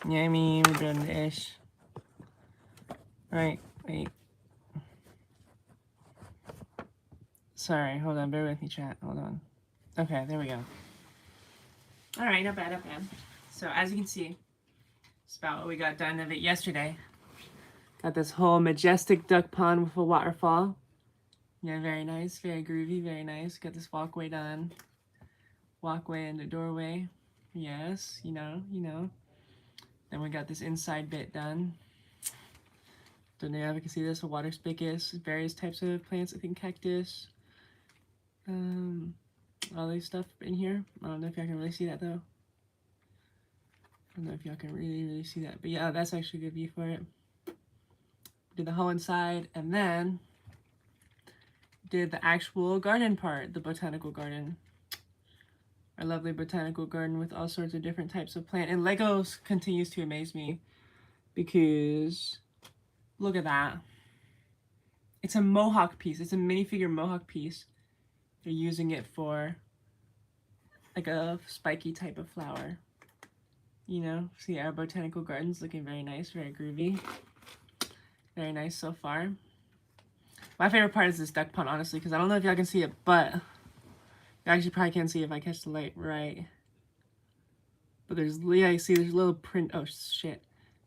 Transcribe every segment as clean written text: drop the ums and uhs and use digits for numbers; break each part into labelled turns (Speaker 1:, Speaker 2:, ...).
Speaker 1: Yeah, I mean, we're doing the ish. Right, wait. Sorry, hold on, bear with me, chat. Hold on. Okay, there we go. Alright, not bad, not bad. So, as you can see, it's about what we got done of it yesterday. Got this whole majestic duck pond with a waterfall. Yeah, very nice, very groovy, very nice. Got this walkway done. Walkway and the doorway. Yes, you know. Then we got this inside bit done. Don't know if you can see this, a water spigot, various types of plants, I think cactus. All this stuff in here. I don't know if y'all can really see that though. I don't know if y'all can really see that. But yeah, that's actually a good view for it. Did the whole inside and then did the actual garden part, the botanical garden. Our lovely botanical garden with all sorts of different types of plant. And Legos continues to amaze me because look at that. It's a mohawk piece. It's a minifigure mohawk piece. They're using it for like a spiky type of flower. You know, see our botanical garden's looking very nice, very groovy. Very nice so far. My favorite part is this duck pond, honestly, because I don't know if y'all can see it, but you actually probably can't see if I catch the light right. But there's, yeah, you see there's a little print, oh shit.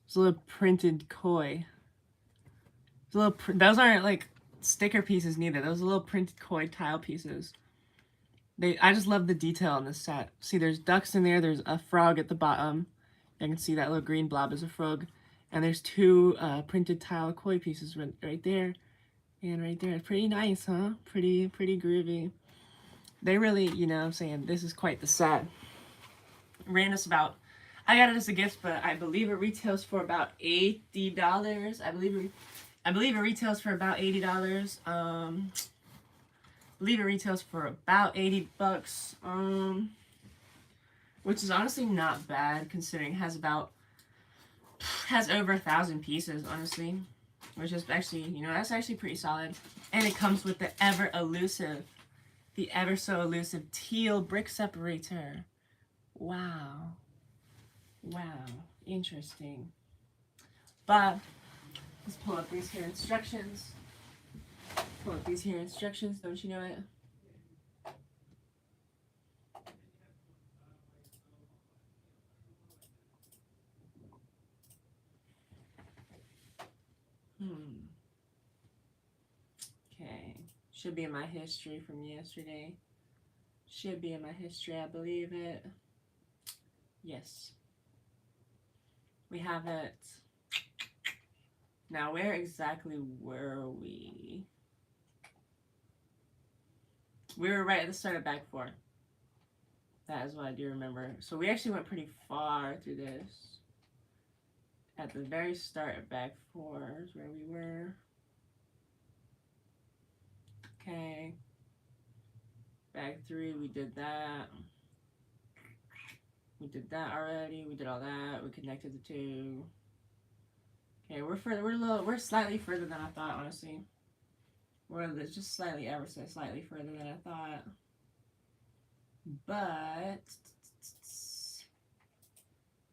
Speaker 1: There's a little printed koi. Those aren't like sticker pieces neither. Those are little printed koi tile pieces. I just love the detail on this set. See, there's ducks in there. There's a frog at the bottom. You can see that little green blob is a frog. And there's two printed tile koi pieces right there and right there. It's pretty nice, huh? Pretty groovy. They really, you know what I'm saying, this is quite the set. Ran us about, I got it as a gift, but I believe it retails for about $80. I believe it retails for about $80. I believe it retails for about $80. Which is honestly not bad considering it has over 1,000 pieces, honestly. Which is actually, you know, that's actually pretty solid. And it comes with the ever so elusive teal brick separator. Wow. Interesting. But let's pull up these here instructions. Don't you know it? Okay. Should be in my history from yesterday. Should be in my history, I believe it. Yes. We have it. Now, where exactly were we? We were right at the start of bag 4. That is what I do remember. So we actually went pretty far through this. At the very start of bag 4 is where we were. Okay. Bag 3, we did that. We did that already. We did all that. We connected the two. Okay, we're further. We're slightly further than I thought, honestly. We're just slightly, ever so slightly further than I thought. But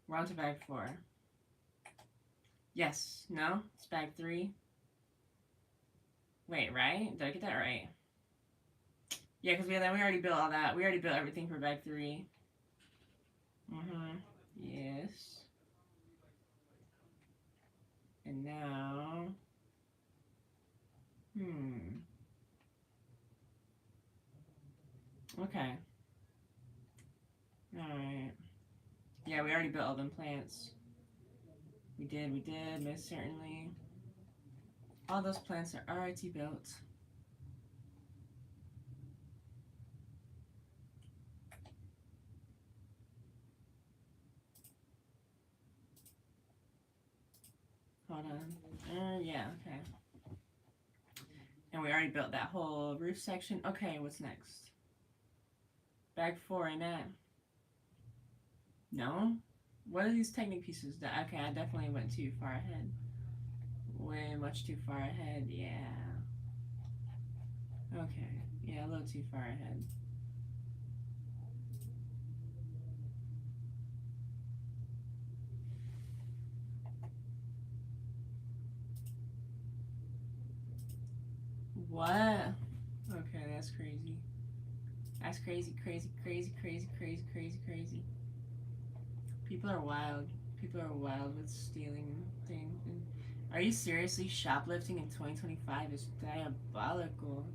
Speaker 1: we're on to bag 4. Yes. No? It's bag 3. Wait, right? Did I get that right? Yeah, because we already built all that. We already built everything for bag 3. Yes. And now... Okay. Alright. Yeah, we already built all them plants. We did, most certainly. All those plants are already built. Hold on. Yeah, okay. And we already built that whole roof section. Okay, what's next? Bag 4 and that. No? What are these Technic pieces? Okay, I definitely went too far ahead. Way much too far ahead, yeah. Okay, yeah, a little too far ahead. What? Okay, that's crazy. That's crazy, crazy, crazy, crazy, crazy, crazy, crazy. People are wild. People are wild with stealing things. Are you seriously shoplifting in 2025 is diabolical?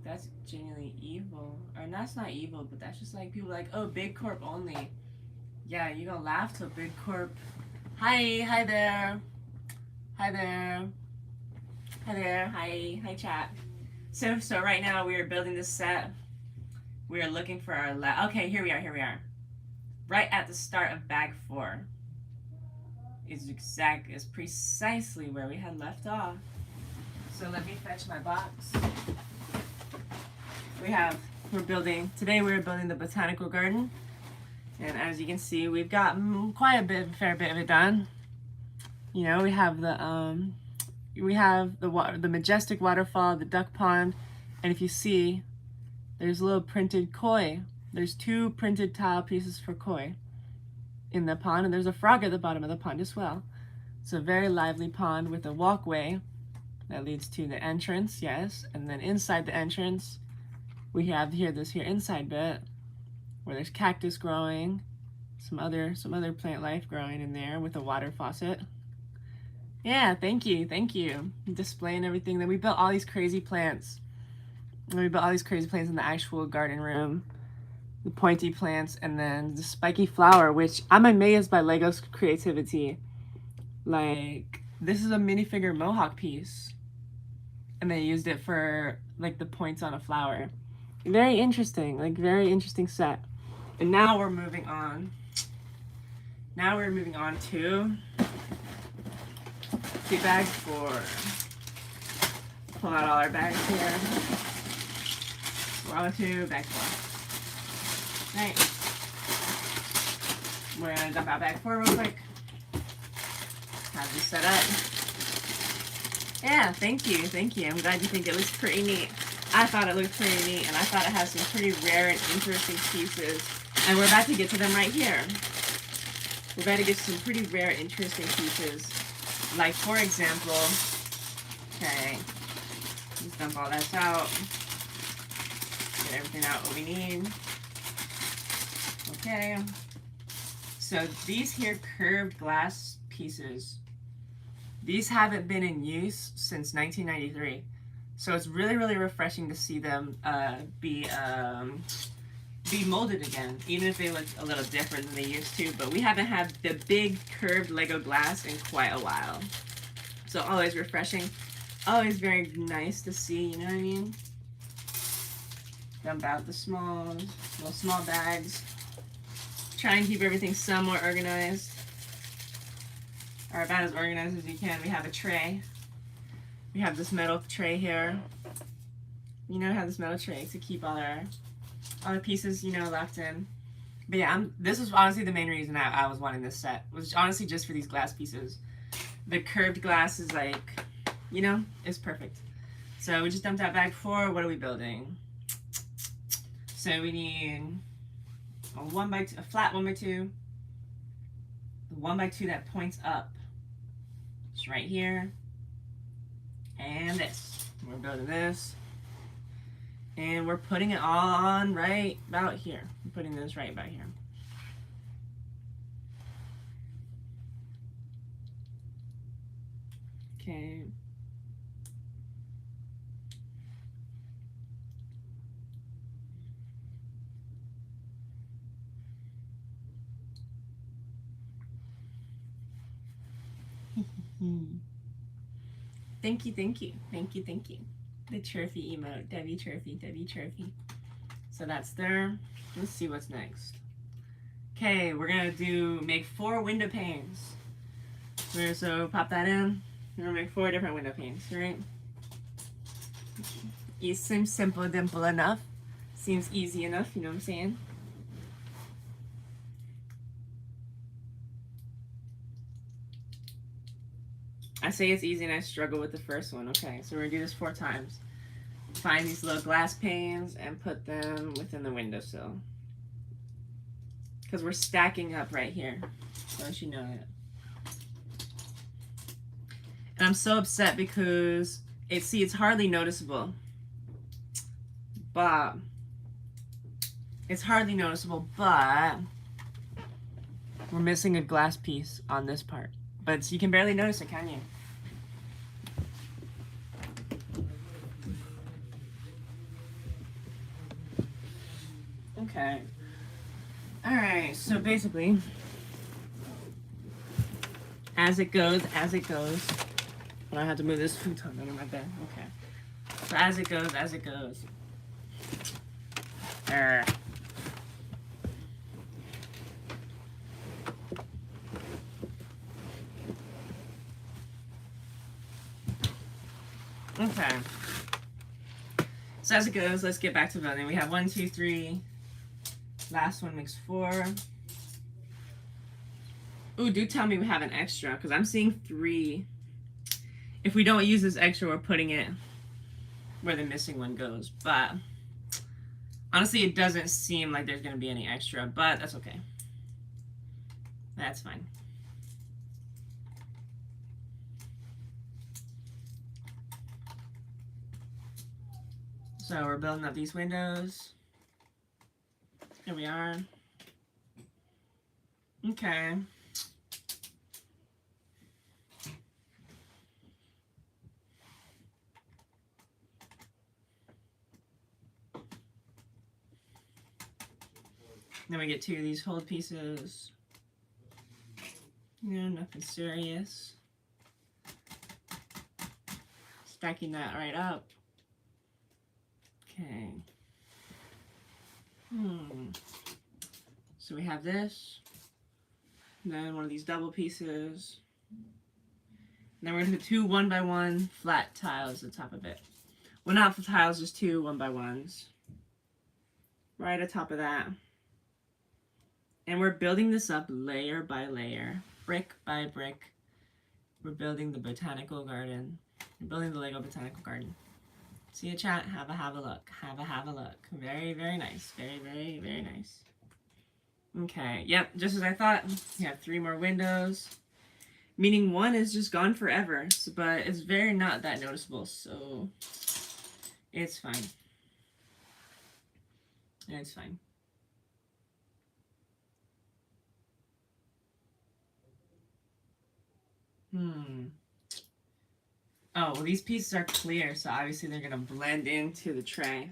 Speaker 1: That's genuinely evil. Or that's not evil, but that's just like people like, oh, big corp only. Yeah, you gonna laugh till big corp. Hi there. Hi there. Hi there. Hi chat. So right now we are building this set. We are looking for our okay, here we are. Right at the start of bag 4 is precisely where we had left off. So let me fetch my box. We're building the botanical garden, and as you can see, we've got a fair bit of it done. You know, we have the the majestic waterfall, the duck pond, and if you see, there's a little printed koi. There's 2 printed tile pieces for koi in the pond, and there's a frog at the bottom of the pond as well. It's a very lively pond with a walkway that leads to the entrance, yes, and then inside the entrance, we have this inside bit where there's cactus growing, some other plant life growing in there with a water faucet. Yeah, thank you. Displaying everything. Then we built all these crazy plants. And we built all these crazy plants in the actual garden room. The pointy plants, and then the spiky flower, which I'm amazed by Lego's creativity. Like, this is a minifigure mohawk piece, and they used it for like the points on a flower. Very interesting, very interesting set. And now we're moving on. To bag 4. Pull out all our bags here. We're on to bag 4. Right. We're gonna dump out bag 4 real quick. Have this set up. Yeah, thank you. I'm glad you think it looks pretty neat. I thought it looked pretty neat, and I thought it has some pretty rare and interesting pieces. And we're about to get to them right here. We're about to get some pretty rare, interesting pieces. Like, for example, okay, let's dump all that out. Get everything out what we need. Okay. So these here curved glass pieces, these haven't been in use since 1993. So it's really, really refreshing to see them be molded again, even if they look a little different than they used to. But we haven't had the big curved Lego glass in quite a while. So always refreshing, always very nice to see, you know what I mean? Dump out the small bags. Try and keep everything somewhat organized, or about as organized as you can. We have a tray. We have this metal tray here. You know, have this metal tray to keep all the pieces, you know, left in. But yeah, this was honestly the main reason I was wanting this set. Was honestly just for these glass pieces. The curved glass is like, you know, it's perfect. So we just dumped out bag 4. What are we building? So we need a flat 1x2. The 1x2 that points up. It's right here. And this. We're building this. And we're putting it all on right about here. I'm putting this right about here. Okay. Thank you. The Chirfy emote. Debbie Chirfy. So that's there. Let's see what's next. Okay, we're gonna make 4 window panes. So pop that in. We're gonna make 4 different window panes, right? It seems simple, dimple enough. Seems easy enough, you know what I'm saying? I say it's easy and I struggle with the first one. Okay, so we're gonna do this 4 times. Find these little glass panes and put them within the windowsill. Because we're stacking up right here. So you know it. And I'm so upset because it's hardly noticeable, but we're missing a glass piece on this part. But you can barely notice it, can you? Okay. Alright, so basically, as it goes, I have to move this futon under my bed. Okay. So as it goes. Okay. So as it goes, let's get back to building. We have 1, 2, 3. Last one makes 4. Ooh, do tell me we have an extra, because I'm seeing 3. If we don't use this extra, we're putting it where the missing one goes. But honestly, it doesn't seem like there's going to be any extra, but that's okay. That's fine. So we're building up these windows. Here we are. Okay. Then we get 2 of these hold pieces. You know, nothing serious. Stacking that right up. Okay. So we have this. And then one of these double pieces. And then we're going to put 2 1x1 flat tiles on top of it. Well, not for tiles, just 2 1x1s. Right on top of that. And we're building this up layer by layer, brick by brick. We're building the botanical garden. We're building the Lego botanical garden. See you, chat. Have a look. Have a look. Very, very nice. Very, very, very nice. Okay. Yep. Just as I thought. We have 3 more windows. Meaning 1 is just gone forever. So, but it's very not that noticeable. So it's fine. It's fine. Oh, well, these pieces are clear, so obviously they're going to blend into the tray.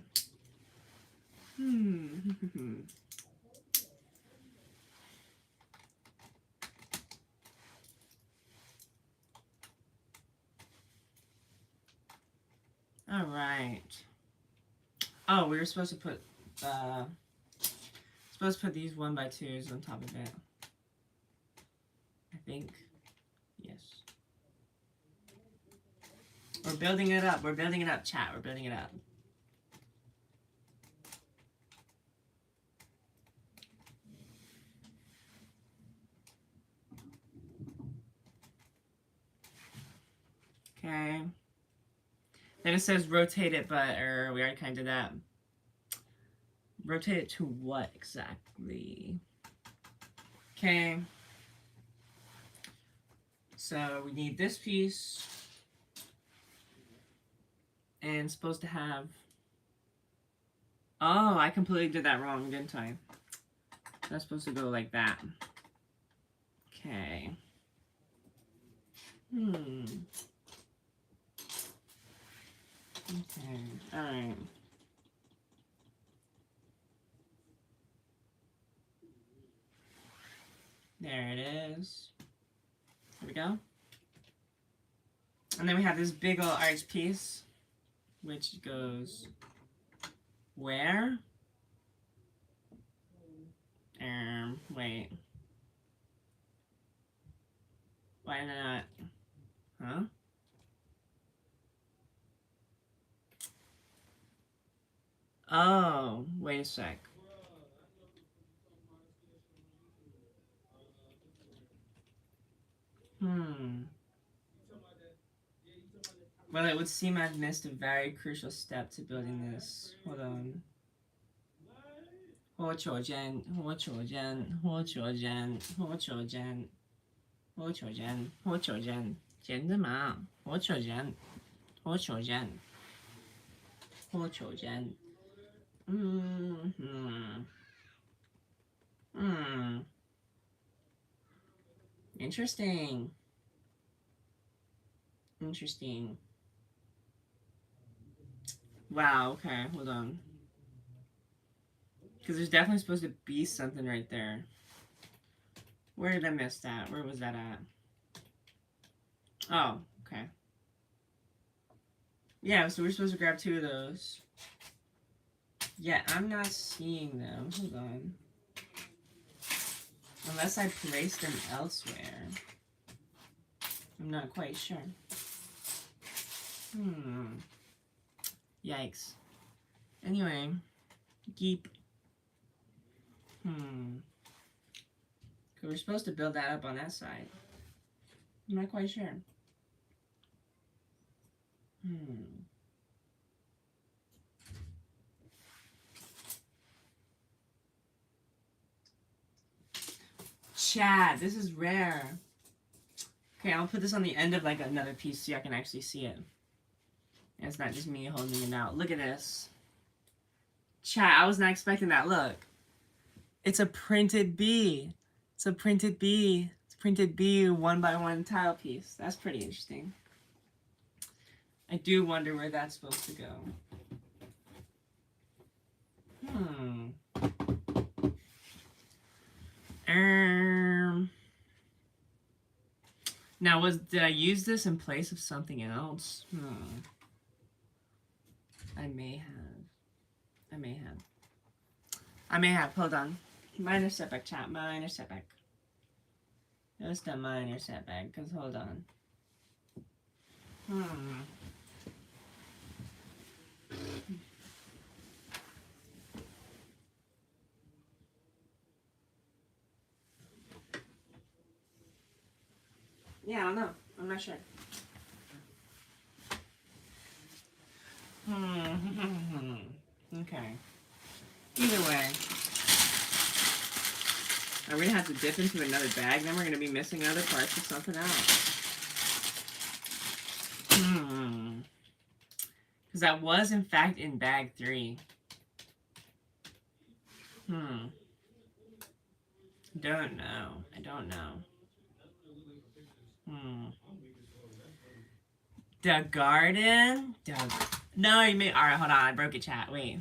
Speaker 1: All right. Oh, we were supposed to put these 1x2s on top of it. I think. Yes. We're building it up. We're building it up, chat. We're building it up. Okay. Then it says rotate it, but we already kind of did that. Rotate it to what exactly? Okay. So we need this piece. And it's supposed to have... Oh, I completely did that wrong, didn't I? That's supposed to go like that. Okay. Okay, alright. There it is. There we go. And then we have this big old arch piece, which goes where? Wait. Why not? Huh? Oh, wait a sec. Well, it would seem I've missed a very crucial step to building this. Hold on. 火球间，火球间，火球间，火球间，火球间，火球间，简直嘛，火球间。火球人，火球人。Interesting. Interesting. Wow, okay, hold on. Because there's definitely supposed to be something right there. Where did I miss that? Where was that at? Oh, okay. Yeah, so we're supposed to grab 2 of those. Yeah, I'm not seeing them. Hold on. Unless I placed them elsewhere. I'm not quite sure. Yikes. Anyway. Geep. We're supposed to build that up on that side. I'm not quite sure. Chad, this is rare. Okay, I'll put this on the end of like another piece so y'all can actually see it. And it's not just me holding it out. Look at this. Chad, I was not expecting that. Look. It's a printed bee. It's a printed bee. It's a printed bee 1x1 tile piece. That's pretty interesting. I do wonder where that's supposed to go. Now, did I use this in place of something else? I may have. Hold on. Minor setback, chat. Minor setback. Just a minor setback, because hold on. Yeah, I don't know. I'm not sure. Okay. Either way. Are we going to have to dip into another bag? Then we're going to be missing other parts of something else. Because that was, in fact, in bag 3. Don't know. I don't know. The garden? No, you may. Alright, hold on. I broke it, chat. Wait.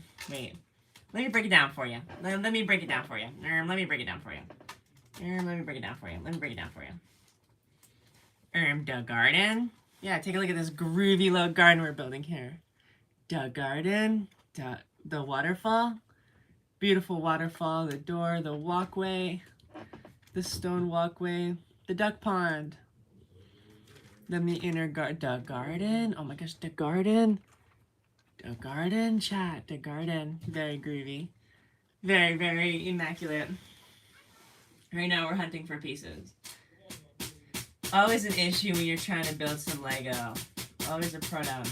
Speaker 1: Let me break it down for you. Let me break it down for you. Let me break it down for you. The garden? Yeah, take a look at this groovy little garden we're building here. The garden. The waterfall. Beautiful waterfall. The door. The walkway. The stone walkway. The duck pond. Then the inner the garden. Oh my gosh, the garden. The garden, chat. The garden. Very groovy. Very, very immaculate. Right now we're hunting for pieces. Always an issue when you're trying to build some Lego. Always a pronoun.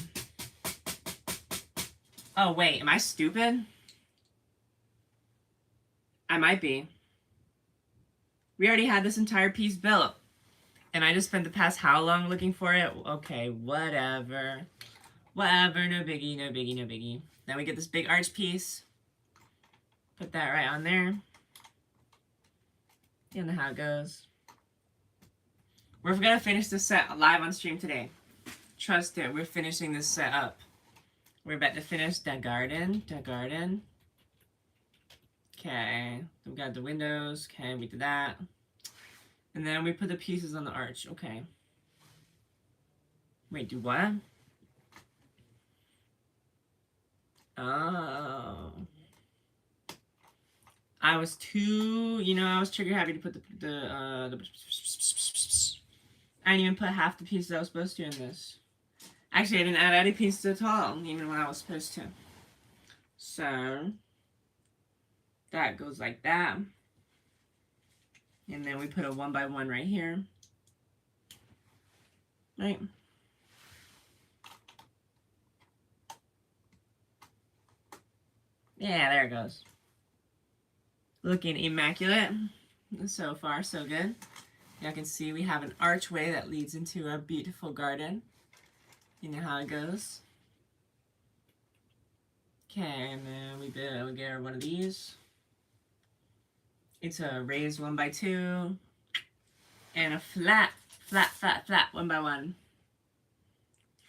Speaker 1: Oh wait, am I stupid? I might be. We already had this entire piece built. And I just spent the past how long looking for it? Okay, whatever. Whatever, no biggie, no biggie, no biggie. Then we get this big arch piece. Put that right on there. You know how it goes. We're gonna finish this set live on stream today. Trust it, we're finishing this set up. We're about to finish the garden. Okay, we got the windows. Okay, we did that. And then we put the pieces on the arch. Okay. Wait, do what? Oh. I was trigger happy to put the I didn't even put half the pieces I was supposed to in this. Actually, I didn't add any pieces at all, even when I was supposed to. So, that goes like that. And then we put a 1x1 right here. Right? Yeah, there it goes. Looking immaculate. So far, so good. Y'all can see we have an archway that leads into a beautiful garden. You know how it goes. Okay, and then we get one of these. It's a raised 1x2 and a flat 1x1.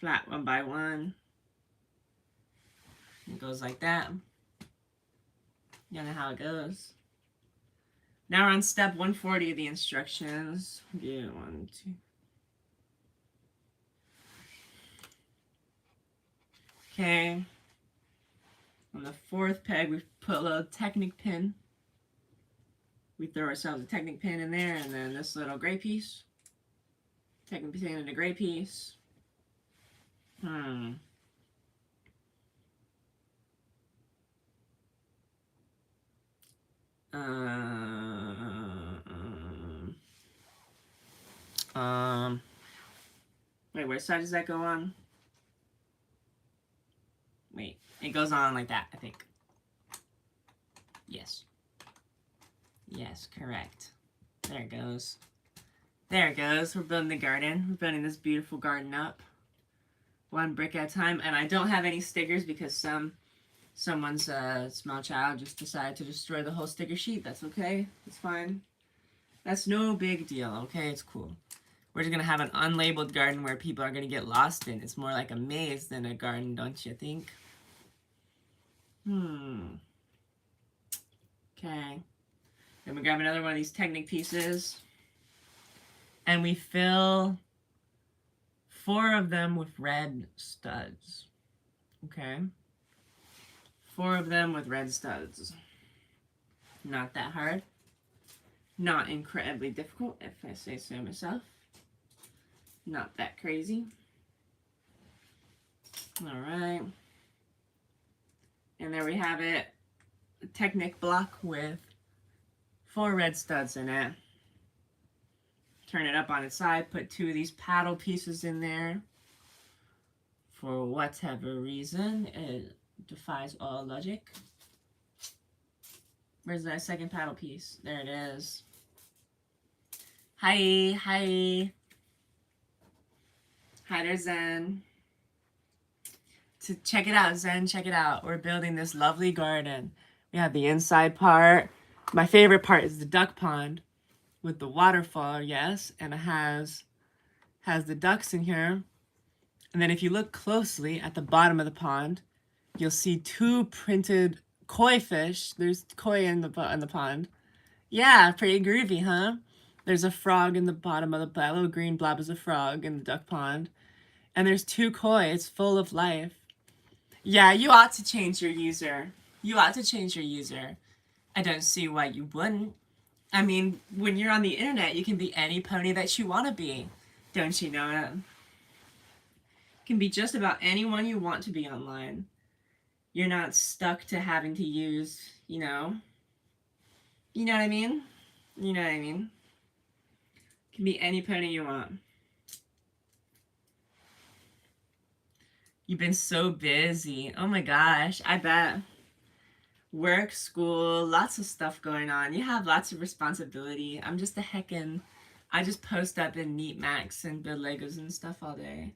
Speaker 1: Flat 1x1. It goes like that. You know how it goes. Now we're on step 140 of the instructions. Yeah, 1, 2. Okay. On the fourth peg, we put a little Technic pin. We throw ourselves a Technic pin in there, and then this little gray piece. Technic pin and a gray piece. Wait, where side does that go on? Wait, it goes on like that, I think. Yes. Yes, correct. There it goes. There it goes. We're building the garden. We're building this beautiful garden up. One brick at a time. And I don't have any stickers because someone's small child just decided to destroy the whole sticker sheet. That's okay. It's fine. That's no big deal, okay? It's cool. We're just going to have an unlabeled garden where people are going to get lost in. It's more like a maze than a garden, don't you think? Okay. Then we grab another one of these Technic pieces. And we fill 4 of them with red studs. Okay. 4 of them with red studs. Not that hard. Not incredibly difficult, if I say so myself. Not that crazy. Alright. And there we have it. A Technic block with 4 red studs in it. Turn it up on its side. Put 2 of these paddle pieces in there. For whatever reason, it defies all logic. Where's that second paddle piece? There it is. Hi, hi. Hi there, Zen. Check it out, Zen, check it out. We're building this lovely garden. We have the inside part. My favorite part is the duck pond with the waterfall, yes, and it has the ducks in here. And then if you look closely at the bottom of the pond, you'll see 2 printed koi fish. There's koi in the pond. Yeah, pretty groovy, huh? There's a frog in the bottom of that little green blob is a frog in the duck pond. And there's 2 koi. It's full of life. Yeah, you ought to change your user. You ought to change your user. I don't see why you wouldn't. I mean, when you're on the internet, you can be any pony that you want to be. Don't you know it? You can be just about anyone you want to be online. You're not stuck to having to use, you know what I mean? You know what I mean? You can be any pony you want. You've been so busy. Oh my gosh, I bet. Work, school, lots of stuff going on. You have lots of responsibility. I'm just I just post up in Neat Max and build Legos and stuff all day.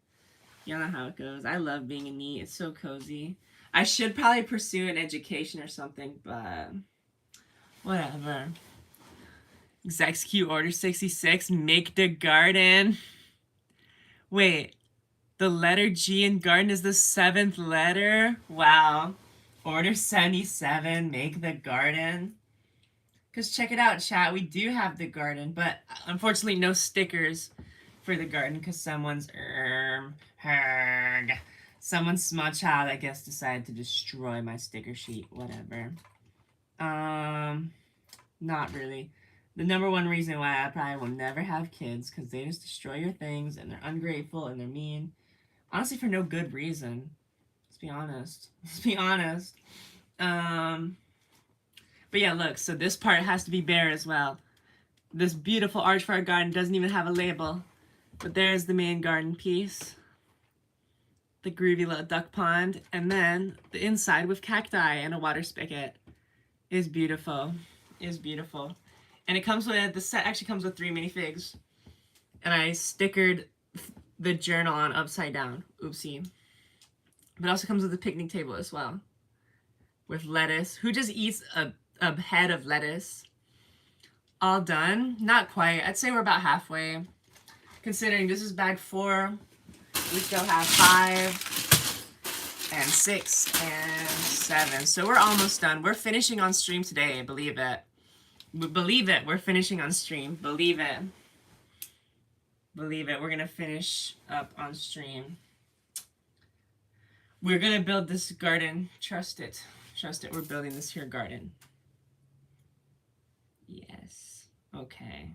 Speaker 1: You know how it goes. I love being a neat. It's so cozy. I should probably pursue an education or something, but whatever. Execute Order 66. Make the garden. Wait. The letter G in garden is the 7th letter? Wow. Order 77, make the garden. Because check it out, chat. We do have the garden, but unfortunately no stickers for the garden because someone's small child, I guess, decided to destroy my sticker sheet. Whatever. Not really. The number one reason why I probably will never have kids because they just destroy your things and they're ungrateful and they're mean. Honestly, for no good reason. Let's be honest. Let's be honest. But yeah, look. So this part has to be bare as well. This beautiful arch for our garden doesn't even have a label. But there's the main garden piece. The groovy little duck pond. And then the inside with cacti and a water spigot is beautiful. Is beautiful. And it comes with, the set actually comes with 3 minifigs. And I stickered the journal on upside down. Oopsie. But it also comes with a picnic table as well. With lettuce. Who just eats a head of lettuce? All done? Not quite. I'd say we're about halfway. Considering this is bag 4. We still have 5 and 6 and 7. So we're almost done. We're finishing on stream today. Believe it. Believe it. We're finishing on stream. Believe it. Believe it. We're going to finish up on stream. We're going to build this garden. Trust it. Trust it. We're building this here garden. Yes. Okay.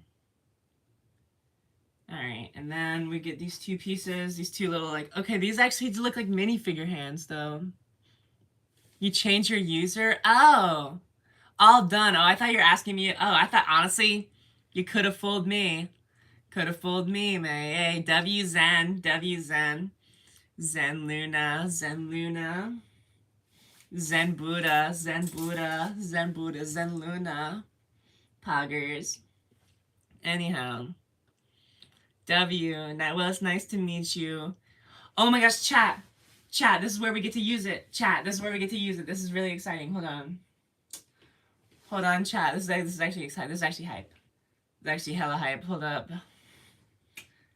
Speaker 1: All right. And then we get these 2 pieces. These 2 little like... Okay, these actually look like minifigure hands, though. You change your user? Oh. All done. Oh, I thought you were asking me... Oh, I thought, honestly, you could have fooled me. Could have fooled me, man. Hey, W Zen. W Zen. Zen Luna. Zen Luna. Zen Buddha. Zen Buddha. Zen Buddha. Zen Luna. Poggers. Anyhow. W. Well, it's nice to meet you. Oh my gosh, chat. Chat, this is where we get to use it. Chat, this is where we get to use it. This is really exciting. Hold on. Hold on, chat. This is actually exciting. This is actually hype. This is actually hella hype. Hold up.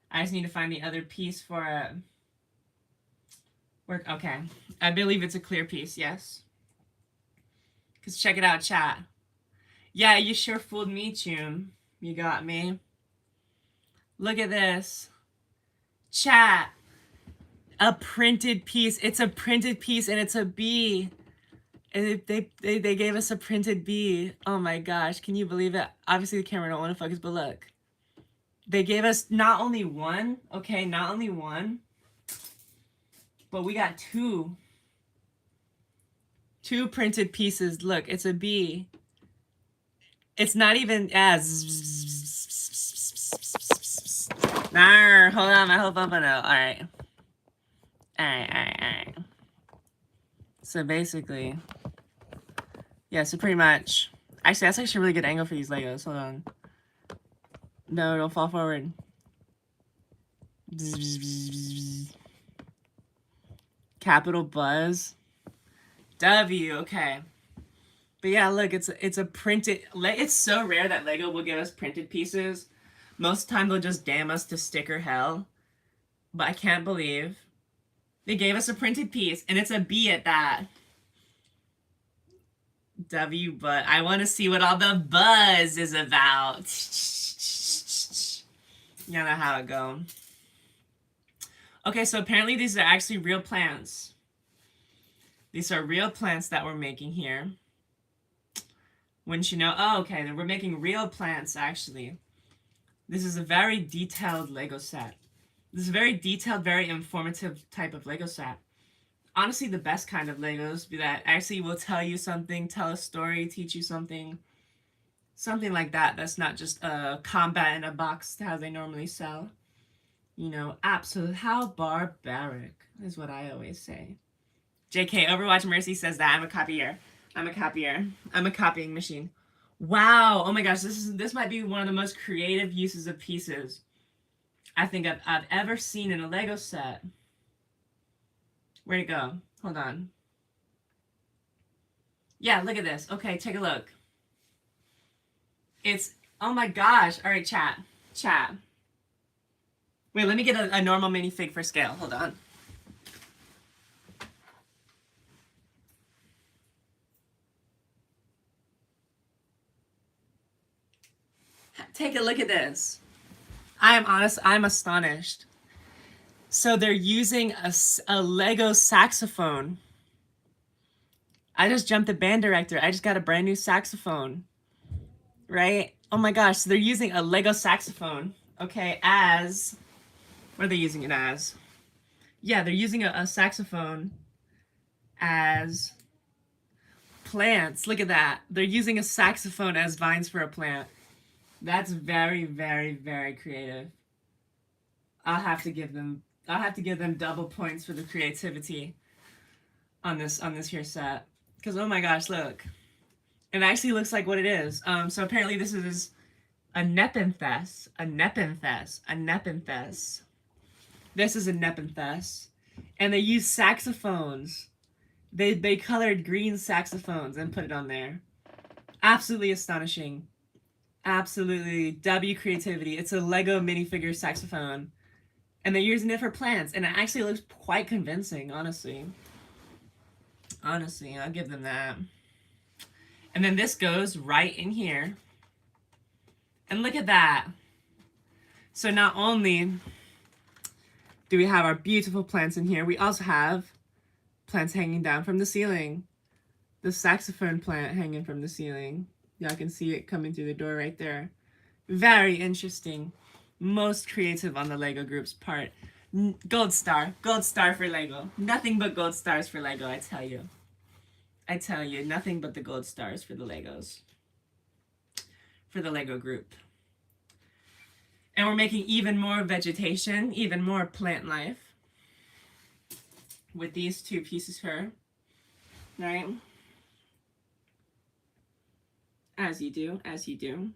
Speaker 1: I just need to find the other piece for it. Work. Okay. I believe it's a clear piece, yes. Because check it out, chat. Yeah, you sure fooled me, Chum. You got me. Look at this. Chat. A printed piece. It's a printed piece and it's a bee. And they gave us a printed bee. Oh my gosh. Can you believe it? Obviously the camera don't want to focus, but look. They gave us not only one, okay, not only one, but we got 2. 2 printed pieces. Look, it's a bee. It's not even as... Nah, hold on, my whole bumper now. Alright. Alright. So basically... Yeah, so pretty much... Actually, that's actually a really good angle for these Legos. Hold on. No, don't fall forward. Capital Buzz. W, okay. But yeah, look, it's a printed... It's so rare that Lego will give us printed pieces. Most of the time, they'll just damn us to sticker hell. But I can't believe they gave us a printed piece, and it's a bee at that. W, but I want to see what all the buzz is about. You know how it go. Okay, so apparently these are actually real plants. These are real plants that we're making here. Wouldn't you know? Oh, okay, we're making real plants, actually. This is a very detailed Lego set. This is a very detailed, very informative type of Lego set. Honestly, the best kind of Legos that actually will tell you something, tell a story, teach you something. Something like that. That's not just a combat in a box how they normally sell. You know, absolutely. How barbaric is what I always say. JK, Overwatch Mercy says that. I'm a copier. I'm a copier. I'm a copying machine. Wow. Oh my gosh. This might be one of the most creative uses of pieces I think I've ever seen in a Lego set. Where'd it go? Hold on. Yeah, look at this. Okay, take a look. It's, oh my gosh. All right, chat. Chat. Wait, let me get a normal minifig for scale. Hold on. Take a look at this. I'm astonished. So they're using a Lego saxophone. I just jumped the band director. I just got a brand new saxophone. Right? Oh my gosh, so they're using a Lego saxophone. Okay, as... What are they using it as? Yeah, they're using a saxophone as plants. Look at that. They're using a saxophone as vines for a plant. That's very, very, very creative. I'll have to give them double points for the creativity on this here set. Because oh my gosh, look. It actually looks like what it is. So apparently this is a Nepenthes. A Nepenthes. A Nepenthes. This is a Nepenthes. And they used saxophones. They colored green saxophones and put it on there. Absolutely astonishing. Absolutely. W creativity. It's a Lego minifigure saxophone. And they're using it for plants. And it actually looks quite convincing, honestly. Honestly, I'll give them that. And then this goes right in here. And look at that. So not only do we have our beautiful plants in here, we also have plants hanging down from the ceiling. The saxophone plant hanging from the ceiling. Y'all can see it coming through the door right there. Very interesting. Most creative on the Lego group's part. Gold star. Gold star for Lego. Nothing but gold stars for Lego, I tell you. I tell you, nothing but the gold stars for the Legos. For the Lego group. And we're making even more vegetation, even more plant life with these two pieces here, right? As you do, as you do.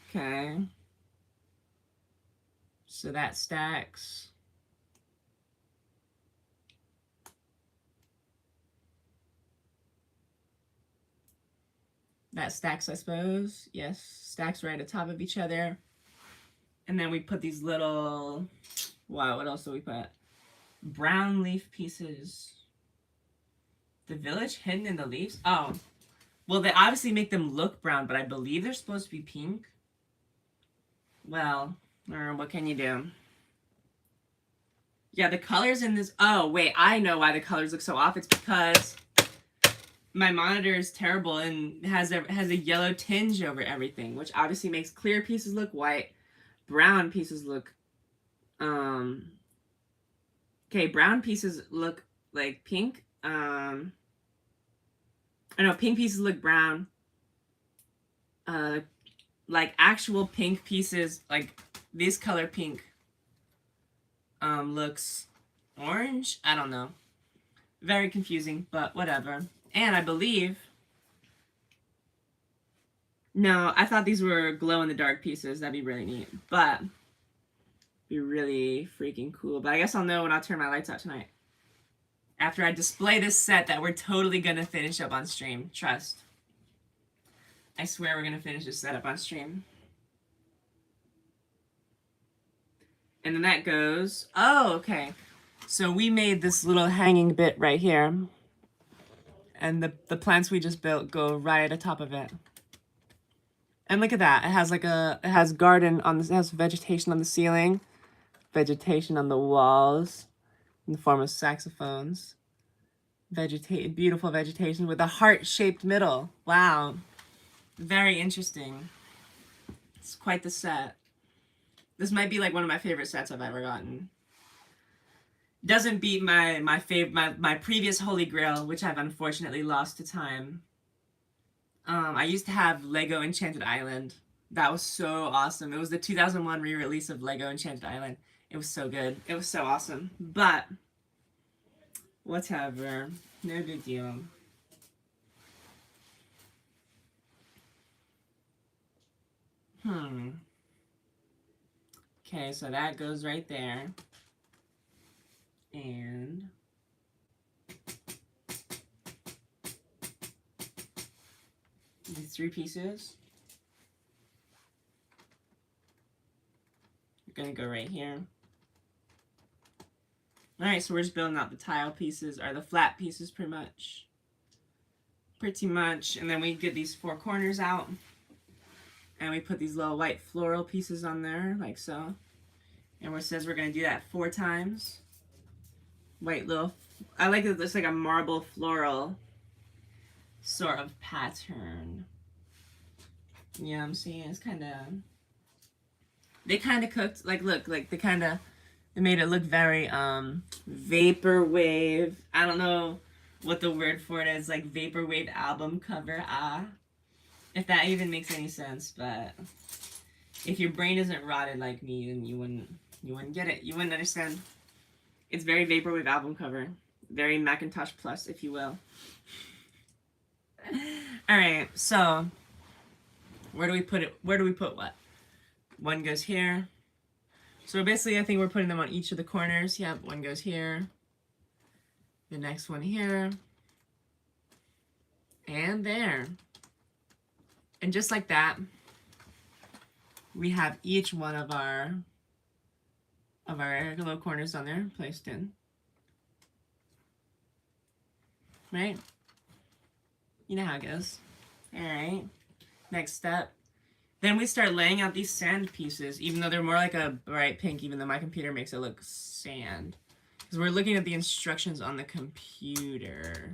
Speaker 1: Okay. So that stacks. That stacks, I suppose. Yes, stacks right on top of each other. And then we put these little, wow, what else do we put? Brown leaf pieces. The village hidden in the leaves? Oh, well, they obviously make them look brown, but I believe they're supposed to be pink. Well, what can you do? Yeah, the colors in this, oh, wait, I know why the colors look so off. It's because my monitor is terrible and has a yellow tinge over everything, which obviously makes clear pieces look white, brown pieces look, okay, brown pieces look like pink, I know pink pieces look brown, like actual pink pieces, like this color pink, looks orange, I don't know, very confusing, but whatever. And I believe, no, I thought these were glow-in-the-dark pieces. That'd be really neat. But, be really freaking cool. But I guess I'll know when I turn my lights out tonight. After I display this set that we're totally going to finish up on stream. Trust. I swear we're going to finish this set up on stream. And then that goes, oh, okay. So we made this little hanging bit right here. And the plants we just built go right at the top of it. And look at that. It has like it has garden on this, it has vegetation on the ceiling, vegetation on the walls in the form of saxophones. Beautiful vegetation with a heart-shaped middle. Wow. Very interesting. It's quite the set. This might be like one of my favorite sets I've ever gotten. Doesn't beat my previous Holy Grail, which I've unfortunately lost to time. I used to have Lego Enchanted Island. That was so awesome. It was the 2001 re-release of Lego Enchanted Island. It was so good. It was so awesome. But, whatever. No big deal. Okay, so that goes right there. And these three pieces are gonna go right here. Alright, so we're just building out the tile pieces, or the flat pieces pretty much. And then we get these four corners out. And we put these little white floral pieces on there, like so. And it says we're gonna do that 4 times. White little, I like it looks like a marble floral sort of pattern. You know what I'm saying? It's kind of, they kind of cooked, like look, like they made it look very vaporwave. I don't know what the word for it is, like vaporwave album cover. If that even makes any sense, but if your brain isn't rotted like me, then you wouldn't get it. You wouldn't understand. It's very vaporwave album cover, very Macintosh Plus, if you will. All right, so where do we put it? Where do we put what? One goes here. So basically, I think we're putting them on each of the corners. Yep, one goes here. The next one here. And there. And just like that, we have each one of our little corners on there placed in. Right? You know how it goes. Alright. Next step. Then we start laying out these sand pieces, even though they're more like a bright pink, even though my computer makes it look sand. Because we're looking at the instructions on the computer.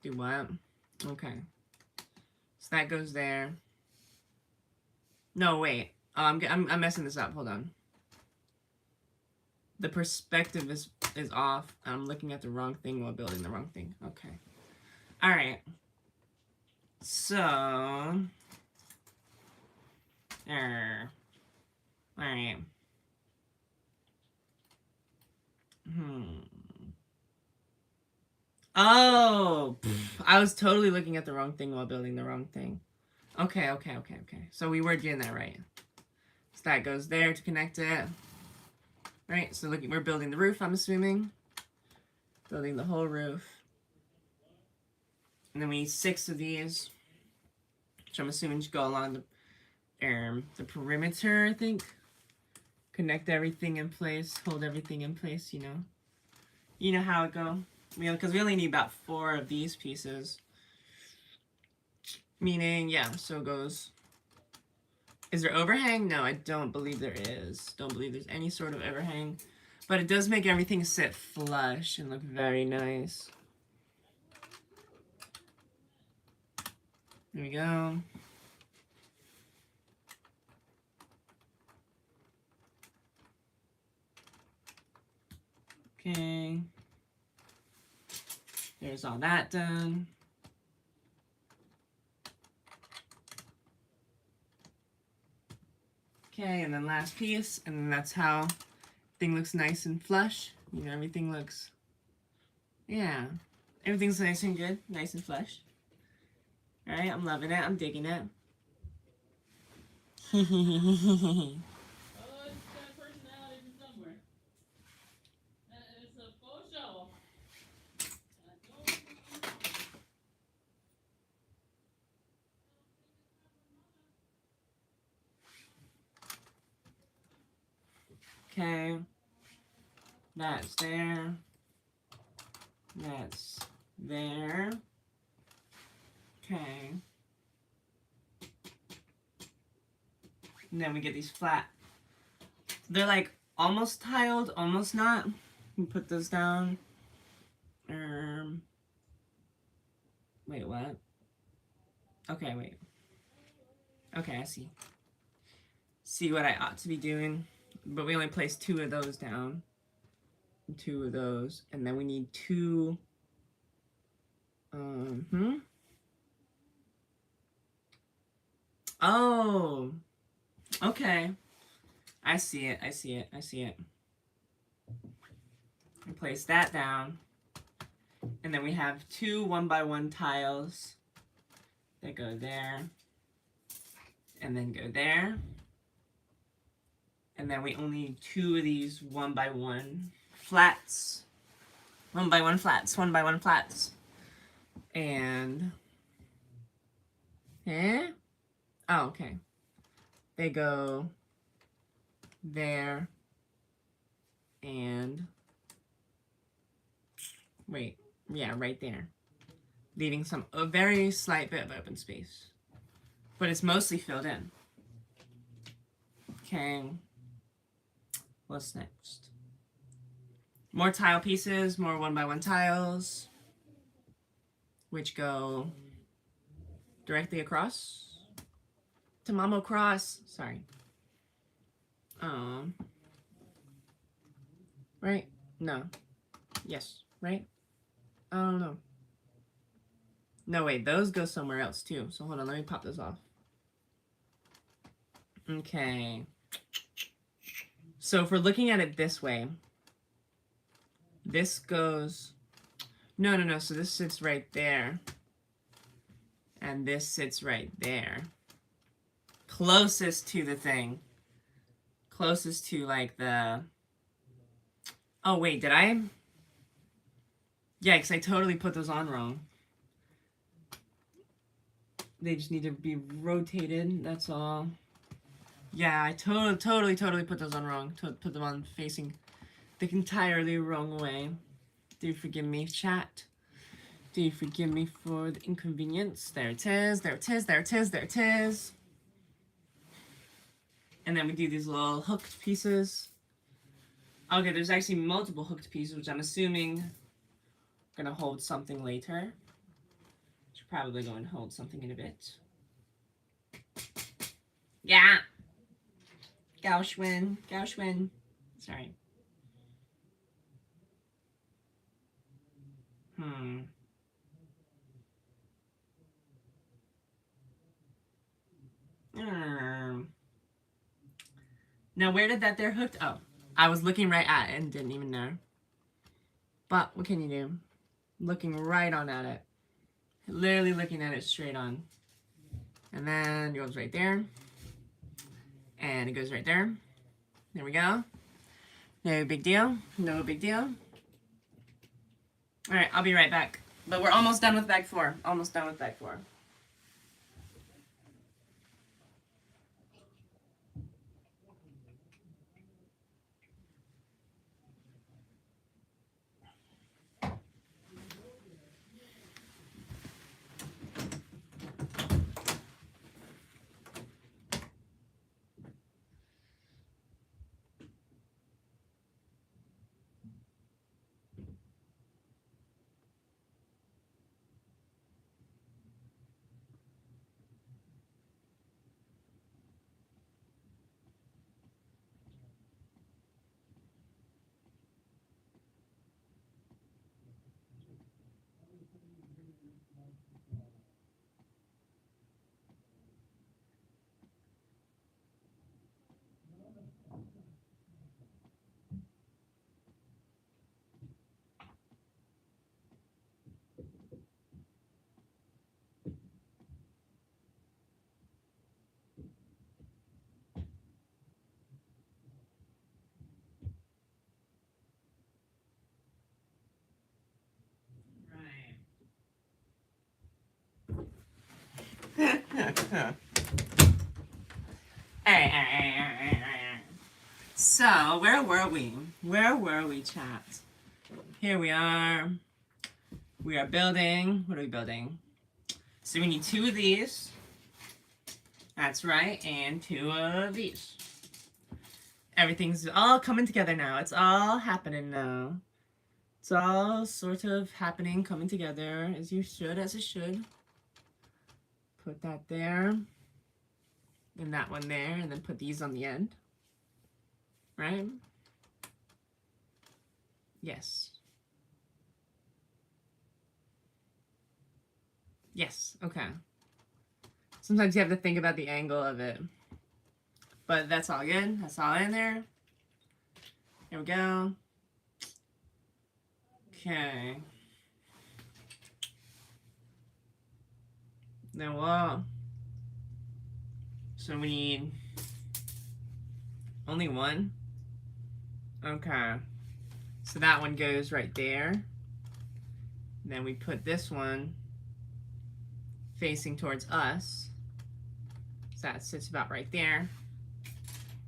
Speaker 1: Do what? Okay. So that goes there. No, wait. Oh, I'm messing this up. Hold on. The perspective is off. I'm looking at the wrong thing while building the wrong thing. Okay. All right. So. All right. Oh, I was totally looking at the wrong thing while building the wrong thing. Okay. So we were doing that right. So that goes there to connect it. Right, so look, we're building the roof, I'm assuming. Building the whole roof. And then we need 6 of these, which I'm assuming should go along the perimeter, I think. Connect everything in place, hold everything in place, you know. You know how it goes. Because we only need about 4 of these pieces. Meaning, yeah, so it goes. Is there overhang? No, I don't believe there is. Don't believe there's any sort of overhang. But it does make everything sit flush and look very nice. There we go. Okay. There's all that done. Okay, and then last piece, and then that's how thing looks nice and flush. You know, everything looks, yeah, everything's nice and good, nice and flush. All right, I'm loving it. I'm digging it. Okay, that's there. That's there. Okay. And then we get these flat. They're like almost tiled, almost not. We put those down. Wait, what? Okay, wait. Okay, I see. See what I ought to be doing. But we only placed 2 of those down. 2 of those. And then we need 2. Oh. Okay. I see it. I see it. I see it. We place that down. And then we have 2 1x1 tiles that go there. And then go there. And then we only need 2 of these 1x1 flats. 1x1 flats. 1x1 flats. And... Oh, okay. They go there. And... Wait. Yeah, right there. Leaving a very slight bit of open space. But it's mostly filled in. Okay. What's next? More tile pieces, more 1x1 tiles, which go directly across to Mamo Cross. Sorry. Right? No. Yes. Right? I don't know. No, wait. Those go somewhere else too. So hold on. Let me pop those off. Okay. So if we're looking at it this way, this goes... No. So this sits right there. And this sits right there. Closest to the thing. Closest to like the... Oh wait, did I? Yeah, because I totally put those on wrong. They just need to be rotated, that's all. Yeah, I totally put those on wrong. Put them on facing the entirely wrong way. Do you forgive me, chat? Do you forgive me for the inconvenience? There it is, there it is, there it is, there it is. And then we do these little hooked pieces. Okay, there's actually multiple hooked pieces, which I'm assuming are gonna hold something later. Should probably go and hold something in a bit. Yeah. Gauchwin. Sorry. Now, where did that there hooked? Oh, I was looking right at it and didn't even know. But what can you do? Looking right on at it. Literally looking at it straight on. And then it goes right there. And it goes right there. There we go. No big deal. No big deal. Alright, I'll be right back. But we're almost done with bag 4. Almost done with bag 4. So, where were we? Where were we, chat? Here we are. We are building. What are we building? So we need 2 of these. That's right, and 2 of these. Everything's all coming together now. It's all happening now. It's all sort of happening, coming together as it should. Put that there. And that one there, and then put these on the end. Right? Yes. Yes, okay. Sometimes you have to think about the angle of it. But that's all good. That's all in there. Here we go. Okay. Then what? So we need only 1. Okay. So that one goes right there. Then we put this one facing towards us. So that sits about right there.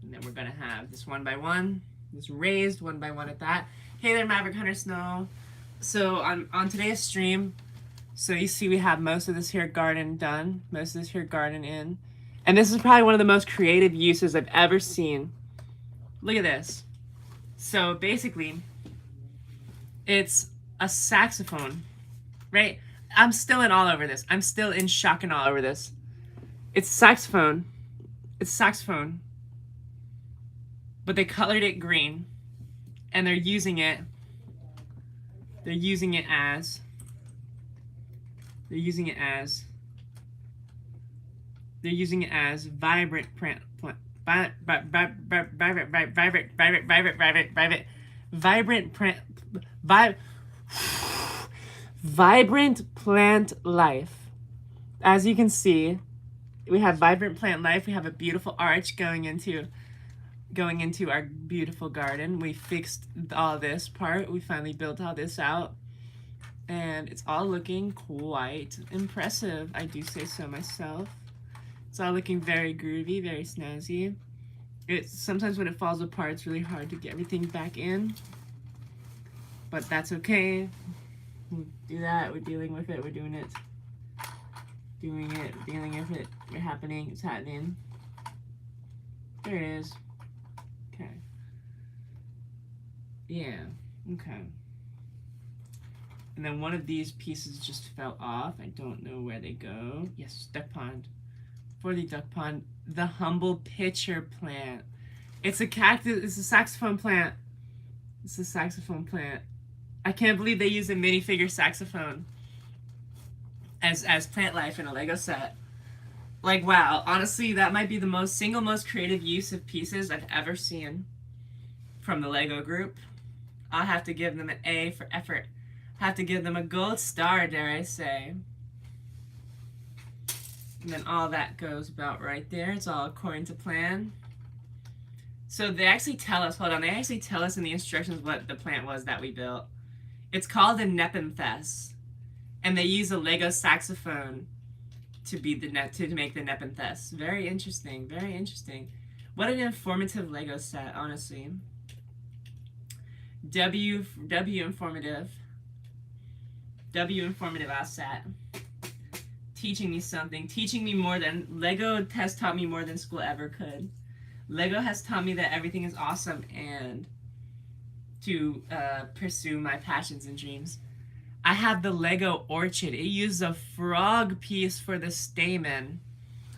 Speaker 1: And then we're gonna have this 1 by 1, this raised 1 by 1 at that. Hey there, Maverick Hunter Snow. So on today's stream, so you see we have most of this here garden done, most of this here garden in. And this is probably one of the most creative uses I've ever seen. Look at this. So basically, it's a saxophone, right? I'm still in all over this. I'm still in shock and all over this. It's saxophone. It's saxophone. But they colored it green. And they're using it as vibrant plant life. as you can see, we have vibrant plant life. We have a beautiful arch going into our beautiful garden. We fixed all this part. We finally built all this out. And it's all looking quite impressive. I do say so myself. It's all looking very groovy, very snazzy. It's sometimes when it falls apart, it's really hard to get everything back in. But that's okay. We do that. We're dealing with it. We're doing it. Doing it. Dealing with it. It's happening. It's happening. There it is. Okay. Yeah. Okay. And then one of these pieces just fell off. I don't know where they go. Yes, duck pond. For the duck pond, the humble pitcher plant. It's a cactus. It's a saxophone plant. It's a saxophone plant. I can't believe they use a minifigure saxophone as plant life in a Lego set. Like, wow. Honestly, that might be the single most creative use of pieces I've ever seen from the Lego group. I'll have to give them an A for effort. Have to give them a gold star, dare I say. And then all that goes about right there. It's all according to plan. So they actually tell us, hold on, they actually tell us in the instructions what the plant was that we built. It's called a Nepenthes. And they use a Lego saxophone to be the to make the Nepenthes. Very interesting, very interesting. What an informative Lego set, honestly. W informative. W informative asset. Teaching me something. Teaching me more than Lego has taught me more than school ever could. Lego has taught me that everything is awesome and to pursue my passions and dreams. I have the Lego orchid. It uses a frog piece for the stamen.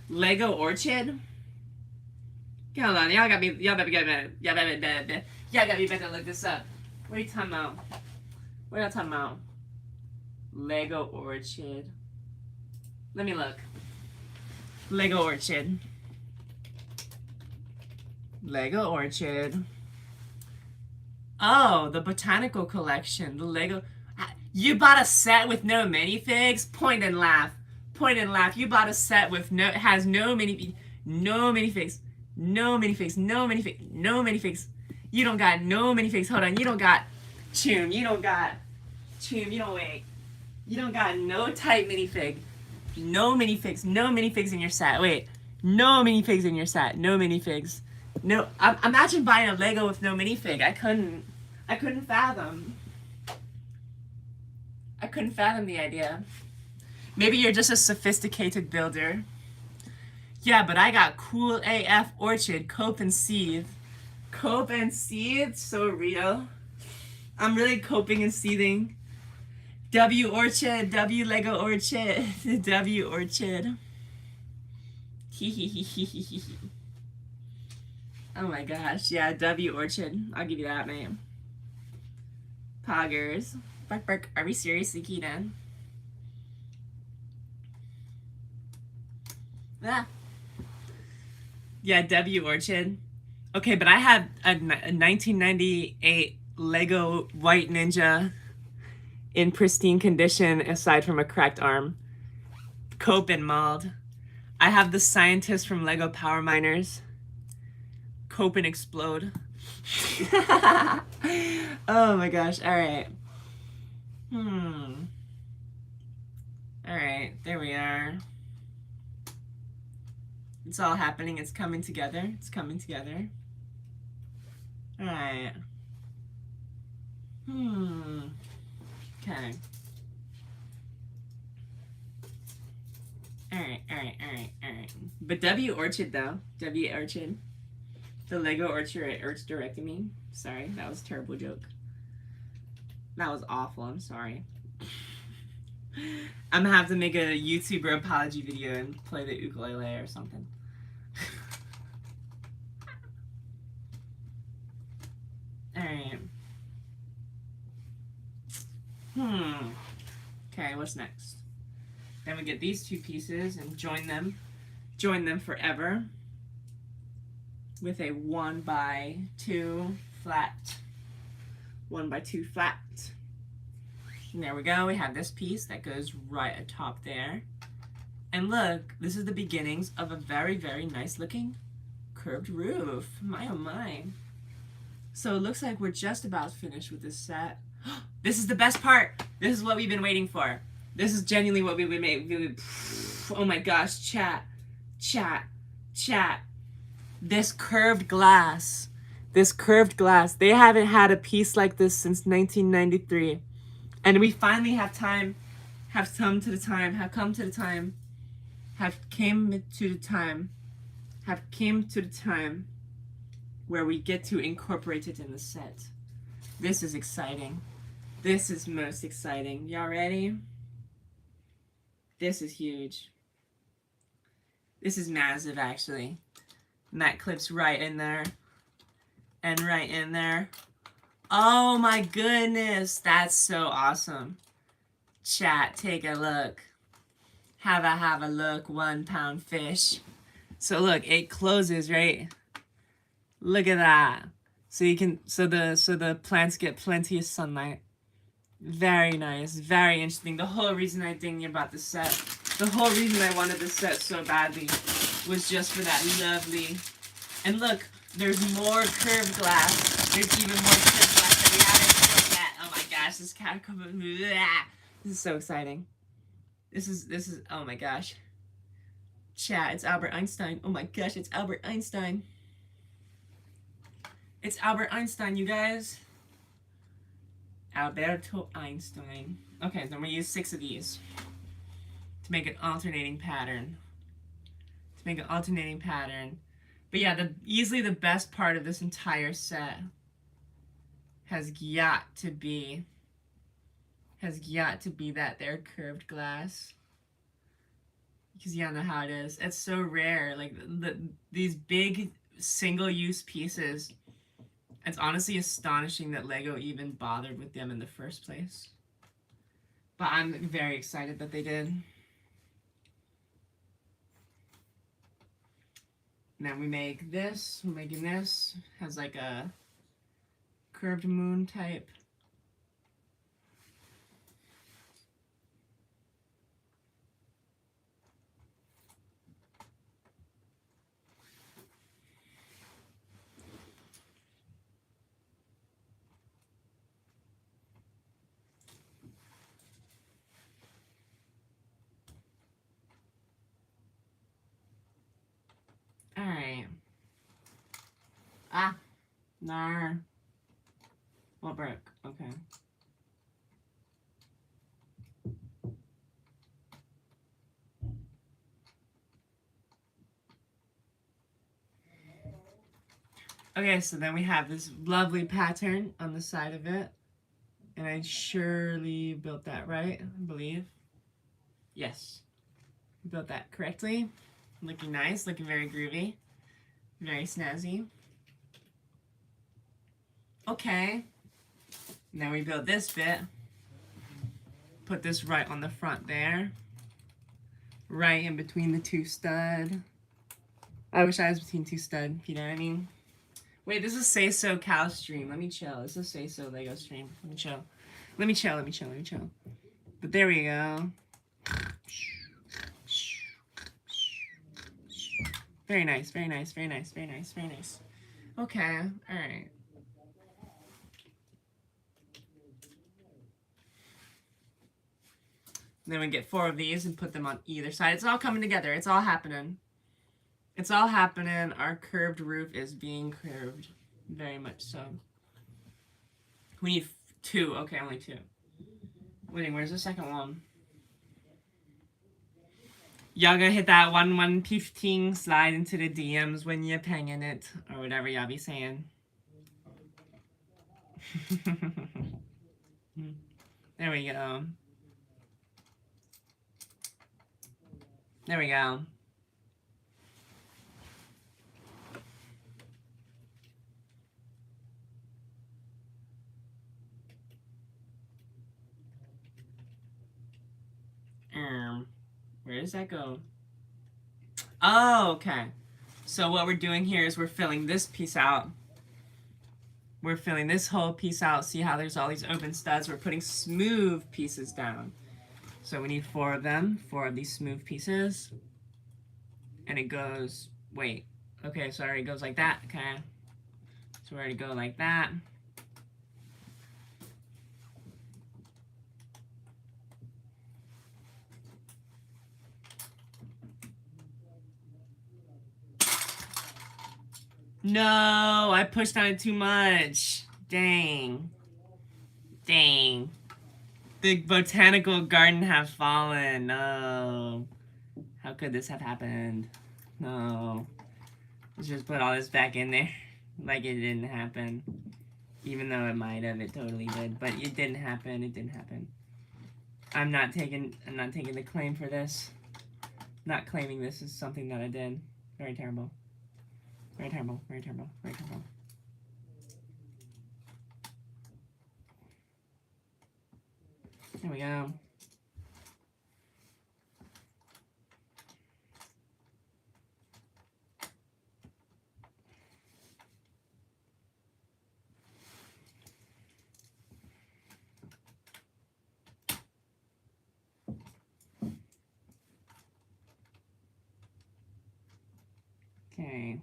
Speaker 1: Lego orchid? Hold on, y'all better look this up. What are you talking about? What are you talking about? Lego orchid. Let me look. Lego orchid. Lego orchid. Oh, the botanical collection. The Lego. You bought a set with no minifigs? Point and laugh. Point and laugh. You bought a set with no minifigs. No minifigs. No minifigs. You don't got no minifigs. Hold on. You don't got Choom. You don't wait. You don't got no type minifig. No minifigs in your set. Wait. No minifigs in your set. No minifigs. No. Imagine buying a Lego with no minifig. I couldn't fathom. I couldn't fathom the idea. Maybe you're just a sophisticated builder. Yeah, but I got cool AF orchid, cope and seethe. Cope and seethe? So real. I'm really coping and seething. W orchid, W Lego orchid, W orchid. Oh my gosh, yeah, W orchid. I'll give you that, man. Poggers. Bark, bark. Are we seriously, Keenan? Ah. Yeah, W orchid. Okay, but I had a 1998 Lego White Ninja in pristine condition aside from a cracked arm. Cope and mauled. I have the scientist from Lego Power Miners. Cope and explode. Oh my gosh, alright. Alright, there we are. It's all happening, it's coming together. It's coming together. Alright. Okay. Alright. But W Orchid though. W Orchid. The Lego Orchid directed me. Sorry, that was a terrible joke. That was awful, I'm sorry. I'm gonna have to make a YouTuber apology video and play the ukulele or something. Alright. Okay, what's next? Then we get these two pieces and join them forever with a 1x2 flat. 1x2 flat. And there we go. We have this piece that goes right atop there. And look, this is the beginnings of a very, very nice looking curved roof. My oh my. So it looks like we're just about finished with this set. This is the best part. This is what we've been waiting for. This is genuinely what we would make. Oh my gosh, chat. This curved glass. They haven't had a piece like this since 1993. And we finally have come to the time where we get to incorporate it in the set. This is exciting. This is most exciting. Y'all ready? This is huge. This is massive, actually. And that clips right in there. And right in there. Oh my goodness. That's so awesome. Chat, take a look. Have a look, 1 pound fish. So look, it closes, right? Look at that. So the plants get plenty of sunlight. Very nice, very interesting. The whole reason I dinged about the set, the whole reason I wanted this set so badly was just for that lovely. And look, there's more curved glass. There's even more curved glass that we haven't looked at. Oh my gosh, this catacomb. This is so exciting. This is oh my gosh. Chat, it's Albert Einstein. Oh my gosh, it's Albert Einstein. It's Albert Einstein, you guys. Alberto Einstein. Okay, then we use 6 of these to make an alternating pattern. But yeah, easily the best part of this entire set has got to be that there curved glass. Because y'all know how it is. It's so rare. Like these big single-use pieces. It's honestly astonishing that LEGO even bothered with them in the first place. But I'm very excited that they did. Now we make this. We're making this. Has like a curved moon type. Alright. Nar. What broke? Okay. Okay, so then we have this lovely pattern on the side of it. And I surely built that right, I believe. Yes. Built that correctly. Looking nice, looking very groovy. Very snazzy. Okay. Now we build this bit. Put this right on the front there. Right in between the 2 stud. I wish I was between 2 stud, if you know what I mean. Wait, this is Say So Cow stream. Let me chill. This is Say So Lego stream. Let me chill. Let me chill. But there we go. Very nice. Okay, alright. Then we get 4 of these and put them on either side. It's all coming together. It's all happening. Our curved roof is being curved. Very much so. We need 2. Okay, only 2. Wait, where's the second one? Y'all gonna hit that 115 slide into the DMs when you're pinging it, or whatever y'all be saying. There we go. There we go. Where does that go? Oh, okay. So what we're doing here is we're filling this piece out. We're filling this whole piece out. See how there's all these open studs? We're putting smooth pieces down. So we need 4 of them, 4 of these smooth pieces. And it goes, wait, okay, sorry, it goes like that, okay. So we're going to go like that. No, I pushed on it too much. Dang. Dang. The botanical garden have fallen. No. How could this have happened? No. Let's just put all this back in there. Like it didn't happen. Even though it might have, it totally did. But it didn't happen. It didn't happen. I'm not taking the claim for this. Not claiming this is something that I did. Very terrible. Very terrible. Very terrible. Very terrible. There we go. Okay.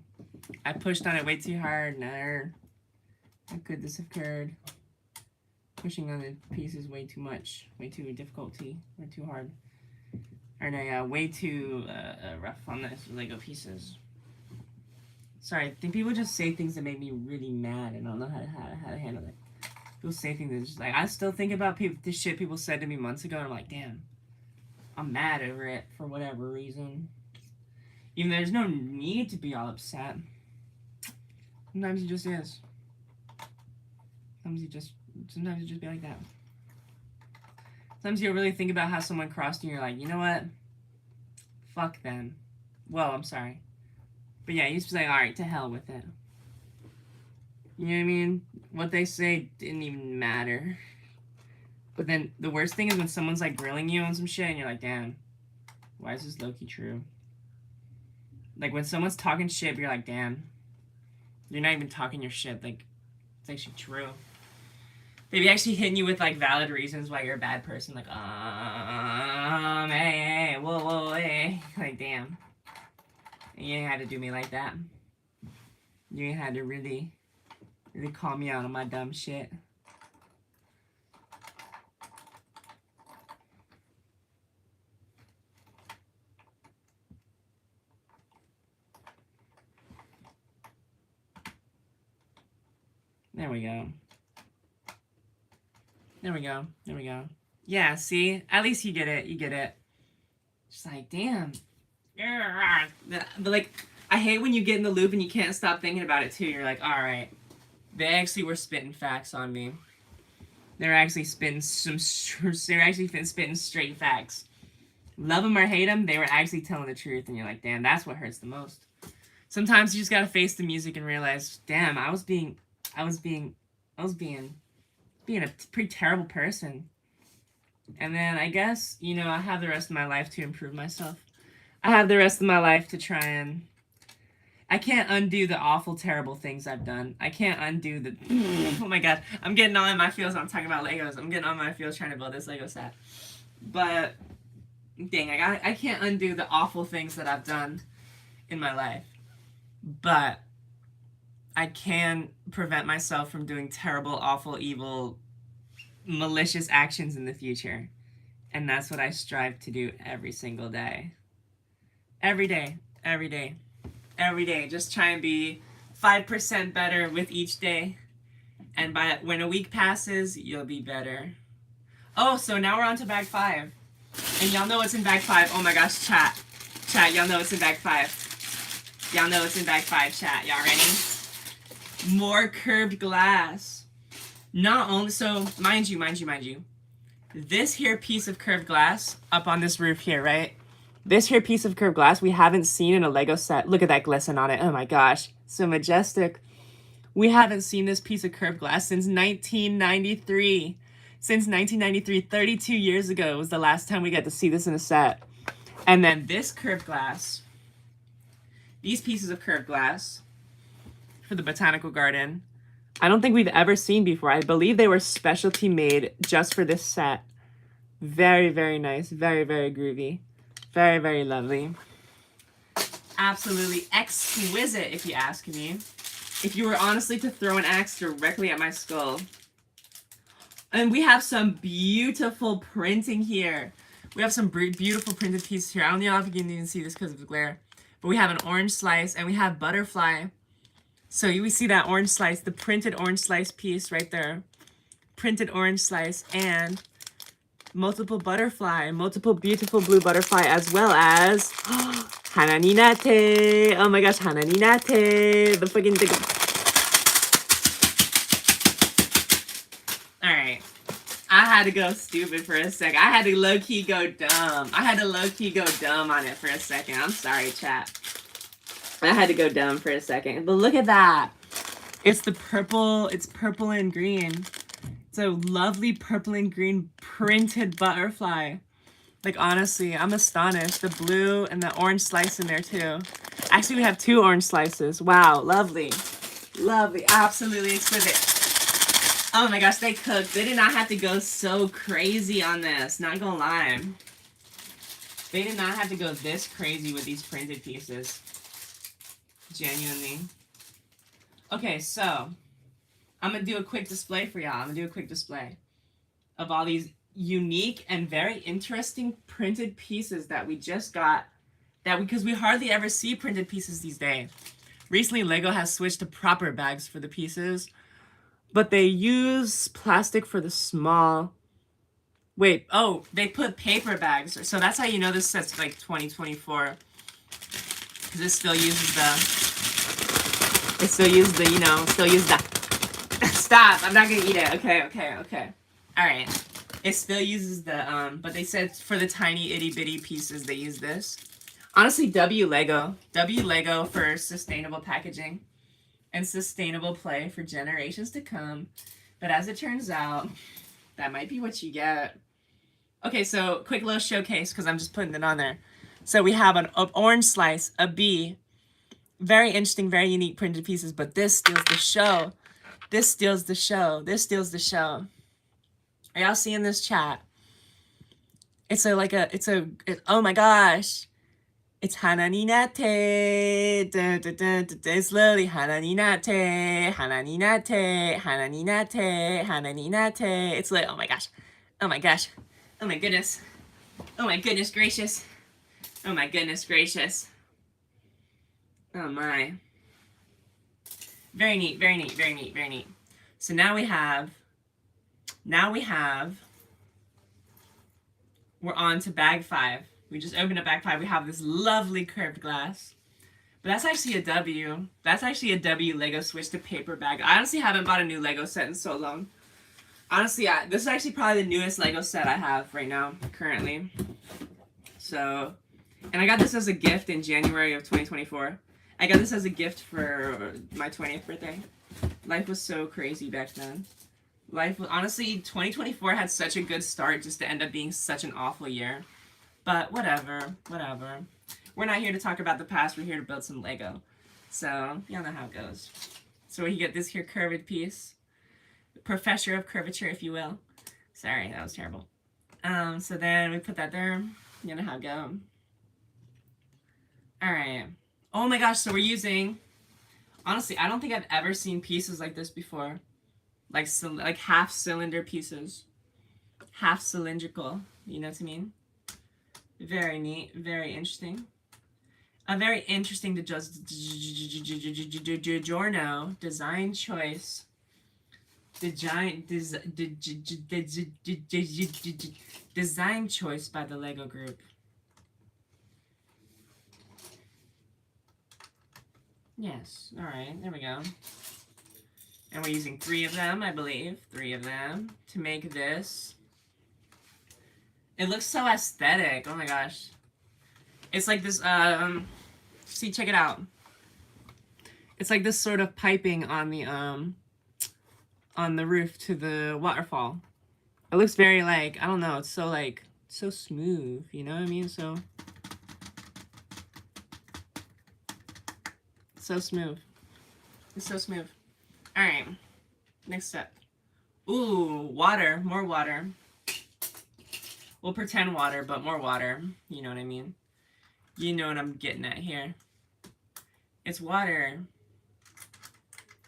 Speaker 1: I pushed on it way too hard. Now, how could this have occurred? Pushing on the pieces way too much. Way too difficulty. Or too hard. Or no, way too rough on the Lego pieces. Sorry, I think people just say things that make me really mad and I don't know how to handle it. People say things that just like, I still think about this shit people said to me months ago and I'm like, damn. I'm mad over it for whatever reason. Even though there's no need to be all upset. Sometimes it just is. Sometimes you just be like that. Sometimes you'll really think about how someone crossed you and you're like, you know what? Fuck them. Well, I'm sorry. But yeah, you just be like, alright, to hell with it. You know what I mean? What they say didn't even matter. But then the worst thing is when someone's like grilling you on some shit and you're like, damn, why is this low-key true? Like when someone's talking shit, you're like, damn, you're not even talking your shit. Like, it's actually true. They be actually hitting you with like valid reasons why you're a bad person. Like, hey, whoa, hey. Like, damn. You ain't had to do me like that. You ain't had to really call me out on my dumb shit. There we go. There we go. There we go. Yeah, see? At least you get it. You get it. Just like, damn. But like, I hate when you get in the loop and you can't stop thinking about it too. You're like, alright. They actually were spitting facts on me. They're actually spitting spitting straight facts. Love them or hate them, they were actually telling the truth. And you're like, damn, that's what hurts the most. Sometimes you just gotta face the music and realize, damn, I was being a pretty terrible person. And then I guess, you know, I have the rest of my life to improve myself. I have the rest of my life to try and... I can't undo the awful, terrible things I've done. I can't undo the... Oh my god. I'm getting all in my feels when I'm talking about Legos. I'm getting all in my feels trying to build this Lego set. But, dang, I can't undo the awful things that I've done in my life. But I can prevent myself from doing terrible, awful, evil, malicious actions in the future. And that's what I strive to do every single day. Every day. Every day. Every day. Just try and be 5% better with each day. And when a week passes, you'll be better. Oh, so now we're on to bag 5. And y'all know what's in bag 5. Oh my gosh, chat. Chat, y'all know what's in bag 5. Y'all know what's in bag 5, chat. Y'all ready? More curved glass. Not only, so mind you. This here piece of curved glass up on this roof here, right? This here piece of curved glass we haven't seen in a Lego set. Look at that glisten on it. Oh my gosh. So majestic. We haven't seen this piece of curved glass since 1993. Since 1993, 32 years ago was the last time we got to see this in a set. And then this curved glass, these pieces of curved glass for the botanical garden, I don't think we've ever seen before. I believe they were specialty made just for this set. Very, very nice. Very, very groovy. Very, very lovely. Absolutely exquisite, if you ask me. If you were honestly to throw an axe directly at my skull. And we have some beautiful printing here. We have some beautiful printed pieces here. I don't know if you can even see this because of the glare. But we have an orange slice and we have butterfly. So you see that orange slice, the printed orange slice piece right there. Printed orange slice and multiple butterfly, multiple beautiful blue butterfly, as well as Hananinate. Oh my gosh, Hananinate. The fucking thing. Alright. I had to go stupid for a second. I had to low-key go dumb. I had to low-key go dumb on it for a second. I'm sorry, chat. I had to go dumb for a second. But look at that. It's the purple. It's purple and green. It's a lovely purple and green printed butterfly. Like, honestly, I'm astonished. The blue and the orange slice in there, too. Actually, we have 2 orange slices. Wow, lovely. Lovely. Absolutely exquisite. Oh my gosh, they cooked. They did not have to go so crazy on this. Not gonna lie. They did not have to go this crazy with these printed pieces. Genuinely. Okay, so I'm gonna do a quick display for y'all. I'm gonna do a quick display of all these unique and very interesting printed pieces that we just got. Because we hardly ever see printed pieces these days. Recently, Lego has switched to proper bags for the pieces. But they use plastic for the small. Wait, oh, they put paper bags. So that's how you know this says like 2024. Because it still uses the. It still uses the, you know, still uses the. Stop! I'm not gonna eat it. Okay. Alright. It still uses the, but they said for the tiny itty bitty pieces they use this. Honestly, W Lego. W Lego for sustainable packaging. And sustainable play for generations to come. But as it turns out, that might be what you get. Okay, so quick little showcase because I'm just putting it on there. So we have an orange slice, a bee. Very interesting, very unique printed pieces, but this steals the show. This steals the show. This steals the show. Are y'all seeing this, chat? It's oh my gosh. It's Hananinate. It's literally Hananinate. It's like, oh my gosh. Oh my gosh. Oh my goodness. Oh my goodness gracious. Oh my goodness gracious. Oh my. Very neat, very neat, very neat, very neat. So now we have, we're on to bag 5. We just opened up bag 5. We have this lovely curved glass. But that's actually a W. That's actually a W Lego switch to paper bag. I honestly haven't bought a new Lego set in so long. Honestly, this is actually probably the newest Lego set I have right now, currently. So, and I got this as a gift in January of 2024. I got this as a gift for my 20th birthday. Life was so crazy back then. Honestly, 2024 had such a good start just to end up being such an awful year. But whatever. We're not here to talk about the past. We're here to build some Lego. So, y'all know how it goes. So we get this here curved piece. Professor of curvature, if you will. Sorry, that was terrible. So then we put that there. You know how it goes. Alright. Oh my gosh, so we're using... Honestly, I don't think I've ever seen pieces like this before. Like half-cylinder pieces. Half-cylindrical. You know what I mean? Very neat. Very interesting. A very interesting DiGiorno design choice. Design choice by the Lego Group. Yes. Alright, there we go. And we're using 3 of them, I believe. 3 of them to make this. It looks so aesthetic. Oh my gosh. It's like this, see, check it out. It's like this sort of piping on the roof to the waterfall. It looks very like, I don't know, it's so like, so smooth, you know what I mean? So smooth. It's so smooth. All right, next step. Ooh, water, more water. We'll pretend water, but more water. You know what I mean? You know what I'm getting at here. It's water.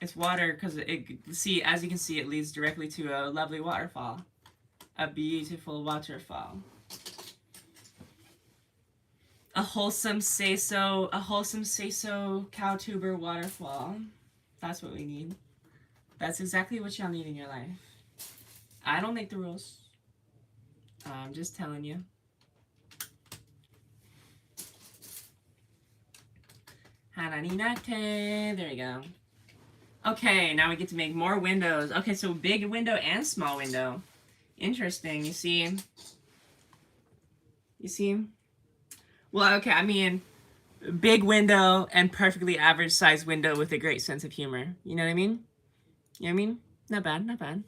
Speaker 1: It's water because see, as you can see, it leads directly to a lovely waterfall. A beautiful waterfall. A wholesome say-so cow tuber waterfall. That's what we need. That's exactly what y'all need in your life. I don't make the rules. I'm just telling you. Hananinate. There you go. Okay, now we get to make more windows. Okay, so big window and small window. Interesting. You see? You see? Well, okay, I mean, big window and perfectly average size window with a great sense of humor. You know what I mean? You know what I mean? Not bad, not bad.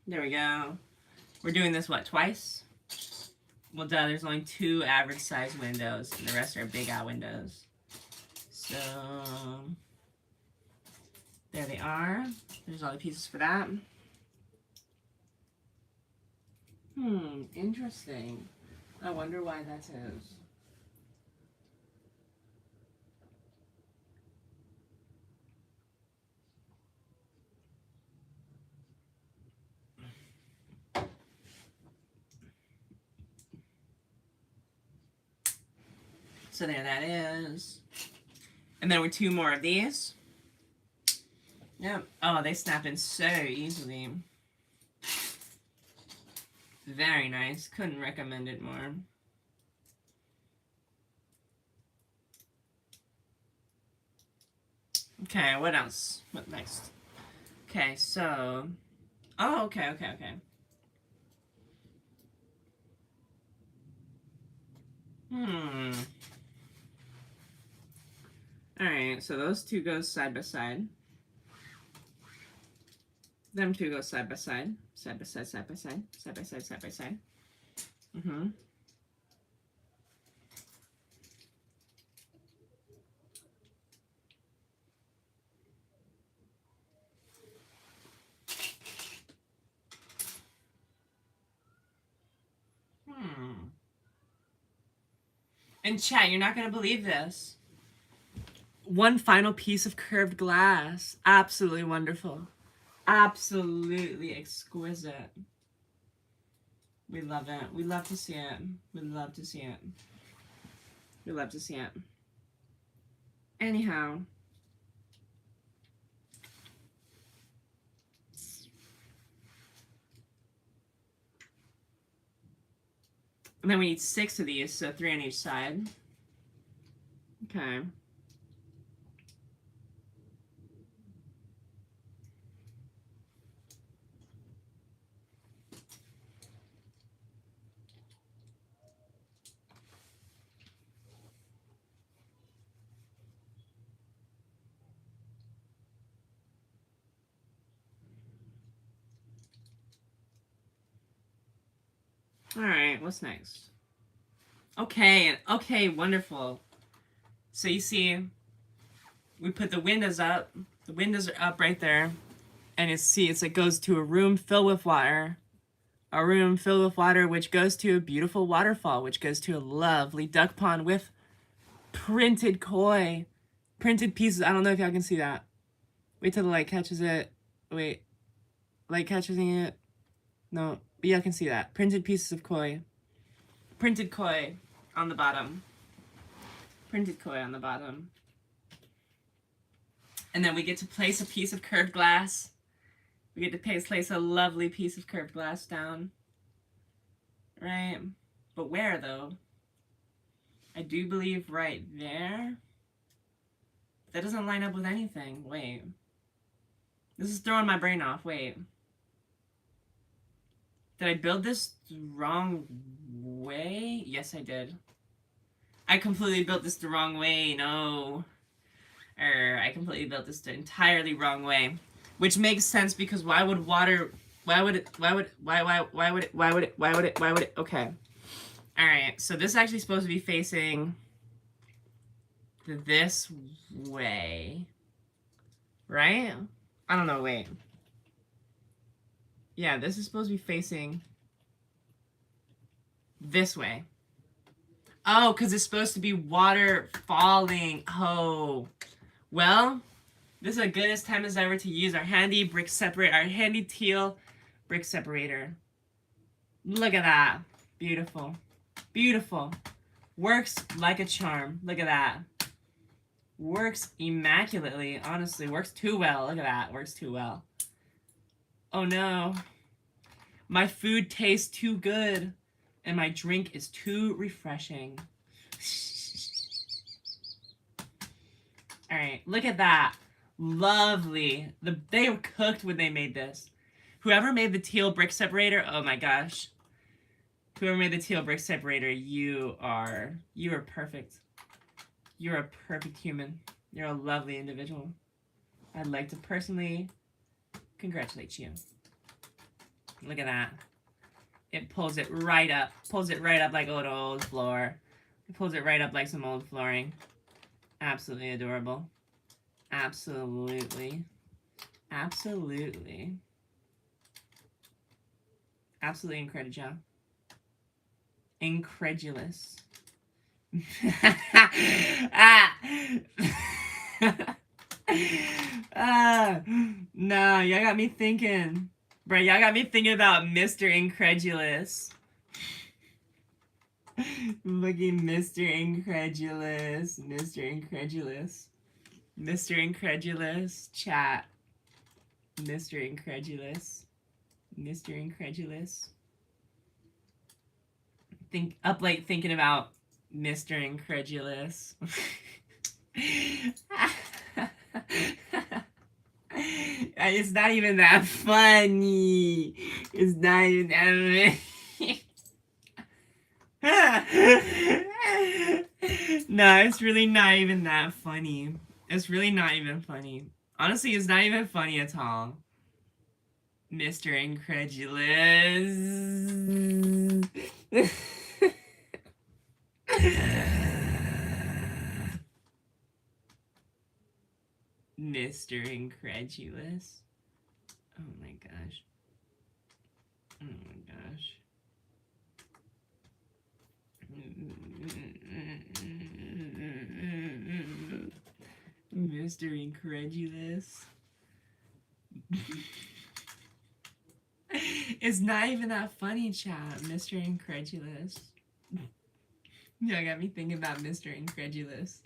Speaker 1: There we go. We're doing this, what, twice? Well, duh, there's only 2 average size windows, and the rest are big out windows. So, there they are. There's all the pieces for that. Interesting. I wonder why that is. So there that is. And then with 2 more of these. Yep. Oh, they snap in so easily. Very nice. Couldn't recommend it more. Okay, what else? What next? Okay, so... Oh, okay. Alright, so those 2 go side by side. Them 2 go side by side. Side by side, side by side. Side by side, side by side. And chat, you're not going to believe this. One final piece of curved glass. Absolutely wonderful. Absolutely exquisite. We love it. We love to see it. We love to see it. We love to see it. Anyhow. And then we need 6 of these, so 3 on each side. Okay. Alright, what's next? Okay, wonderful. So you see, we put the windows up. The windows are up right there. And it goes to a room filled with water. A room filled with water, which goes to a beautiful waterfall, which goes to a lovely duck pond with printed koi. Printed pieces. I don't know if y'all can see that. Wait till the light catches it. Wait. Light catches it. No. But y'all can see that. Printed pieces of koi. Printed koi on the bottom. Printed koi on the bottom. And then we get to place a piece of curved glass. We get to place a lovely piece of curved glass down. Right? But where, though? I do believe right there. That doesn't line up with anything. Wait. This is throwing my brain off. Wait. Did I build this the wrong way? Yes, I did. I completely built this the wrong way. No. I completely built this the entirely wrong way. Which makes sense because why would water... Why would it... Why would... Why would it... Why would it... Why would it... Why would it... Okay. Alright, so this is actually supposed to be facing... this way. Right? I don't know, wait. Yeah, this is supposed to be facing... this way. Oh, because it's supposed to be water falling. Oh. Well, this is a good time as ever to use our handy brick separator, our handy teal brick separator. Look at that. Beautiful. Beautiful. Works like a charm. Look at that. Works immaculately. Honestly, works too well. Look at that. Works too well. Oh no. My food tastes too good. And my drink is too refreshing. Alright, look at that. Lovely. They were cooked when they made this. Whoever made the teal brick separator, oh my gosh. Whoever made the teal brick separator, you are perfect. You're a perfect human. You're a lovely individual. I'd like to personally congratulate you. Look at that. It pulls it right up. Pulls it right up like old floor. It pulls it right up like some old flooring. Absolutely adorable. Absolutely. Absolutely. Absolutely incredible. Incredulous. No, y'all got me thinking. Bro, y'all got me thinking about Mr. Incredulous. Looking Mr. Incredulous. Mr. Incredulous. Mr. Incredulous. Chat. Mr. Incredulous. Mr. Incredulous. Up late thinking about Mr. Incredulous. It's not even that funny. It's not even that No, it's really not even that funny. It's really not even funny. Honestly, it's not even funny at all. Mr. Incredulous. Mr. Incredulous. Oh my gosh. Oh my gosh. Mr. Incredulous. It's not even that funny, chat. Mr. Incredulous. Y'all got me thinking about Mr. Incredulous.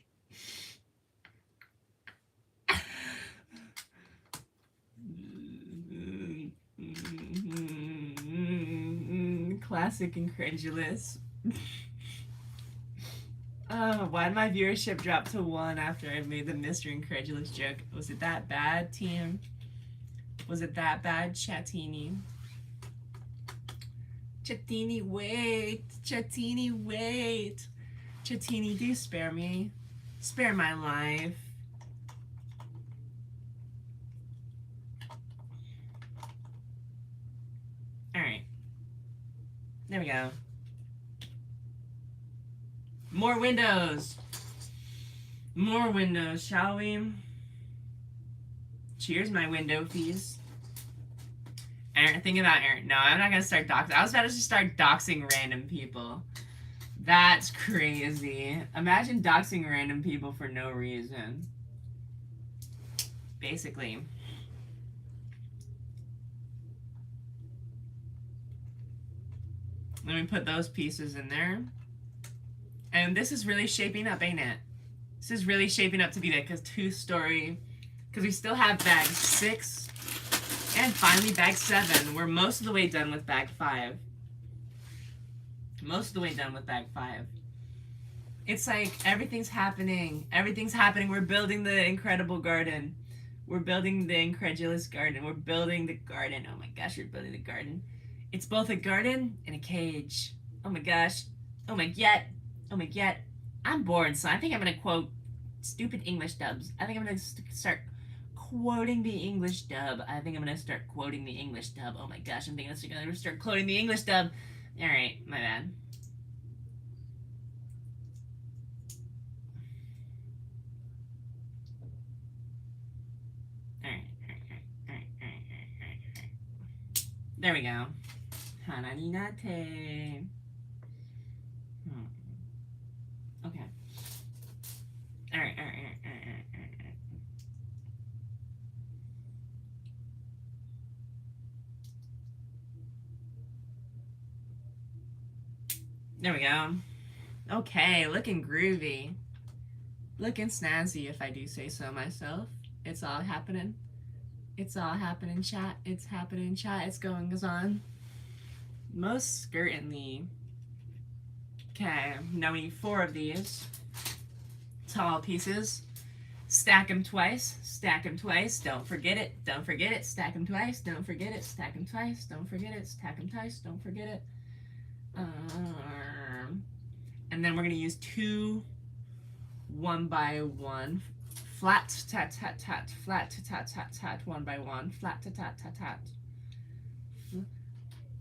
Speaker 1: Classic Incredulous. Oh, why did my viewership drop to 1 after I made the Mr. Incredulous joke? Was it that bad, team? Was it that bad, Chatini? Chatini, wait. Chatini, wait. Chatini, do spare me. Spare my life. Alright. There we go. More windows. More windows, shall we? Cheers, my window fees. Aaron, thinking about Aaron. No, I'm not gonna start doxing. I was about to just start doxing random people. That's crazy. Imagine doxing random people for no reason. Basically. Let me put those pieces in there. And this is really shaping up, ain't it? This is really shaping up to be like a 2-story. Because we still have bag 6. And finally bag 7. We're most of the way done with bag 5. Most of the way done with bag 5. It's like everything's happening. Everything's happening. We're building the incredible garden. We're building the incredulous garden. We're building the garden. Oh my gosh, we're building the garden. It's both a garden and a cage. Oh my gosh. Oh my god. Oh my god. I'm bored, so I think I'm gonna quote stupid English dubs. I think I'm gonna start quoting the English dub. I think I'm gonna start quoting the English dub. Oh my gosh, I'm thinking I'm gonna start quoting the English dub. Alright, my bad. Alright. There we go. Hananinate. Okay. Alright. There we go. Okay, looking groovy. Looking snazzy, if I do say so myself. It's all happening. It's all happening, chat. It's happening, chat. It's going on. Most certainly. Okay, now we need 4 of these tall pieces. Stack them twice. Stack them twice. Don't forget it. Don't forget it. Stack them twice. Don't forget it. Stack them twice. Don't forget it. Stack them twice. Don't forget it. And then we're going to use 2 1 by 1 flat tat tat tat flat tat tat tat 1 by 1 flat tat tat tat tat.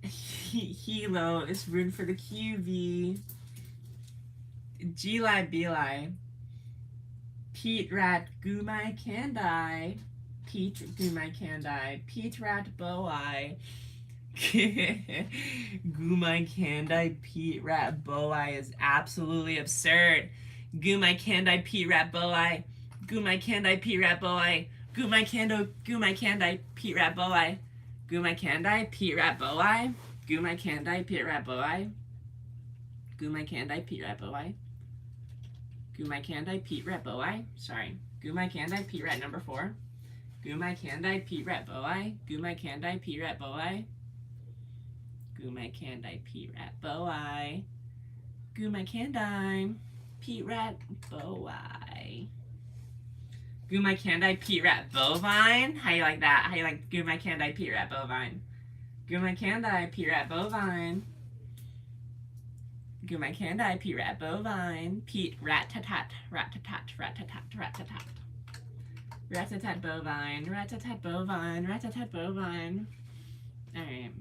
Speaker 1: Hilo is room for the QV. G-Li B-Li. Pete Rat Gumai Kandai. Pete Gumai Kandai. Pete Rat Boai. Gumai Kandai Pete Rat Boai is absolutely absurd. Gumai Kandai Pete Rat Boai. Gumai Kandai Pete Rat Boai. Gumai Kandai Pete Rat Boai. Gumai Kandai Pete Rat Boai. Gumai Kandai Pete Rat Boai. Gumai Kandai Pete Rat Boai. Gumai Kandai Pete Rat Boai. Sorry. Gumai Kandai Pete Rat number 4. Gumai Kandai Pete Rat Boai. Gumai Kandai Pete Rat Boai. Gumai Kandai Pete Rat Boai. Gumai Kandai Pete Rat Boai. Gumai Kandai Pete Rat Bovine. How you like that? How you like Gumai Kandai Pete Rat Bovine? Gumai Kandai Pete Rat Bovine. Gumai Kandai Pete Rat Bovine. Pete Rat-tat-tat. Rat-tat-tat. Rat-tat-tat. Rat-tat-tat. Rat-tat-tat Bovine. Rat-tat-tat Bovine. Rat-tat-tat Bovine. Alright.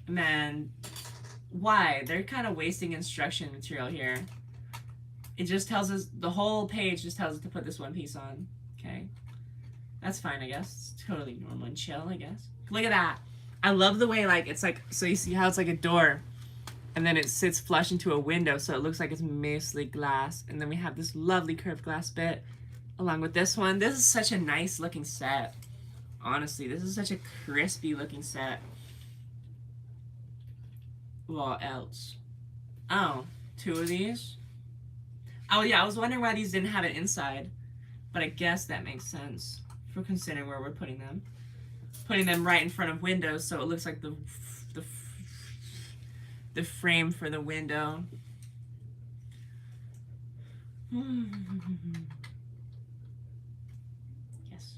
Speaker 1: And then, why? They're kind of wasting instruction material here. It just tells us, the whole page just tells us to put this one piece on. Okay. That's fine, I guess. It's totally normal and chill, I guess. Look at that. I love the way, like, it's like, so you see how it's like a door, and then it sits flush into a window, so it looks like it's mostly glass. And then we have this lovely curved glass bit along with this one. This is such a nice looking set. Honestly, this is such a crispy looking set. What else? Oh, 2 of these. Oh yeah, I was wondering why these didn't have it inside, but I guess that makes sense for considering where we're putting them. Putting them right in front of windows, so it looks like the frame for the window. Yes.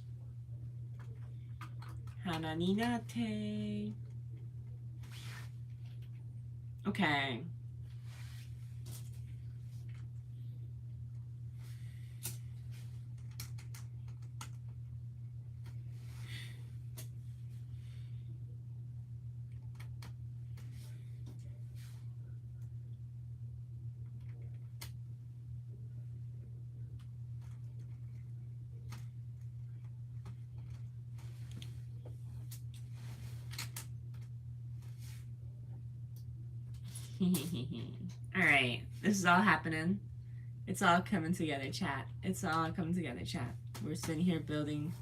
Speaker 1: Hananinate. Okay. Alright, this is all happening. It's all coming together, chat. It's all coming together, chat. We're sitting here building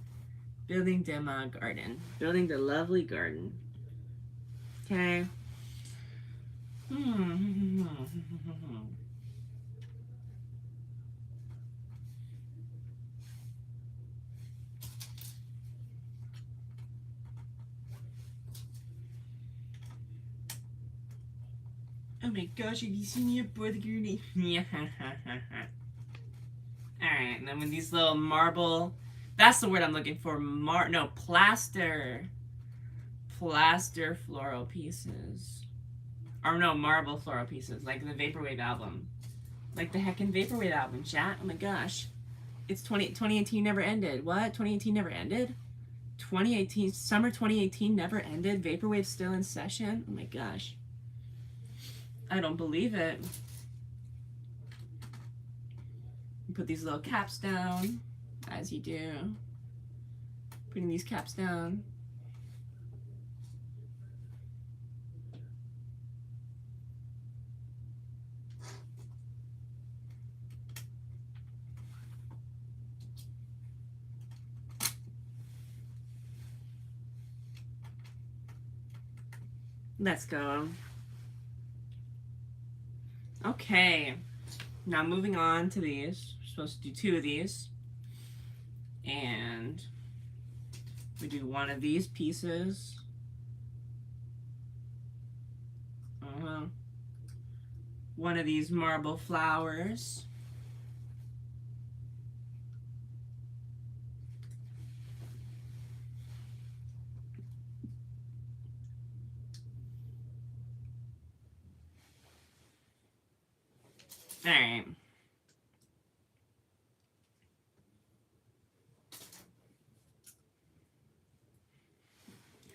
Speaker 1: the garden. Building the lovely garden. Okay. Oh my gosh, have you seen your brother grenade? Alright, and then with these little marble, that's the word I'm looking for, plaster. plaster floral pieces. Or no, marble floral pieces, like the Vaporwave album. Like the heckin' Vaporwave album, chat. Oh my gosh. It's 2018 never ended. What? 2018 never ended? 2018, summer 2018 never ended? Vaporwave's still in session? Oh my gosh. I don't believe it. Put these little caps down, as you do. Putting these caps down. Let's go. Okay. Now moving on to these. We're supposed to do 2 of these. And we do 1 of these pieces. One of these marble flowers. All right.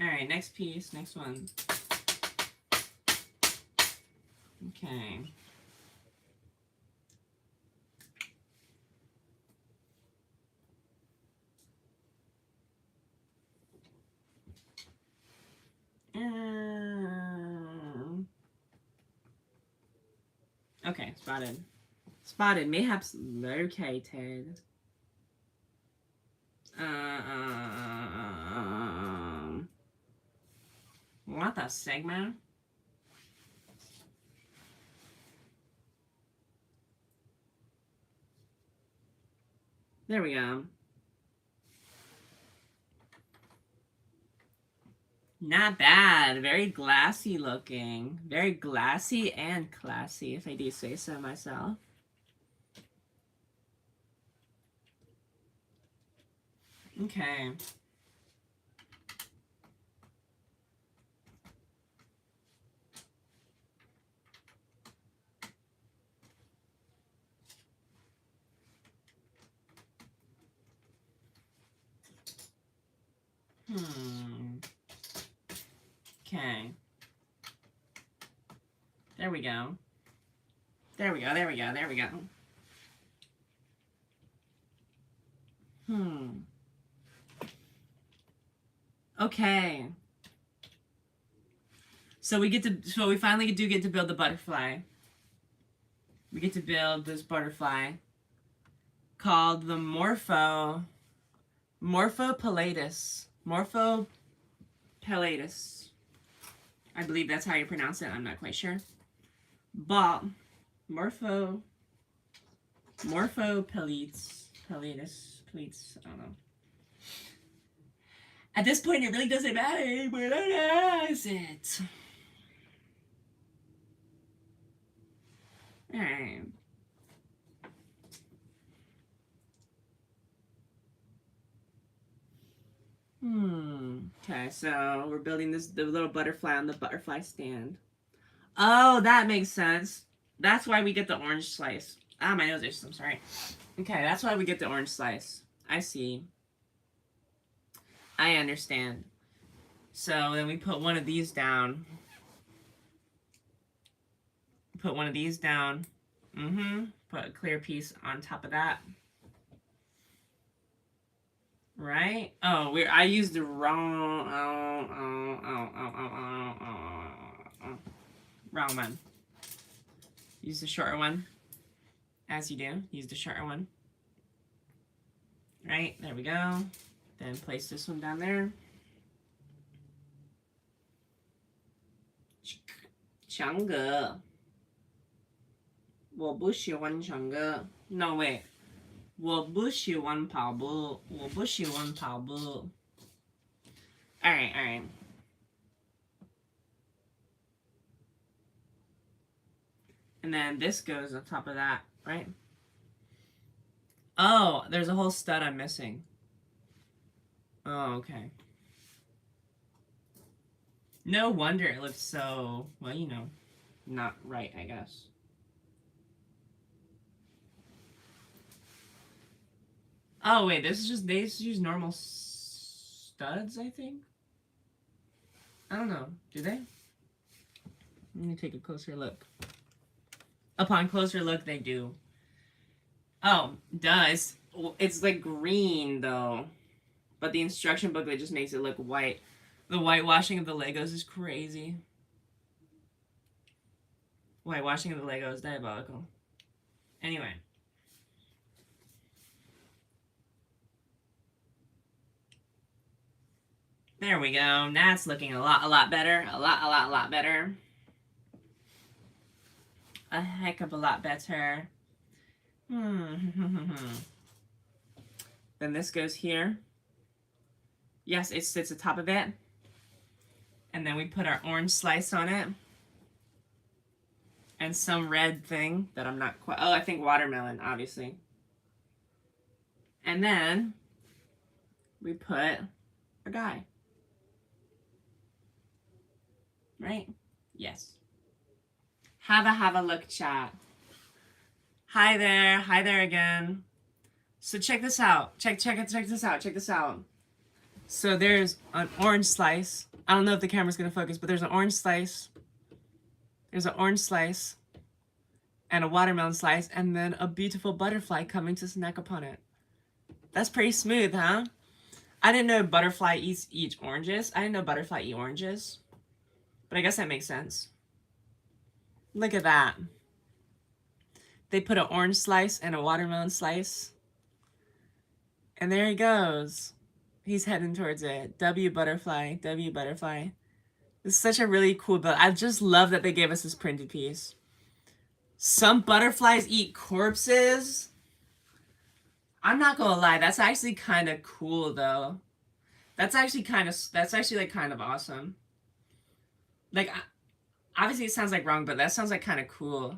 Speaker 1: All right, next piece, next one. Okay. Okay, spotted. Spotted, mayhaps located. What the Sigma? There we go. Not bad. Very glassy looking. Very glassy and classy, if I do say so myself. Okay. Okay. There we go. There we go, there we go, there we go. Okay. So we finally do get to build the butterfly. We get to build this butterfly called the Morphopelatus. Morphopelatus. I believe that's how you pronounce it. I'm not quite sure. But Morphopelatus. Pelatus. I don't know. At this point, it really doesn't matter, but does it? Alright. Okay, so we're building the little butterfly on the butterfly stand. Oh, that makes sense. That's why we get the orange slice. Ah, my nose itches, I'm sorry. Okay, that's why we get the orange slice. I see. I understand. So then we put one of these down. Put one of these down. Put a clear piece on top of that. Right? Oh, I used the wrong wrong one. Use the shorter one. As you do. Use the shorter one. Right, there we go. Then place this one down there. Changge. 我不喜欢唱歌. No, wait. 我不喜欢跑步. 我不喜欢跑步. Alright, alright. And then this goes on top of that, right? Oh, there's a whole stud I'm missing. Oh, okay. No wonder it looks so, well, you know, not right, I guess. Oh, wait, this is just, they just use normal studs, I think? I don't know. Do they? Let me take a closer look. Upon closer look, they do. Oh, does. It's like green, though. But the instruction booklet just makes it look white. The whitewashing of the Legos is crazy. Whitewashing of the Lego is diabolical. Anyway. There we go. That's looking a lot better. A lot better. A heck of a lot better. Then this goes here. Yes, it sits atop of it. And then we put our orange slice on it. And some red thing that I'm not quite... Oh, I think watermelon, obviously. And then we put a guy. Right? Yes. Have a look, chat. Hi there again. So check this out. Check this out. So there's an orange slice. I don't know if the camera's gonna focus, but there's an orange slice. There's an orange slice and a watermelon slice, and then a beautiful butterfly coming to snack upon it. That's pretty smooth, huh? I didn't know butterfly eats oranges. I didn't know butterfly eat oranges. But I guess that makes sense. Look at that. They put an orange slice and a watermelon slice. And there he goes. He's heading towards it. W butterfly. It's such a really cool build. I just love that they gave us this printed piece. Some butterflies eat corpses. I'm not gonna lie, that's actually kind of cool though. That's actually like kind of awesome. Like, obviously it sounds like wrong, but that sounds like kind of cool.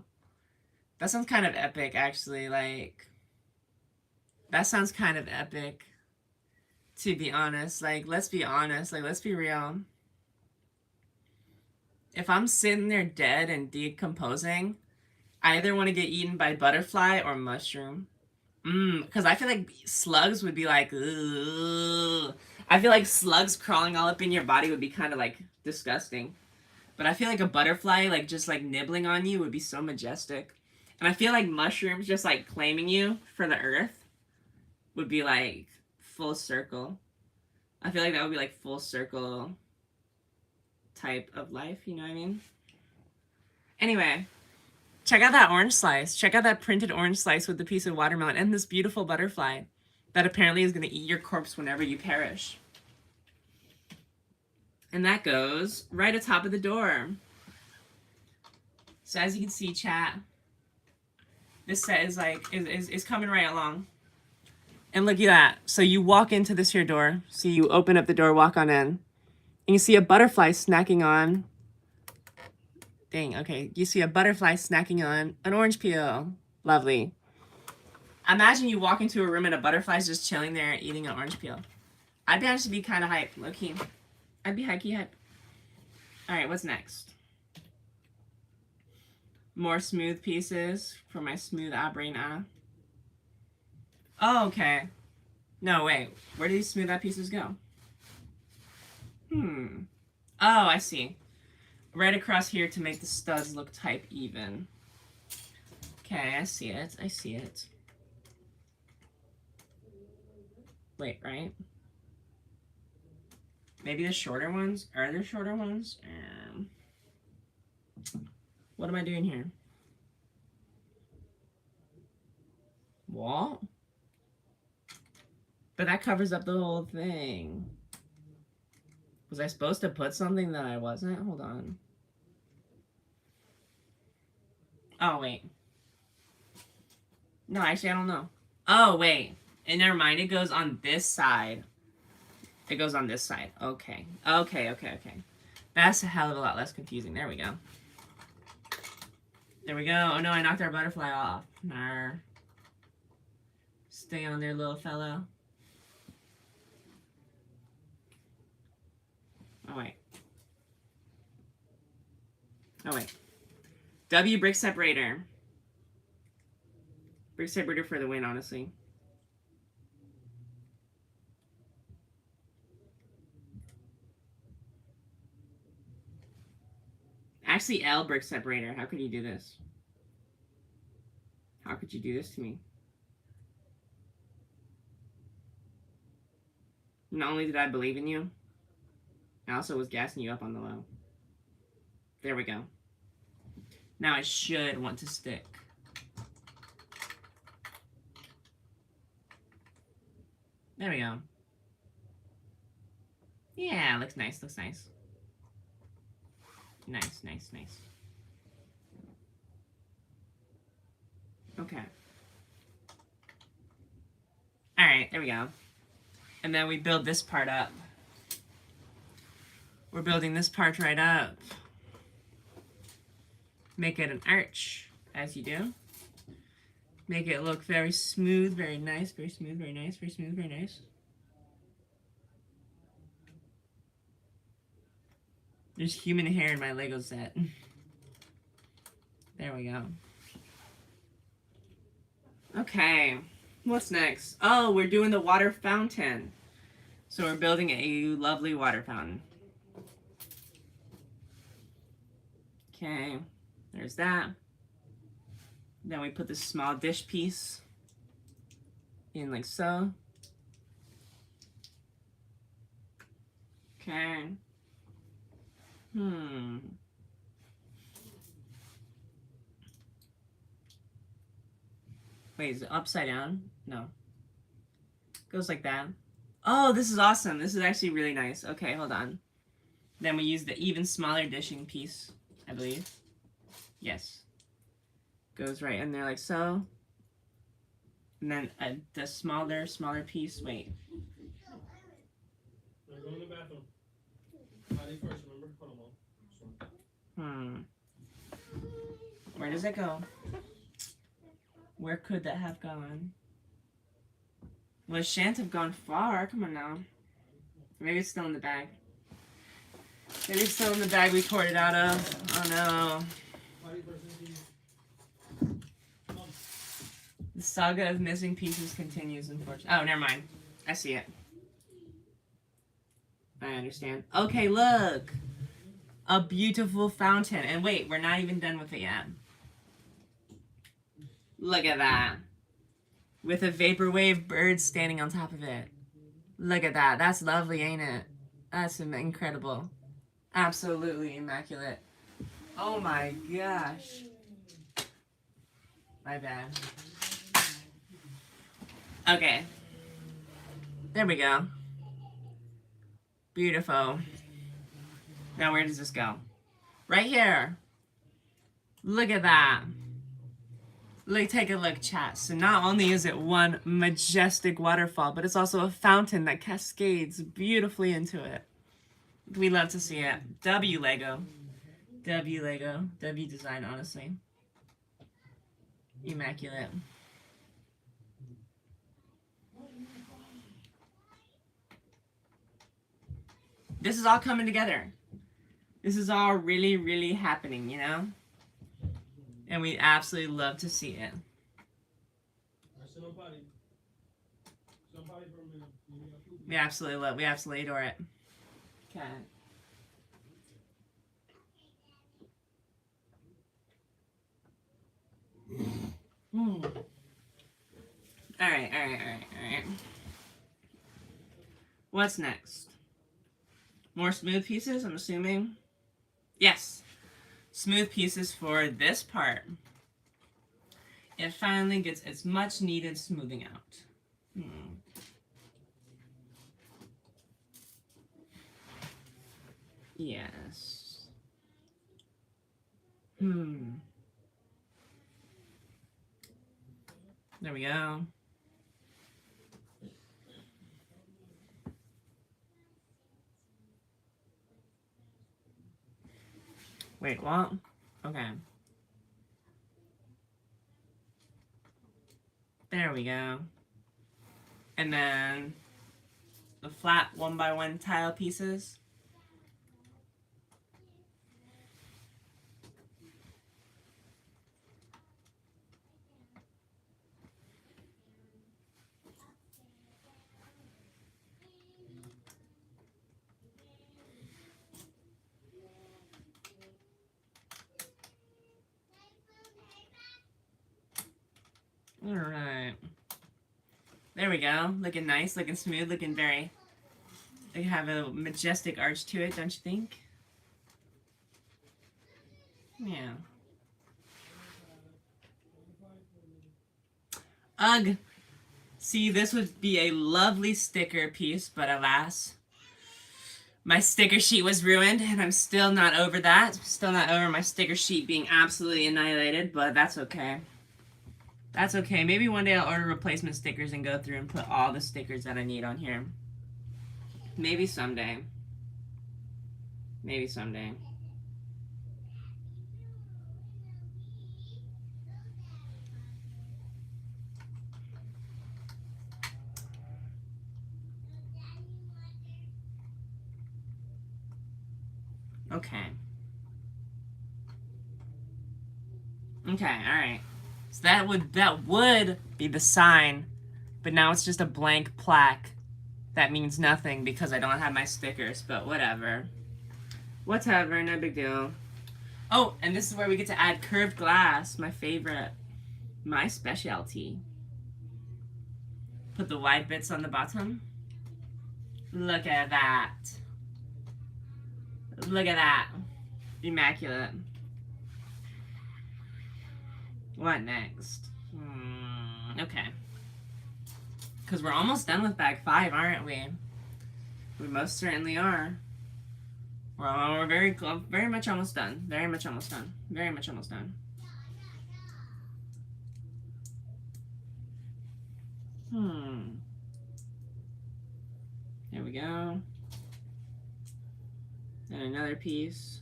Speaker 1: That sounds kind of epic, actually. Like, that sounds kind of epic, to be honest. Like, let's be honest. Like, let's be real. If I'm sitting there dead and decomposing, I either want to get eaten by butterfly or mushroom. Because I feel like slugs would be like, ugh. I feel like slugs crawling all up in your body would be kind of like disgusting. But I feel like a butterfly, like just like nibbling on you would be so majestic. And I feel like mushrooms just like claiming you for the earth would be like full circle. I feel like that would be like full circle type of life, you know what I mean? Anyway, check out that orange slice. Check out that printed orange slice with the piece of watermelon and this beautiful butterfly that apparently is going to eat your corpse whenever you perish. And that goes right atop of the door. So as you can see, chat, this set is like is coming right along. And look at that. So you walk into this here door. So you open up the door, walk on in. And you see a butterfly snacking on... Dang, okay. You see a butterfly snacking on an orange peel. Lovely. Imagine you walk into a room and a butterfly's just chilling there eating an orange peel. I'd actually be kind of hype, low-key. I'd be hikey hype. Alright, what's next? More smooth pieces for my smooth brain. Oh, okay. No, wait. Where do these smooth pieces go? Oh, I see. Right across here to make the studs look type even. Okay, I see it. I see it. Wait, right? Maybe the shorter ones? Are there shorter ones? What am I doing here? What? But that covers up the whole thing. Was I supposed to put something that I wasn't? Hold on. Oh, wait. No, actually, I don't know. Oh, wait. And never mind. It goes on this side. It goes on this side. Okay. Okay. That's a hell of a lot less confusing. There we go. There we go. Oh, no, I knocked our butterfly off. Nar. Stay on there, little fellow. Oh, wait. Oh, wait. W brick separator. Brick separator for the win, honestly. Actually, L brick separator. How could you do this? How could you do this to me? Not only did I believe in you, I also was gassing you up on the low. There we go. Now I should want to stick. There we go. Yeah, looks nice, looks nice. Nice, nice, nice. Okay. Alright, there we go. And then we build this part up. We're building this part right up. Make it an arch, as you do. Make it look very smooth, very nice, very smooth, very nice, very smooth, very nice. There's human hair in my Lego set. There we go. Okay, what's next? Oh, we're doing the water fountain. So we're building a lovely water fountain. Okay, there's that. Then we put this small dish piece in like so. Okay. Wait, is it upside down? No. Goes like that. Oh, this is awesome. This is actually really nice. Okay, hold on. Then we use the even smaller dishing piece, I believe. Yes. Goes right in there like so. And then the smaller piece. Wait.
Speaker 2: Go in the bathroom. Potty first, remember? Hold
Speaker 1: on. Where does it go? Where could that have gone? Well, it shan't have gone far. Come on now. Maybe it's still in the bag. Maybe it's still in the bag we poured it out of. Oh no. The saga of missing pieces continues, unfortunately. Oh, never mind. I see it. I understand. Okay, look. A beautiful fountain. And wait, we're not even done with it yet. Look at that. With a vaporwave bird standing on top of it. Look at that. That's lovely, ain't it? That's incredible. Absolutely immaculate. Oh my gosh. My bad. Okay. There we go. Beautiful. Now where does this go? Right here. Look at that. Look, take a look, chat. So not only is it one majestic waterfall, but it's also a fountain that cascades beautifully into it. We love to see it. W Lego. W Lego. W design, honestly. Immaculate. This is all coming together. This is all really, really happening, you know? And we absolutely love to see it. We absolutely adore it. Okay. All right. What's next? More smooth pieces, I'm assuming. Yes. Smooth pieces for this part. It finally gets its much needed smoothing out. Yes. There we go. Wait, what? Okay. There we go. And then the flat 1x1 tile pieces. Alright. There we go. Looking nice, looking smooth, looking very... They have a majestic arch to it, don't you think? Yeah. Ugh. See, this would be a lovely sticker piece, but alas, my sticker sheet was ruined, and I'm still not over that. Still not over my sticker sheet being absolutely annihilated, but that's okay. That's okay. Maybe one day I'll order replacement stickers and go through and put all the stickers that I need on here. Maybe someday. Maybe someday. Okay. Okay, alright. So that would be the sign, but now it's just a blank plaque. That means nothing because I don't have my stickers, but whatever. Whatever, no big deal. Oh, and this is where we get to add curved glass, my favorite. My specialty. Put the wide bits on the bottom. Look at that. Look at that. Immaculate. What next? Okay. Because we're almost done with bag 5, aren't we? We most certainly are. We're very much almost done. Very much almost done. Very much almost done. There we go. Then another piece.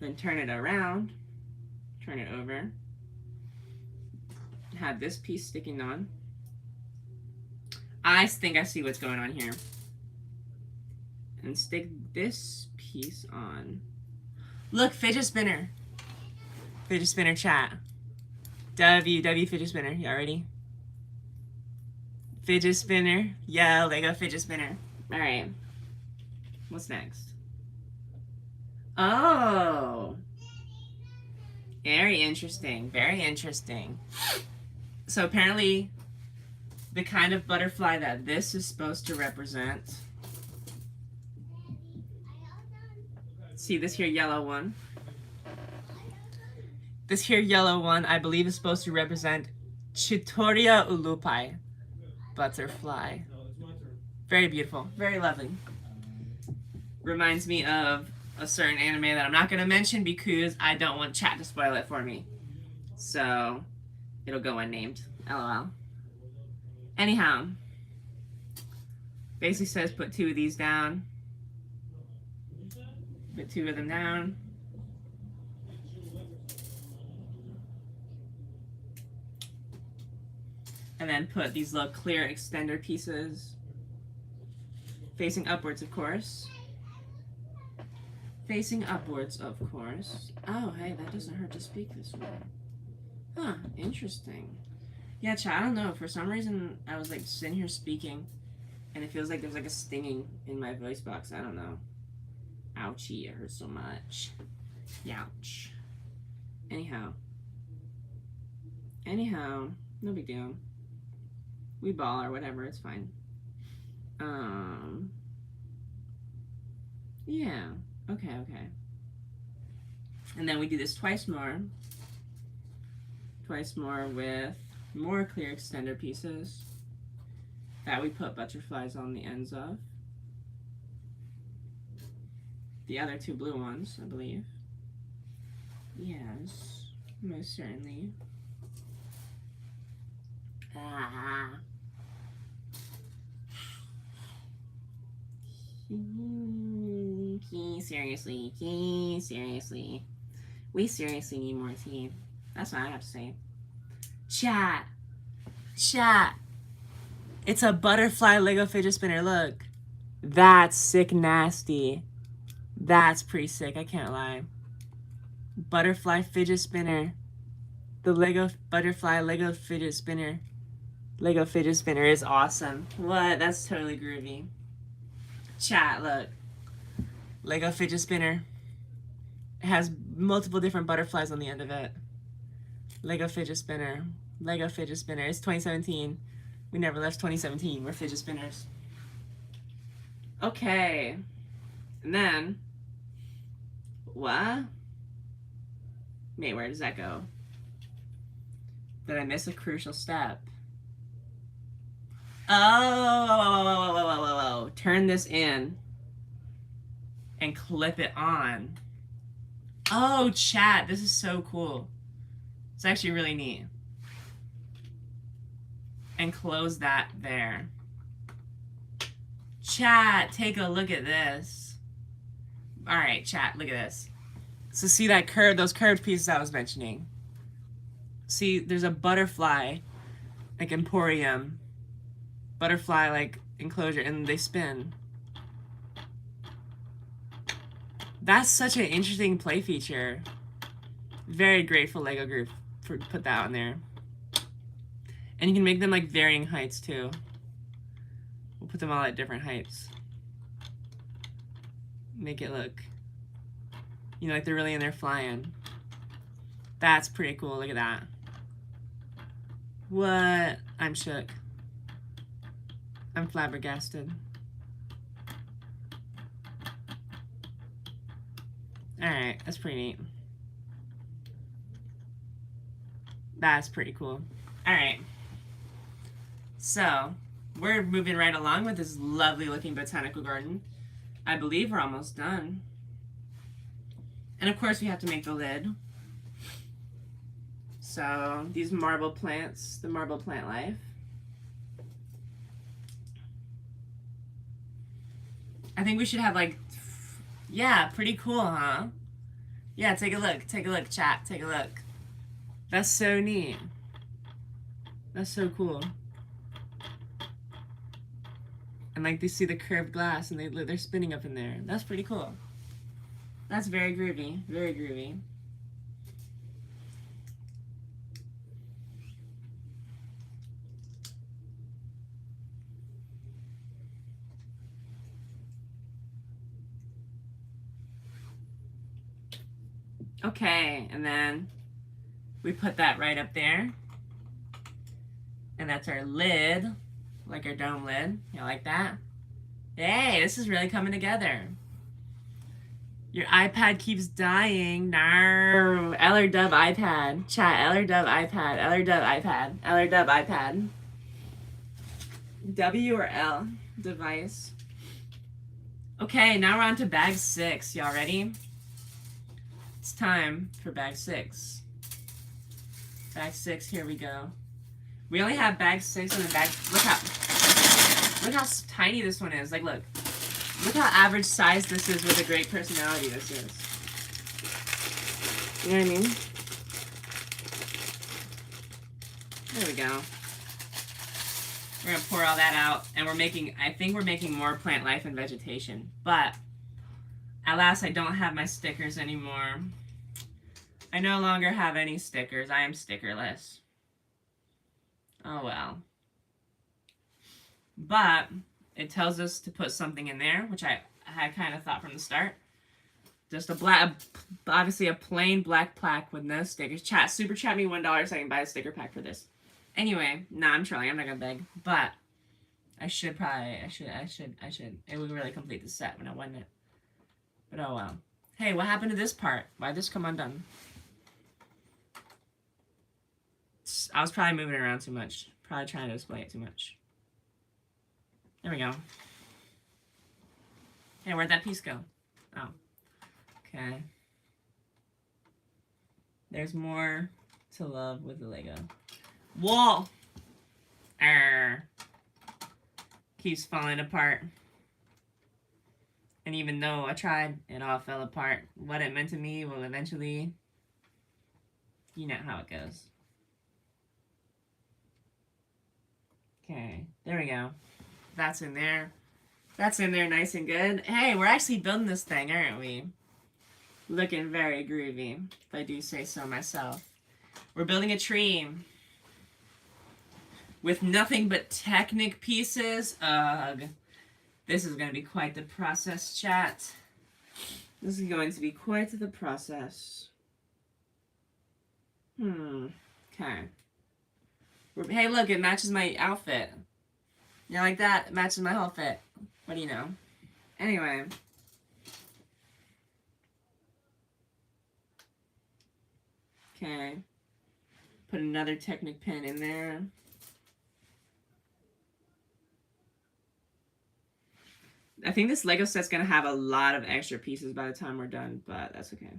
Speaker 1: Then turn it around. Turn it over. Have this piece sticking on. I think I see what's going on here. And stick this piece on. Look, fidget spinner. Fidget spinner chat. W fidget spinner. Y'all ready? Fidget spinner. Yeah, Lego fidget spinner. Alright. What's next? Oh. Very interesting. Very interesting. So apparently, the kind of butterfly that this is supposed to represent. See this here yellow one. This here yellow one, I believe, is supposed to represent Chitoria ulupai, butterfly. Very beautiful. Very lovely. Reminds me of a certain anime that I'm not going to mention because I don't want chat to spoil it for me. So, it'll go unnamed. LOL. Anyhow. Basically says put 2 of these down. Put 2 of them down. And then put these little clear extender pieces facing upwards, of course. Facing upwards, of course. Oh, hey, that doesn't hurt to speak this way. Huh, interesting. Yeah, chat, I don't know. For some reason, I was like sitting here speaking, and it feels like there's like a stinging in my voice box. I don't know. Ouchie, it hurts so much. Youch. Anyhow, no big deal. We ball or whatever, it's fine. Yeah. Okay. And then we do this twice more. Twice more with more clear extender pieces that we put butterflies on the ends of. The other 2 blue ones, I believe. Yes, most certainly. Seriously. We seriously need more tea. That's what I have to say. Chat. It's a butterfly Lego fidget spinner, look. That's sick nasty. That's pretty sick, I can't lie. Butterfly fidget spinner. The Lego butterfly Lego fidget spinner. Lego fidget spinner is awesome. What? That's totally groovy. Chat, look. Lego fidget spinner. It has multiple different butterflies on the end of it. Lego fidget spinner. Lego fidget spinner. It's 2017. We never left 2017. We're fidget spinners. Okay. And then, what? Wait, where does that go? Did I miss a crucial step? Oh, turn this in and clip it on. Oh, chat, this is so cool. It's actually really neat. And close that there. Chat, take a look at this. All right, chat, look at this. So see that curve, those curved pieces I was mentioning. See, there's a butterfly, like emporium, butterfly like enclosure, and they spin. That's such an interesting play feature. Very grateful Lego group for put that on there. And you can make them like varying heights too. We'll put them all at different heights. Make it look, you know, like they're really in there flying. That's pretty cool. Look at that. What? I'm shook. I'm flabbergasted. Alright, that's pretty neat. That's pretty cool. Alright. So, we're moving right along with this lovely looking botanical garden. I believe we're almost done. And of course we have to make the lid. So, these marble plants, the marble plant life. I think we should have like, yeah, pretty cool, huh? Yeah, take a look, chat, take a look. That's so neat. That's so cool. And like they see the curved glass and they're spinning up in there. That's pretty cool. That's very groovy, very groovy. Okay, and then we put that right up there. And that's our lid, like our dome lid. You like that? Hey, this is really coming together. Your iPad keeps dying. No. Eller dub iPad. Chat, Eller dub iPad. Eller dub iPad. Eller dub iPad. W or L? Device. Okay, now we're on to bag 6. Y'all ready? It's time for bag 6. Bag 6, here we go. We only have bag 6 in the bag. Look how tiny this one is. Like, look how average size this is with a great personality this is. You know what I mean? There we go. We're gonna pour all that out, and I think we're making more plant life and vegetation. But alas, I don't have my stickers anymore. I no longer have any stickers. I am stickerless. Oh well. But it tells us to put something in there, which I had kind of thought from the start. Just obviously a plain black plaque with no stickers. Chat, super chat me $1 so I can buy a sticker pack for this. Anyway, I'm trolling. I'm not gonna beg, but I should. It would really complete the set when I won it. But oh well. Hey, what happened to this part? Why'd this come undone? I was probably moving it around too much. Probably trying to display it too much. There we go. Hey, where'd that piece go? Oh. Okay. There's more to love with the Lego. Wall! Keeps falling apart. And even though I tried, it all fell apart. What it meant to me will eventually... You know how it goes. Okay, there we go. That's in there. That's in there nice and good. Hey, we're actually building this thing, aren't we? Looking very groovy, if I do say so myself. We're building a tree. With nothing but Technic pieces. Ugh. This is going to be quite the process, chat. This is going to be quite the process. Okay. Hey, look, it matches my outfit. You like that? It matches my whole fit. What do you know? Anyway. Okay. Put another Technic pin in there. I think this Lego set's going to have a lot of extra pieces by the time we're done, but that's okay.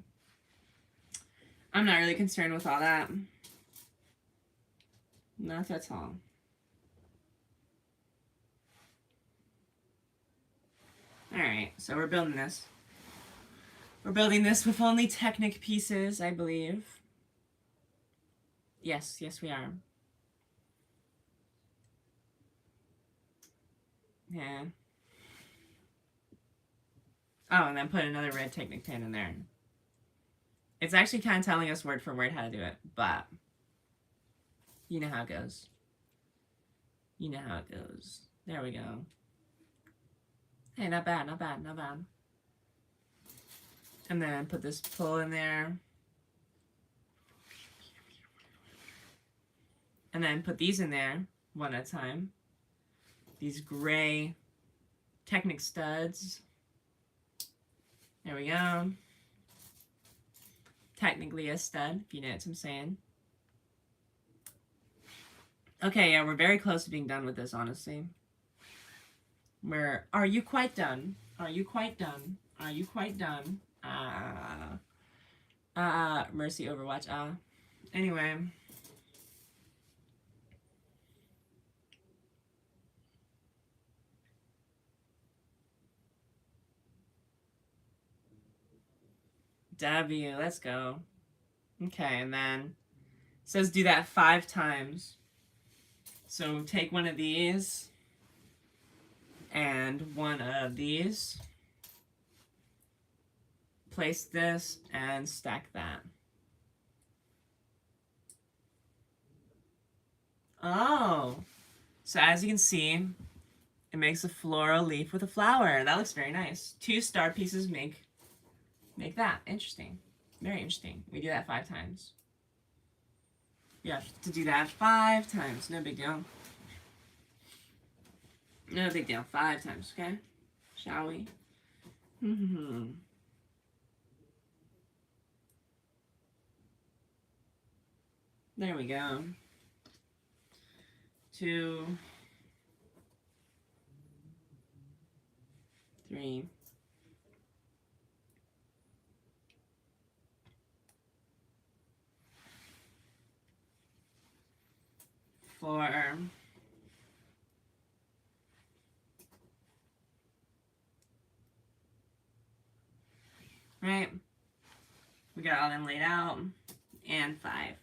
Speaker 1: I'm not really concerned with all that. Not at all. Alright, so we're building this. We're building this with only Technic pieces, I believe. Yes, yes we are. Yeah. Oh, and then put another red Technic pin in there. It's actually kind of telling us word for word how to do it, but you know how it goes. You know how it goes. There we go. Hey, not bad, not bad, not bad. And then put this pull in there. And then put these in there one at a time. These gray Technic studs. There we go. Technically a stud, if you know what I'm saying. Okay, yeah, we're very close to being done with this, honestly. Are you quite done? Are you quite done? Are you quite done? Mercy Overwatch, Anyway. W, let's go. Okay, and then it says do that 5 times. So take one of these and one of these. Place this and stack that. Oh, so as you can see, it makes a floral leaf with a flower. That looks very nice. 2 star pieces make that. Interesting. Very interesting. We do that 5 times. You have to do that 5 times. No big deal. No big deal. 5 times, okay? Shall we? There we go. 2, 3, 4, 'Right? We got all them laid out. And 5.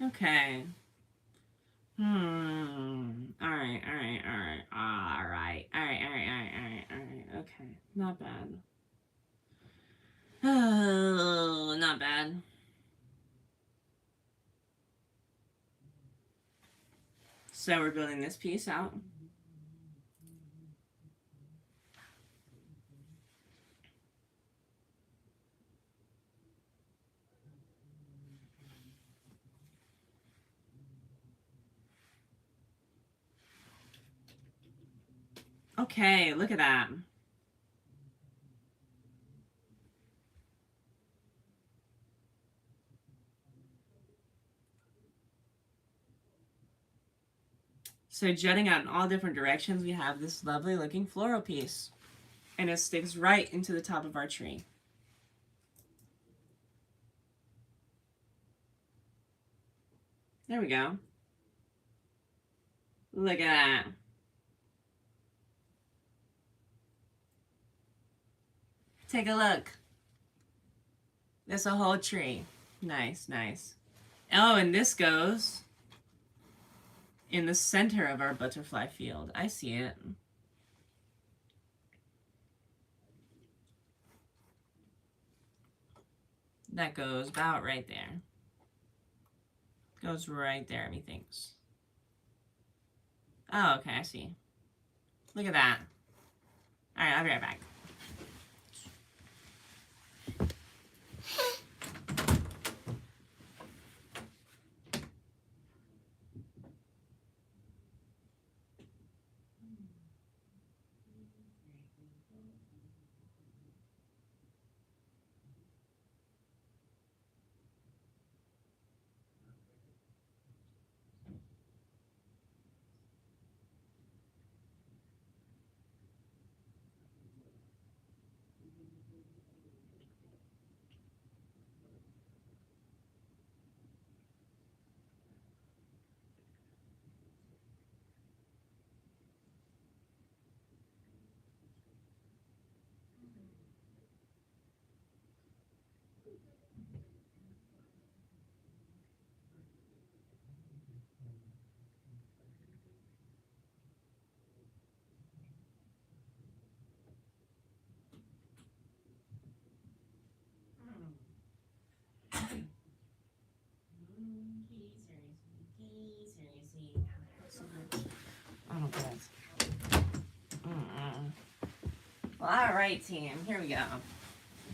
Speaker 1: Okay. Alright. Okay. Not bad. Oh, not bad. So we're building this piece out. Okay, look at that. So jutting out in all different directions, we have this lovely looking floral piece. And it sticks right into the top of our tree. There we go. Look at that. Take a look. That's a whole tree. Nice, nice. Oh, and this goes in the center of our butterfly field. I see it. That goes about right there. Goes right there, methinks. Oh, okay, I see. Look at that. All right, I'll be right back. Well, all right, team. Here we go.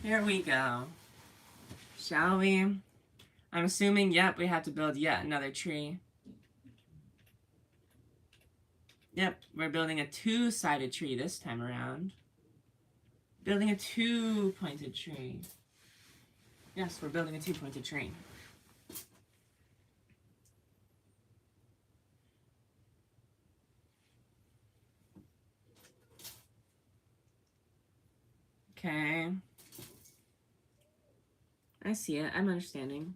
Speaker 1: Here we go. Shall we? I'm assuming, yep, we have to build yet another tree. Yep, we're building a two-sided tree this time around. Building a two-pointed tree. Yes, we're building a two-pointed tree. Okay. I see it. I'm understanding.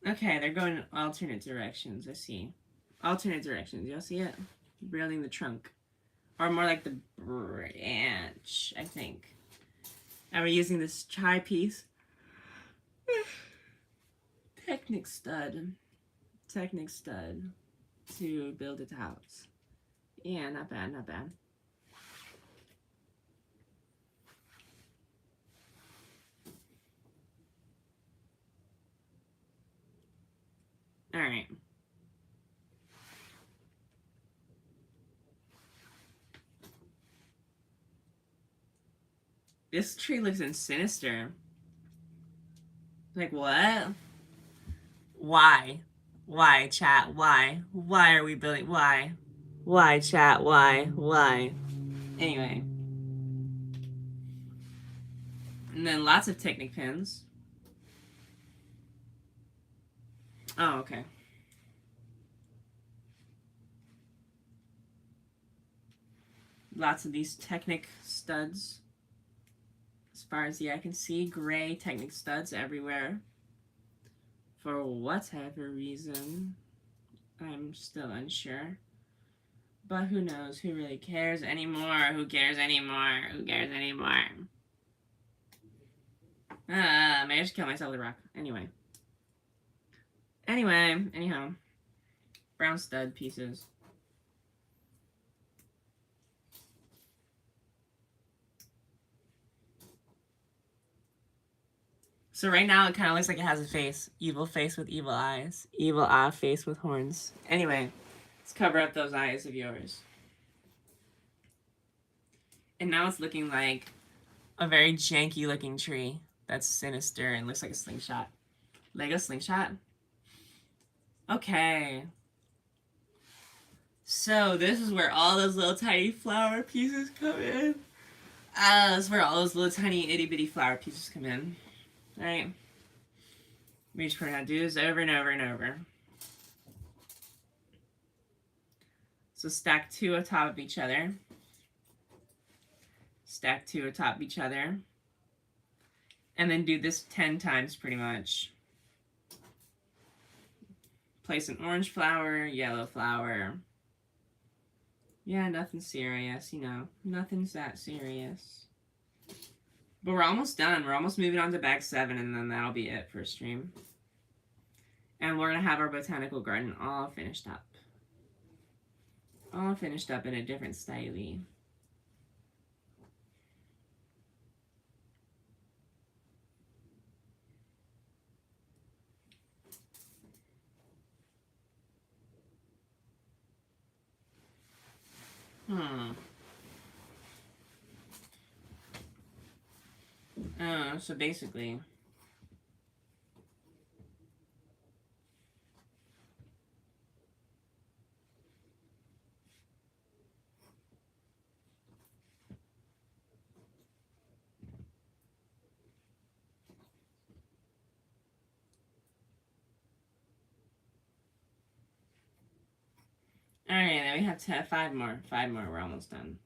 Speaker 1: Okay, they're going in alternate directions. I see. Alternate directions. Y'all see it? Building the trunk. Or more like the branch, I think. And we're using this chai piece. Technic stud. Technic stud to build its house. Yeah, not bad, not bad. All right. This tree looks sinister. Like, what? Why? Why, chat? Why? Why are we building? Why? Why, chat? Why? Why? Anyway. And then lots of Technic pins. Oh, okay. Lots of these Technic studs. As far as the eye can see, gray Technic studs everywhere. For whatever reason. I'm still unsure. But who knows? Who really cares anymore? Who cares anymore? Who cares anymore? Maybe I just kill myself with a rock. Anyway. Anyhow. Brown stud pieces. So right now it kind of looks like it has a face. Evil face with evil eyes. Evil eye face with horns. Anyway, let's cover up those eyes of yours. And now it's looking like a very janky looking tree that's sinister and looks like a slingshot. Lego slingshot? Okay. So this is where all those little tiny flower pieces come in. This is where all those little tiny itty bitty flower pieces come in. Alright. We just learn how to do this over and over and over. So stack two on top of each other. Stack two on top of each other. And then do this 10 times pretty much. Place an orange flower, yellow flower. Yeah, nothing serious, you know. Nothing's that serious. But we're almost done. We're almost moving on to bag 7, and then that'll be it for stream. And we're going to have our botanical garden all finished up. All finished up in a different style. So basically, all right, then we have to have 5 more. 5 more, we're almost done.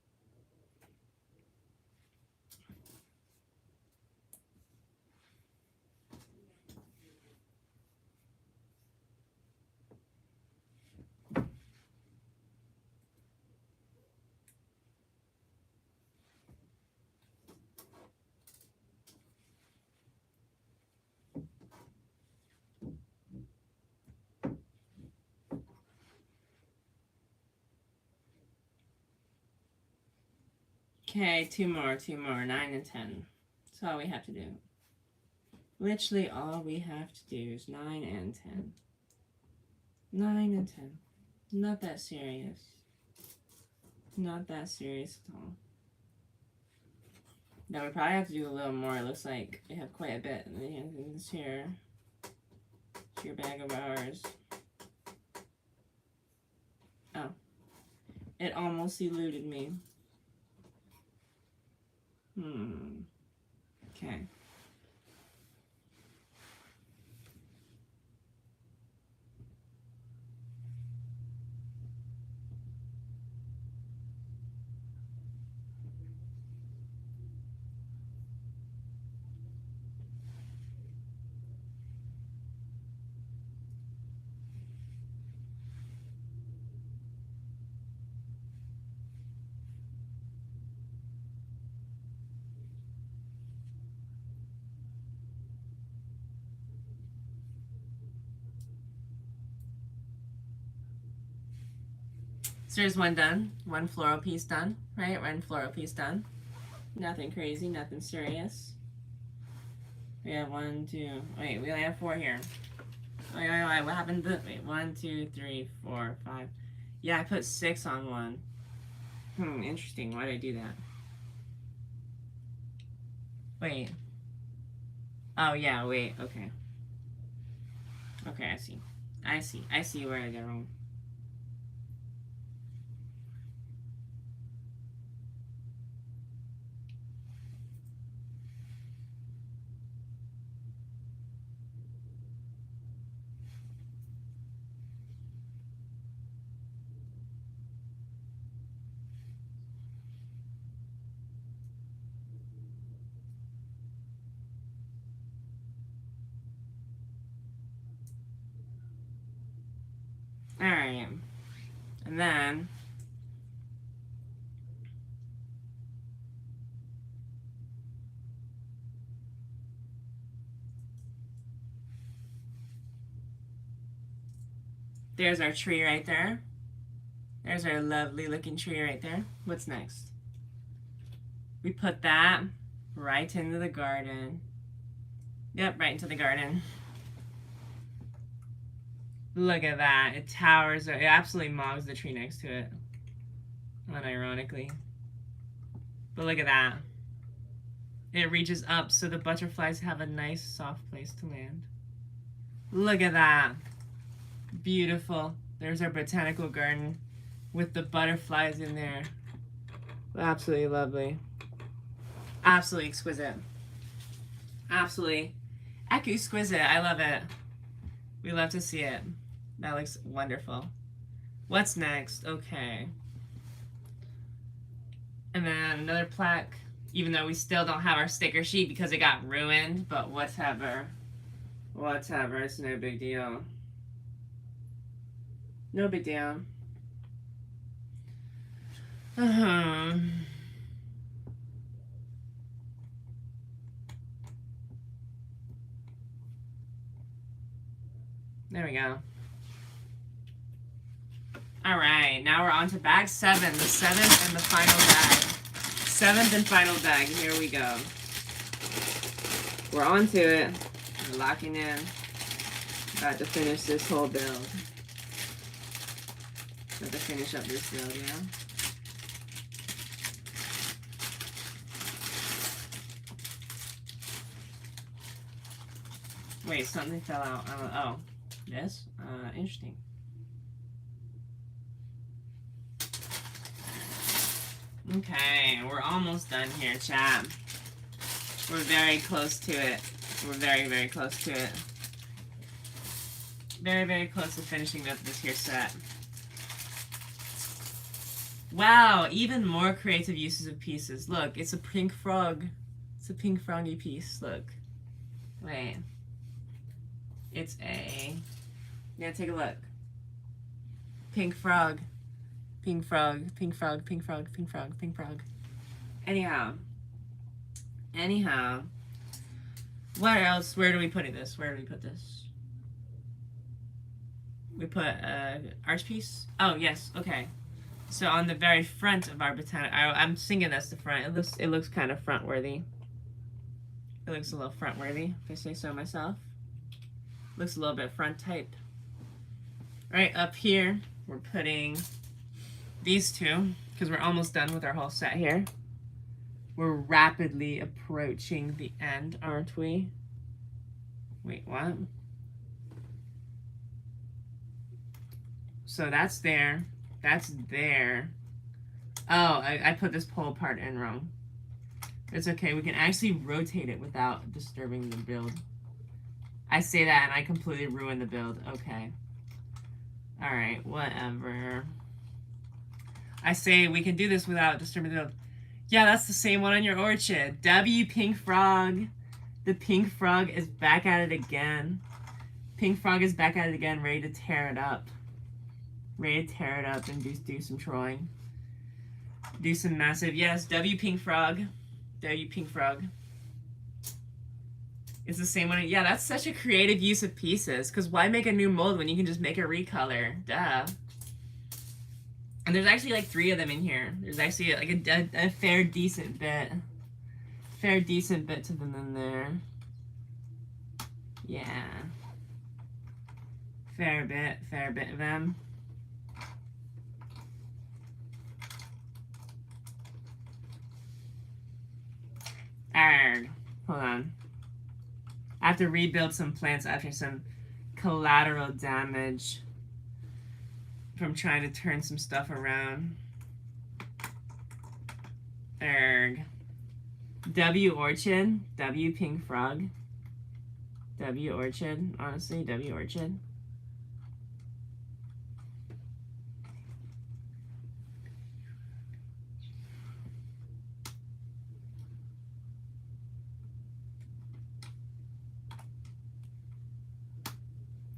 Speaker 1: Okay, 2 more, 2 more, 9 and 10. That's all we have to do. Literally all we have to do is 9 and 10. 9 and 10. Not that serious. Not that serious at all. Now we probably have to do a little more. It looks like we have quite a bit in this here. It's your bag of ours. Oh. It almost eluded me. Okay. So there's one done. One floral piece done, right? One floral piece done. Nothing crazy, nothing serious. We have 1, 2. Wait, we only have 4 here. Wait, what happened to, wait, 1, 2, 3, 4, 5. Yeah, I put 6 on one. Interesting. Why did I do that? Wait. Oh, yeah, wait, okay. Okay, I see where I go wrong. Alright. And then there's our tree right there. There's our lovely looking tree right there. What's next? We put that right into the garden. Yep, right into the garden. Look at that. It towers. It absolutely mogs the tree next to it. Unironically. But look at that. It reaches up so the butterflies have a nice soft place to land. Look at that. Beautiful. There's our botanical garden with the butterflies in there. Absolutely lovely. Absolutely exquisite. Absolutely exquisite. I love it. We love to see it. That looks wonderful. What's next? Okay. And then another plaque, even though we still don't have our sticker sheet because it got ruined, but whatever. Whatever, it's no big deal. No big deal. There we go. All right, now we're on to bag 7, the 7th and the final bag. 7th and final bag. Here we go. We're on to it. We're locking in. About to finish this whole build. About to finish up this build, yeah? Wait, something fell out. Oh, this? Interesting. Okay, we're almost done here, chat. We're very close to it. We're very, very close to it. Very, very close to finishing up this here set. Wow, even more creative uses of pieces. Look, it's a pink frog. It's a pink froggy piece. Look. Wait. It's a... Yeah, take a look. Pink frog. Pink frog, pink frog, pink frog, pink frog, pink frog. Anyhow. What else? Where do we put this? Where do we put this? We put arch piece? Oh, yes. Okay. So on the very front of our botanical... I'm thinking that's the front. It looks kind of front-worthy. It looks a little front-worthy, if I say so myself. Looks a little bit front type. Right up here, we're putting these two, because we're almost done with our whole set here. We're rapidly approaching the end, aren't we? Wait, what? So that's there. That's there. Oh, I put this pole part in wrong. It's okay. We can actually rotate it without disturbing the build. I say that and I completely ruin the build. Okay. Alright, whatever. I say we can do this without disturbing the build. Yeah, that's the same one on your orchid. W Pink Frog. The Pink Frog is back at it again. Pink Frog is back at it again, ready to tear it up. Ready to tear it up and do some trolling. Do some massive... Yes, W Pink Frog. W Pink Frog. It's the same one. Yeah, that's such a creative use of pieces. Because why make a new mold when you can just make a recolor? Duh. And there's actually like 3 of them in here. There's actually like a fair decent bit. Fair decent bit to them in there. Yeah. Fair bit of them. Arrgh. Hold on. I have to rebuild some plants after some collateral damage from trying to turn some stuff around. Arrgh. W Orchid. W Pink Frog. W Orchid. Honestly, W Orchid.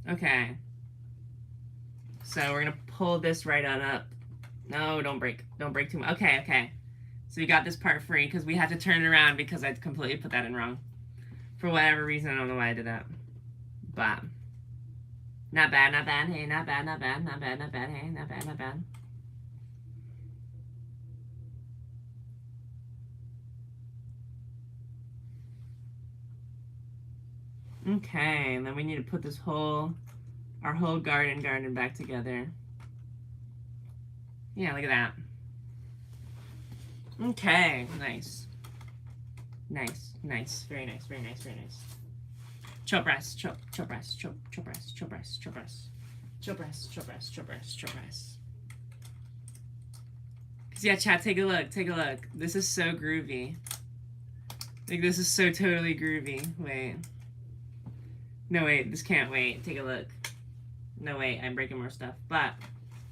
Speaker 1: Okay. So we're gonna pull this right on up. No, don't break. Don't break too much. Okay, okay. So you got this part free because we had to turn it around because I completely put that in wrong. For whatever reason, I don't know why I did that. But not bad, not bad. Hey, not bad, not bad, not bad, not bad. Hey, not bad, not bad. Okay, and then we need to put this our whole garden back together. Yeah, look at that. Okay, nice. Nice, nice, very nice, very nice, very nice. Chop breast, chop breast, chop breast, chop breast, chop breast. Chop breast, chop breast, chop breast, chop breast. Cause yeah, chat, take a look, take a look. This is so groovy. Like, this is so totally groovy. Wait. No, wait, this can't wait. Take a look. No, wait, I'm breaking more stuff. But,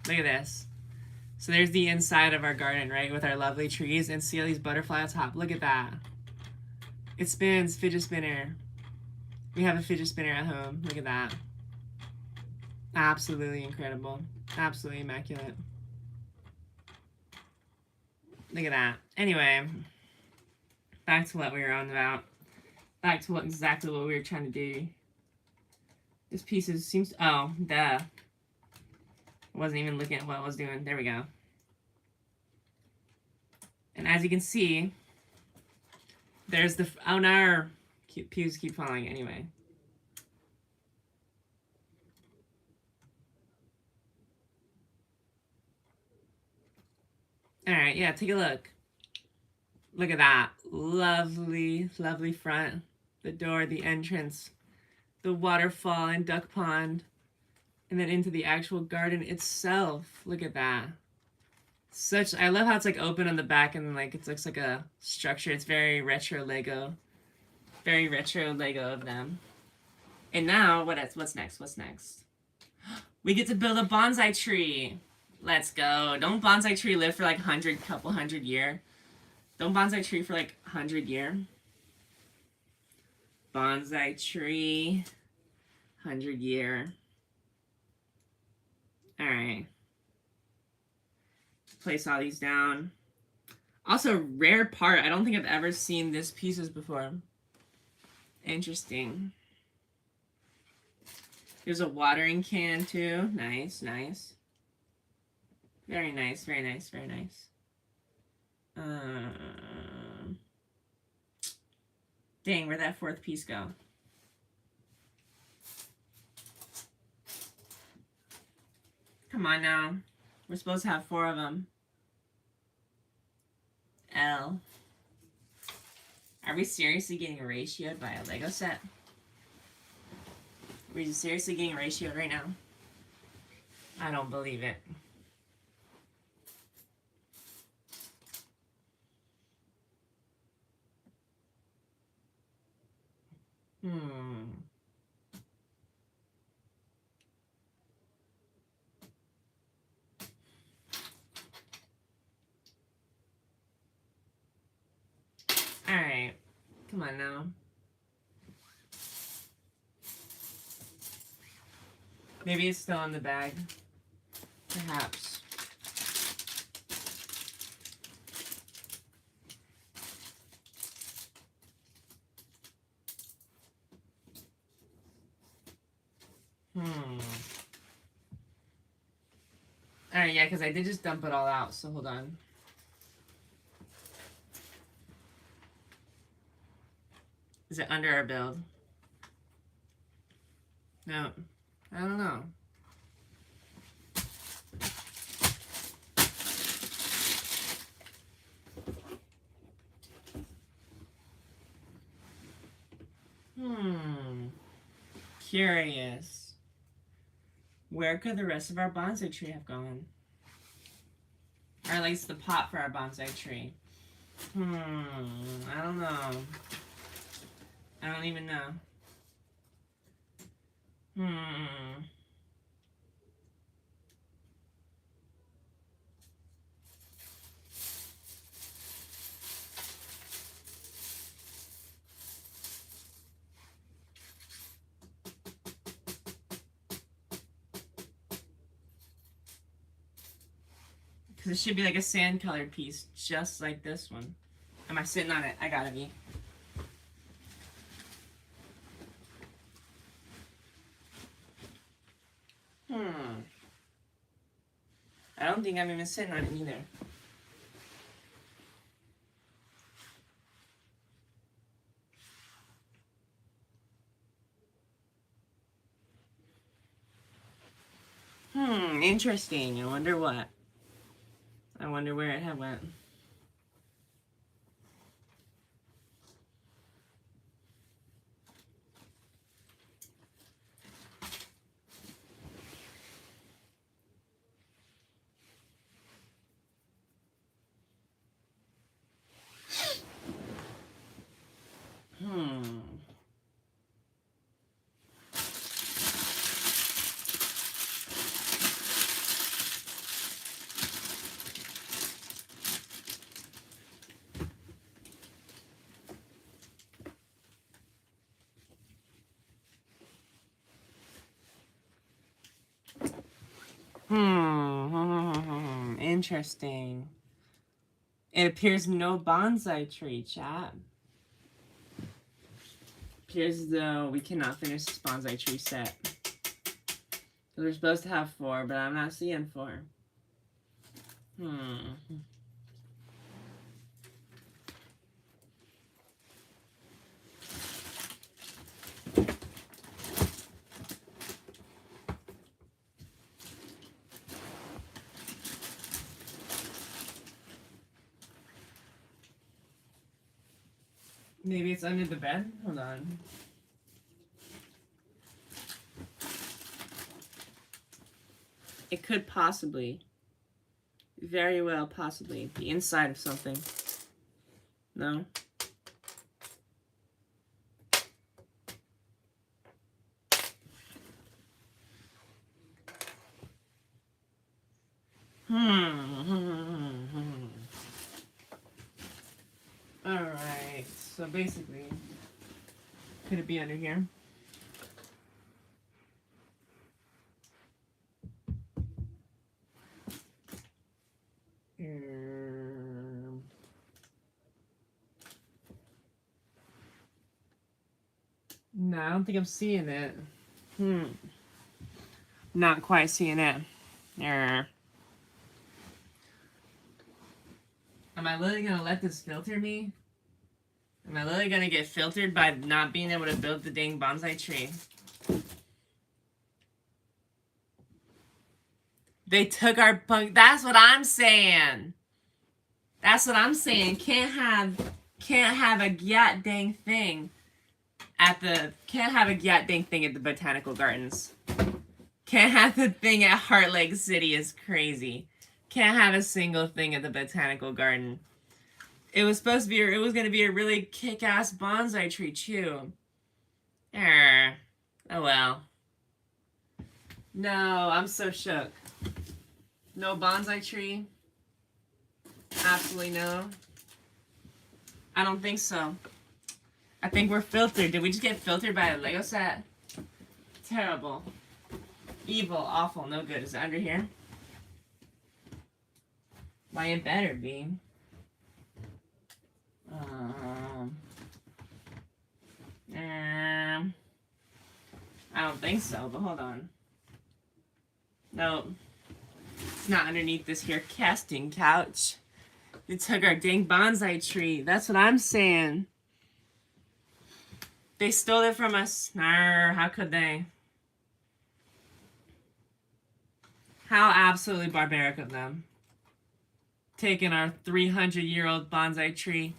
Speaker 1: look at this. So there's the inside of our garden, right, with our lovely trees, and see all these butterflies on top. Look at that. It spins, fidget spinner. We have a fidget spinner at home. Look at that. Absolutely incredible. Absolutely immaculate. Look at that. Anyway, back to what we were on about. Back to exactly what we were trying to do. This piece seems, oh, duh. I wasn't even looking at what I was doing. There we go. And as you can see, there's the, oh no, our pews keep falling anyway. All right, yeah, take a look. Look at that. Lovely, lovely front. The door, the entrance, the waterfall and duck pond, and then into the actual garden itself. Look at that. Such, I love how it's like open on the back and like it looks like a structure. It's very retro Lego. Very retro Lego of them. And now, what's next? What's next? We get to build a bonsai tree. Let's go. Don't bonsai tree live for like couple hundred year? Don't bonsai tree for like 100 year? Bonsai tree, 100 year. All right. Place all these down. Also, rare part. I don't think I've ever seen this pieces before. Interesting. There's a watering can too. Nice, nice. Very nice, very nice, very nice. Dang, where'd that fourth piece go? Come on now. We're supposed to have 4 of them. L. Are we seriously getting ratioed by a Lego set? Are we seriously getting ratioed right now? I don't believe it. Alright. Come on now. Maybe it's still in the bag. Perhaps. Alright, yeah, because I did just dump it all out, so hold on. Is it under our build? No. I don't know. Curious. Where could the rest of our bonsai tree have gone? Or at least the pot for our bonsai tree. I don't know. I don't even know. Because it should be like a sand colored piece, just like this one. Am I sitting on it? I gotta be. I don't think I'm even sitting on it either. Interesting. I wonder what. I wonder where it had went. Interesting. It appears no bonsai tree, chat. Appears as though we cannot finish this bonsai tree set. So we're supposed to have 4, but I'm not seeing 4. Maybe it's under the bed? Hold on. It could possibly, very well possibly, be inside of something. No? Alright, so basically, could it be under here? No, I don't think I'm seeing it. Not quite seeing it. Am I literally gonna let this filter me? Am I literally gonna get filtered by not being able to build the dang bonsai tree? They took our punk. That's what I'm saying. That's what I'm saying. Can't have a gyat dang thing at the botanical gardens. Can't have the thing at Heart Lake City is crazy. Can't have a single thing at the botanical garden. It was supposed to be. It was gonna be a really kick-ass bonsai tree too. Oh well. No, I'm so shook. No bonsai tree. Absolutely no. I don't think so. I think we're filtered. Did we just get filtered by a Lego set? Terrible. Evil, awful, no good. Is it under here? Why, it better be. I don't think so, but hold on. Nope. It's not underneath this here casting couch. They took our dang bonsai tree. That's what I'm saying. They stole it from us. How could they? How absolutely barbaric of them. Taking our 300-year-old bonsai tree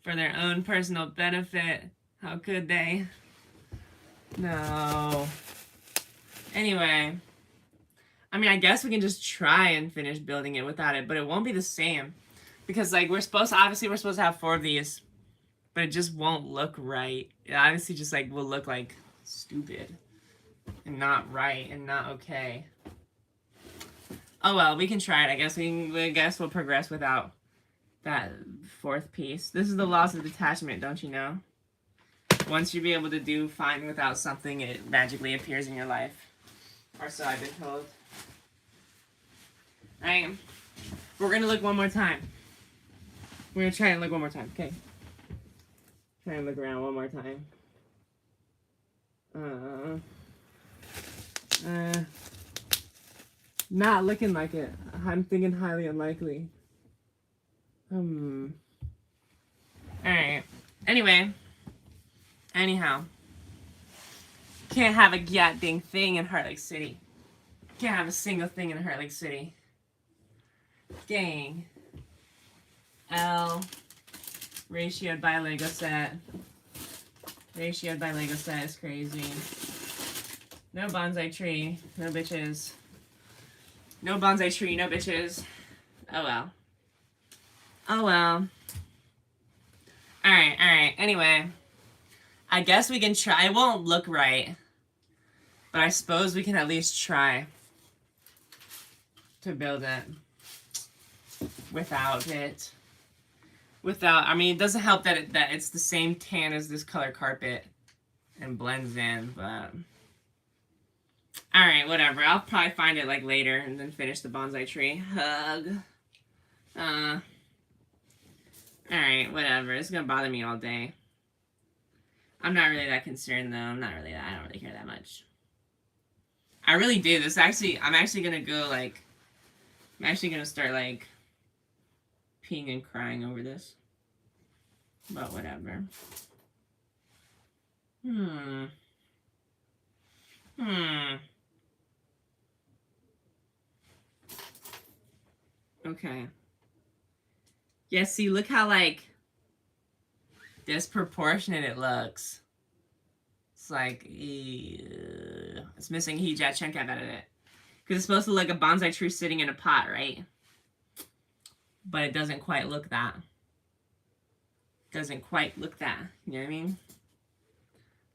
Speaker 1: for their own personal benefit. How could they? No. Anyway. I mean, I guess we can just try and finish building it without it, but it won't be the same. Because, like, we're supposed to have 4 of these, but it just won't look right. It obviously just, like, will look, like, stupid. And not right, and not okay. Oh, well, we can try it. I guess we'll progress without that 4th piece. This is the laws of detachment, don't you know? Once you be able to do fine without something, it magically appears in your life. Or so I've been told. Alright. We're gonna look one more time. We're gonna try and look one more time, okay? Try and look around one more time. Not looking like it. I'm thinking highly unlikely. Alright. Anyway. Anyhow. Can't have a goddamn thing in Heart Lake City. Can't have a single thing in Heart Lake City. Dang. L. Ratioed by Lego set. Ratioed by Lego set is crazy. No bonsai tree. No bitches. No bonsai tree. No bitches. Oh well. Oh well. Alright. Anyway. I guess we can try. It won't look right. But I suppose we can at least try to build it without it. I mean, it doesn't help that it's the same tan as this color carpet and blends in, but alright, whatever. I'll probably find it like later and then finish the bonsai tree. Hug. Alright, whatever. It's gonna bother me all day. I'm not really that concerned though. I don't really care that much. I really do. I'm actually gonna go like, I'm actually gonna start like peeing and crying over this. But whatever. Okay. Yeah, see, look how like disproportionate it looks. It's like, it's missing hijab chunk out of it. Because it's supposed to look like a bonsai tree sitting in a pot, right? But it doesn't quite look that. Doesn't quite look that. You know what I mean?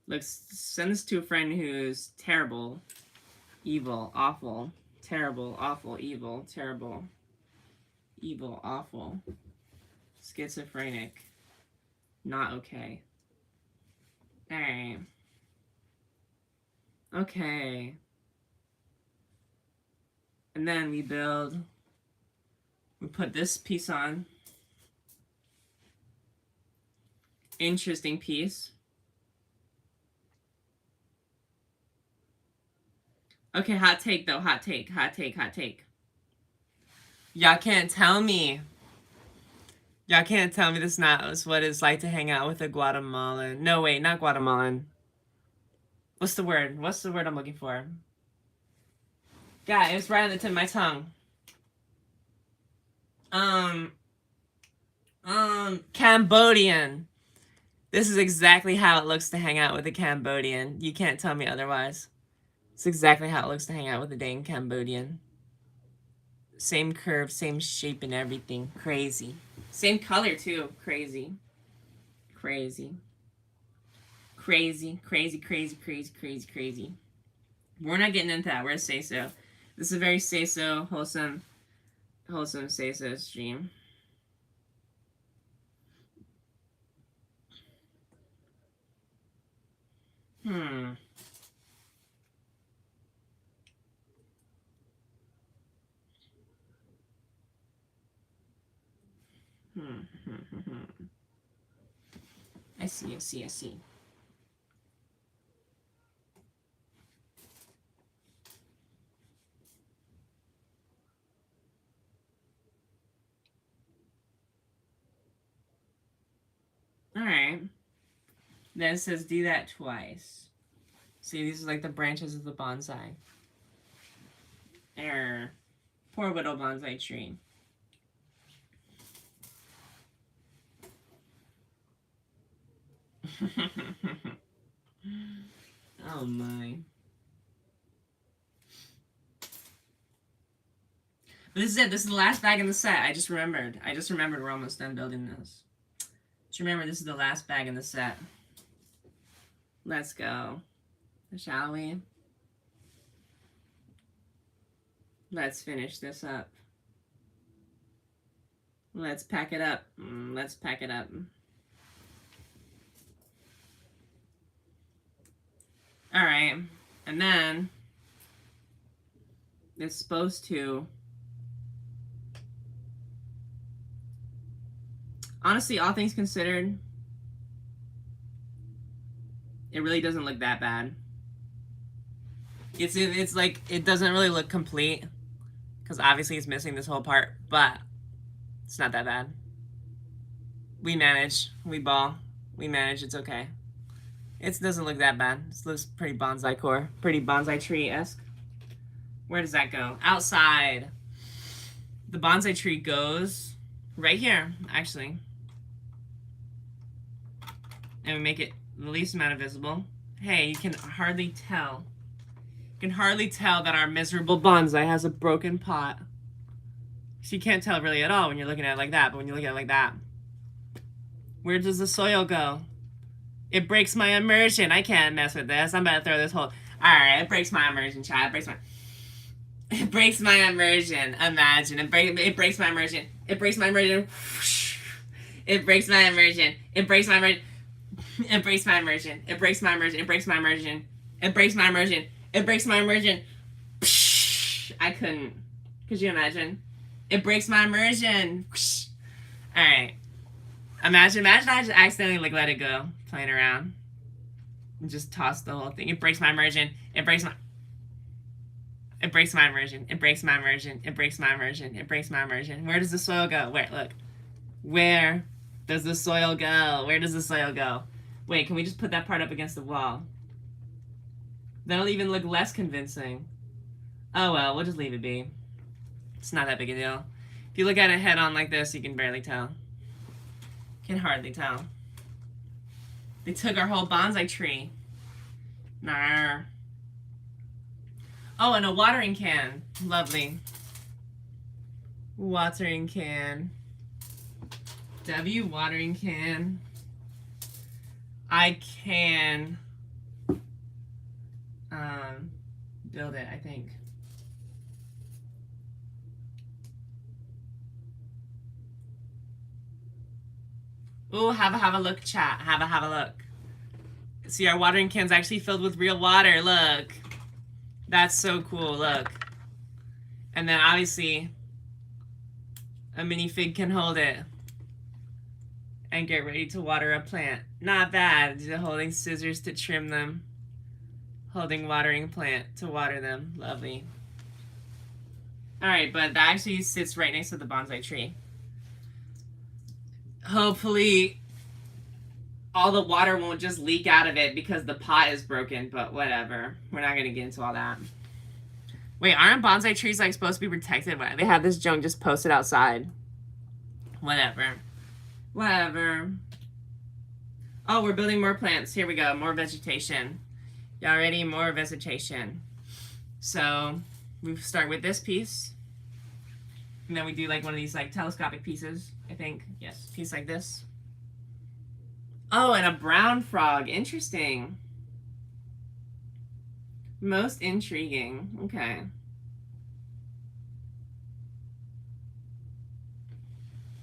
Speaker 1: Looks, send this to a friend who's terrible, evil, awful, terrible, awful, evil, terrible, evil, awful, schizophrenic, not okay. Alright. Okay. And then we put this piece on. Interesting piece. Okay, hot take though, hot take. Y'all can't tell me this is what it's like to hang out with a Guatemalan. No, wait, not Guatemalan. What's the word? I'm looking for? Yeah, it's right on the tip of my tongue. Cambodian. This is exactly how it looks to hang out with a Cambodian. You can't tell me otherwise. It's exactly how it looks to hang out with a dang Cambodian. Same curve, same shape and everything. Crazy. Same color too. Crazy. Crazy. Crazy. Crazy, crazy, crazy, crazy, crazy. We're not getting into that. We're a say-so. This is a very say-so, wholesome say-so stream. I see. Alright. Then it says do that twice. See, these are like the branches of the bonsai. Error. Poor little bonsai tree. Oh my. But this is it. This is the last bag in the set. I just remembered we're almost done building this. Just remember this is the last bag in the set. Let's go. Shall we? Let's finish this up. Let's pack it up. Let's pack it up. Alright. And then it's supposed to, honestly, all things considered, it really doesn't look that bad. It's like, it doesn't really look complete because obviously it's missing this whole part, but it's not that bad. We manage. We ball. We manage. It's okay. It doesn't look that bad. This looks pretty bonsai core. Pretty bonsai tree-esque. Where does that go? Outside. The bonsai tree goes right here, actually. And we make it the least amount of visible. Hey, you can hardly tell. You can hardly tell that our miserable bonsai has a broken pot. So you can't tell really at all when you're looking at it like that, but when you look at it like that. Where does the soil go? It breaks my immersion. I can't mess with this. I'm about to throw this whole... Alright, it breaks my immersion, child. It breaks my immersion. Imagine. It breaks my immersion. It breaks my immersion. It breaks my immersion. It breaks my immersion. It breaks my immersion. It breaks my immersion. It breaks my immersion. It breaks my immersion. It breaks my immersion. I couldn't. Could you imagine? It breaks my immersion. Alright. Imagine I just accidentally like let it go, playing around. And just toss the whole thing. It breaks my immersion. It breaks my... It breaks my immersion. It breaks my immersion. It breaks my immersion. It breaks my immersion. Where does the soil go? Wait, look. Where does the soil go? Where does the soil go? Wait, can we just put that part up against the wall? That'll even look less convincing. Oh well, we'll just leave it be. It's not that big a deal. If you look at it head on like this, you can barely tell. Can hardly tell. They took our whole bonsai tree. Nah. Oh, and a watering can. Lovely. Watering can. W watering can. I can build it, I think. Ooh, have a look, chat. Have a look. See, our watering can's actually filled with real water. Look. That's so cool. Look. And then obviously a minifig can hold it and get ready to water a plant. Not bad. Just holding scissors to trim them. Holding watering plant to water them. Lovely. Alright, but that actually sits right next to the bonsai tree. Hopefully all the water won't just leak out of it because the pot is broken, but whatever. We're not going to get into all that. Wait, aren't bonsai trees like supposed to be protected? They have this junk just posted outside. Whatever. Whatever. Oh, we're building more plants. Here we go. More vegetation. Y'all ready? More vegetation. So we start with this piece. And then we do like one of these like telescopic pieces, I think. Yes, piece like this. Oh, and a brown frog. Interesting. Most intriguing. Okay.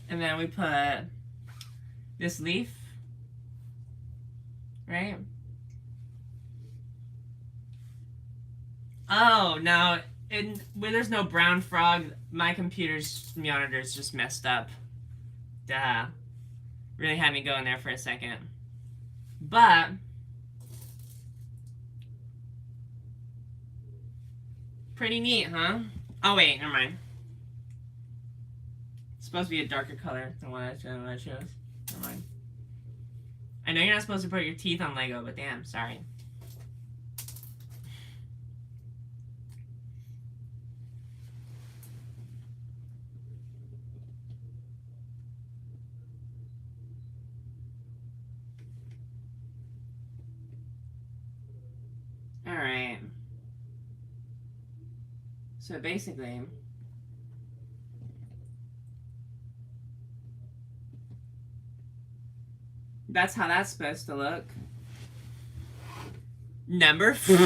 Speaker 1: And then we put this leaf. Right? Oh, no. When there's no brown frog, my computer's monitor's just messed up. Duh. Really had me going there for a second. But pretty neat, huh? Oh wait, never mind. It's supposed to be a darker color than what I chose. Never mind. I know you're not supposed to put your teeth on Lego, but damn, sorry. Alright. So basically, that's how that's supposed to look. Number 4.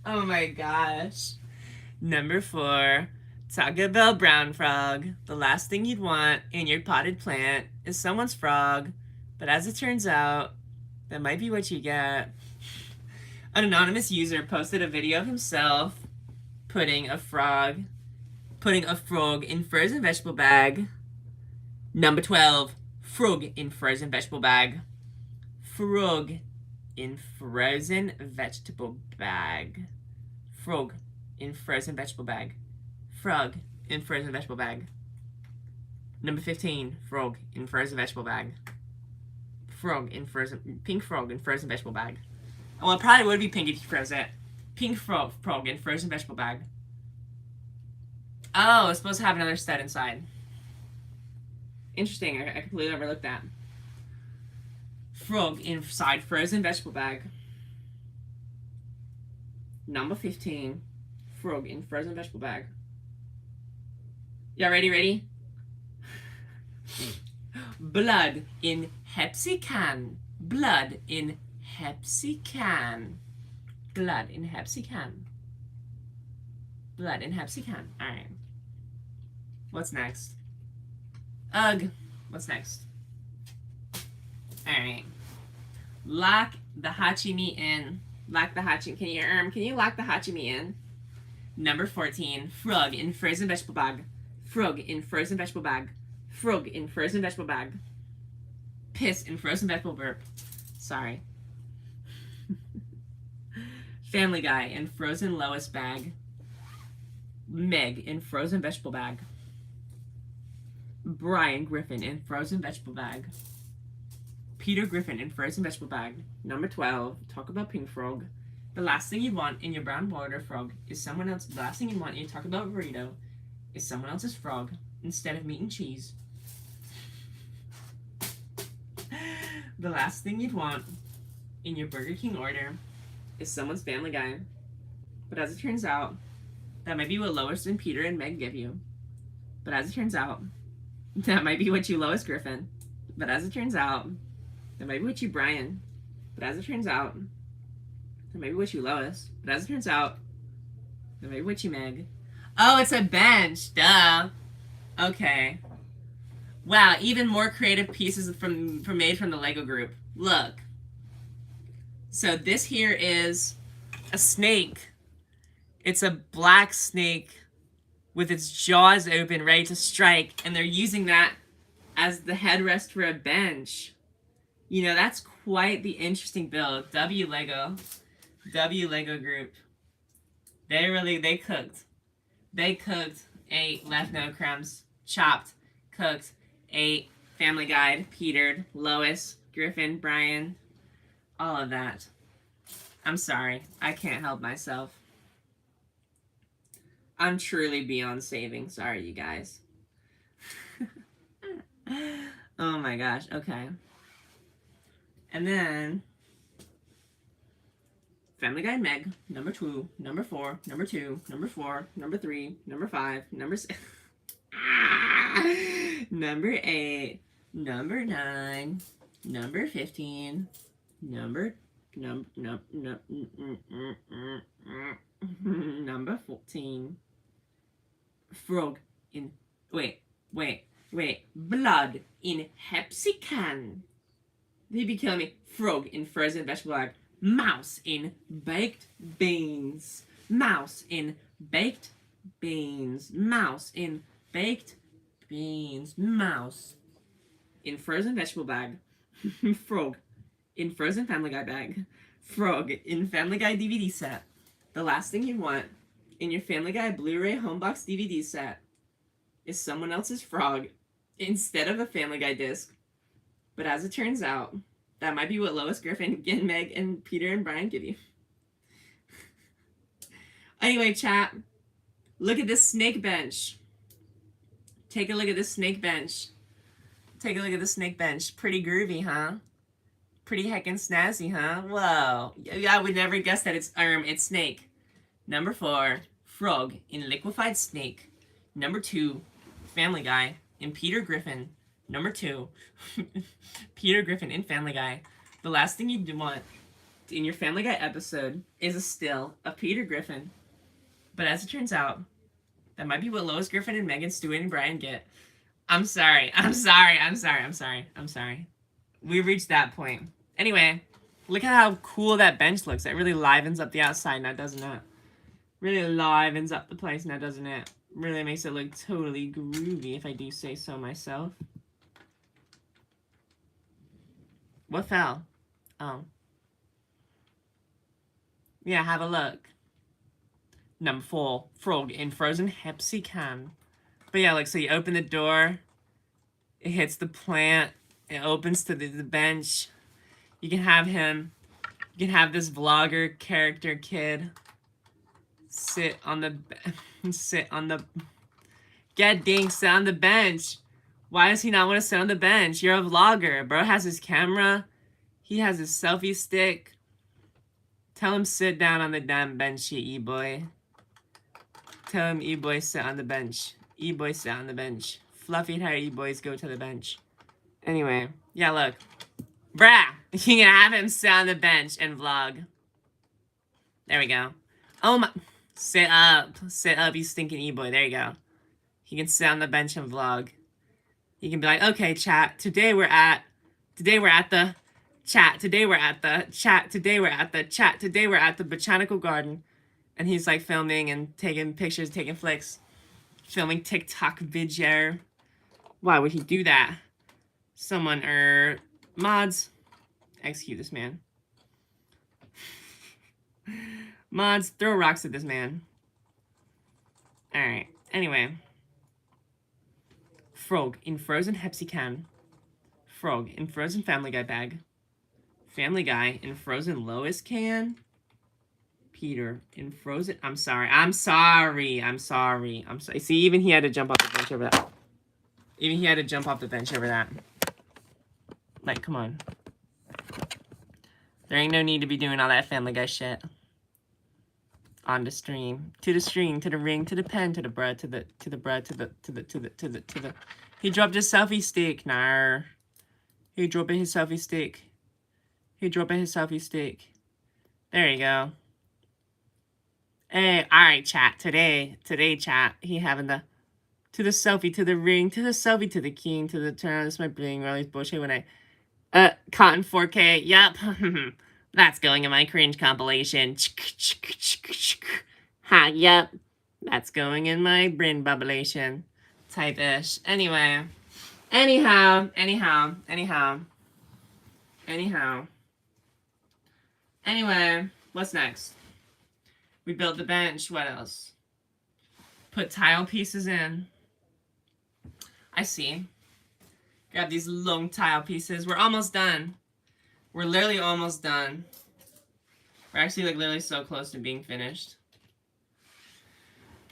Speaker 1: Oh my gosh. Number 4. Taco Bell brown frog. The last thing you'd want in your potted plant is someone's frog, but as it turns out, that might be what you get. An anonymous user posted a video of himself putting a frog in frozen vegetable bag. Number 12. Frog in frozen vegetable bag. Frog in frozen vegetable bag. Frog in frozen vegetable bag. Frog in frozen vegetable bag. Number 15. Frog in frozen vegetable bag. Pink frog in frozen vegetable bag. Well, it probably would be pink if you froze it. Pink frog in frozen vegetable bag. Oh, it's supposed to have another stud inside. Interesting. I completely overlooked that. Frog inside frozen vegetable bag. Number 15. Frog in frozen vegetable bag. Y'all ready? Blood in Hepsi can. Blood in Hepsi can. Blood in Hepsi can. Blood in Hepsi can. Alright. What's next? Ugh. What's next? Alright. Lock the hachimi in. Lock the hachimi. Can you lock the hachimi in? Number 14. Frog in frozen vegetable bag. Frog in frozen vegetable bag. Frog in frozen vegetable bag. Piss in frozen vegetable burp. Sorry. Family Guy in frozen Lois bag. Meg in frozen vegetable bag. Brian Griffin in frozen vegetable bag. Peter Griffin in frozen vegetable bag. Number 12, talk about pink frog. The last thing you'd want in your brown water frog is someone else. The last thing you'd want in your Taco Bell burrito is someone else's frog instead of meat and cheese. The last thing you'd want in your Burger King order is someone's Family Guy. But as it turns out, that might be what Lois and Peter and Meg give you. But as it turns out, that might be what you Lois Griffin. But as it turns out, that might be what you Brian. But as it turns out, that might be what you Lois. But as it turns out, that might be what you Meg. Oh, it's a bench. Duh. Okay. Wow, even more creative pieces made from the Lego group. Look. So this here is a snake. It's a black snake with its jaws open, ready to strike, and they're using that as the headrest for a bench. You know, that's quite the interesting build. W Lego group. They cooked. They cooked, ate, left no crumbs, chopped, cooked, ate, Family Guide, Petered, Lois, Griffin, Brian, all of that. I'm sorry, I can't help myself. I'm truly beyond saving. Sorry, you guys. Oh my gosh, okay. And then Family Guy Meg, number 2, number 4, number 2, number 4, number 3, number 5, number 6, number 8, number 9, number 15, number 14. Frog in wait, blood in Pepsi can. They be killing me. Frog in frozen vegetable bag. Mouse in baked beans. Mouse in baked beans. Mouse in baked beans. Mouse in frozen vegetable bag. Frog in frozen Family Guy bag. Frog in Family Guy DVD set. The last thing you want in your Family Guy Blu-ray homebox DVD set is someone else's frog instead of a Family Guy disc. But as it turns out, that might be what Lois Griffin, Meg, and Peter and Brian give you. Anyway, chat, look at this snake bench. Take a look at this snake bench. Take a look at the snake bench. Pretty groovy, huh? Pretty heckin' snazzy, huh? Whoa. I would never guess that it's snake. Number 4, frog in liquefied snake. Number 2, Family Guy in Peter Griffin. Number 2, Peter Griffin in Family Guy. The last thing you want in your Family Guy episode is a still of Peter Griffin. But as it turns out, that might be what Lois Griffin and Megan, Stuart, and Brian get. I'm sorry. We've reached that point. Anyway, look at how cool that bench looks. It really livens up the outside now, doesn't it? Really livens up the place now, doesn't it? Really makes it look totally groovy, if I do say so myself. What fell? Oh. Yeah, have a look. Number 4, frog in frozen Pepsi can. But yeah, like, so you open the door, it hits the plant, it opens to the bench. You can have this vlogger character kid sit on the bench. Why does he not want to sit on the bench? You're a vlogger. Bro has his camera. He has his selfie stick. Tell him sit down on the damn bench, you E-boy. Tell him E-boy sit on the bench. E-boy sit on the bench. Fluffy hair E-boys go to the bench. Anyway, yeah, look. Brah! You can have him sit on the bench and vlog. There we go. Oh my... Sit up, you stinking E-boy. There you go. He can sit on the bench and vlog. He can be like, okay, chat. Today we're at the botanical garden. And he's like filming and taking pictures, taking flicks. Filming TikTok video. Why would he do that? Someone, mods, execute this man. Mods, throw rocks at this man. Alright, anyway. Frog in frozen Hepsi can. Frog in frozen Family Guy bag. Family Guy in frozen Lois can. Peter in frozen. I'm sorry. See, even he had to jump off the bench over that. Like, come on. There ain't no need to be doing all that Family Guy shit. On the stream. To the string, to the ring, to the pen, to the bread, to the bread, to the. He dropped his selfie stick. Nar. He dropped his selfie stick. There you go. Hey, alright, chat. Today, chat. He having the to the selfie, to the ring, to the selfie, to the king, to the turn. This is my bling, really bullshit when I cotton 4K. Yup. That's going in my cringe compilation. Ha, yup. That's going in my Bryn bubblation. Type-ish. Anyway. Anyhow. Anyway, what's next? We built the bench. What else? Put tile pieces in. I see. Grab these long tile pieces. We're almost done. We're literally almost done. We're actually like literally so close to being finished.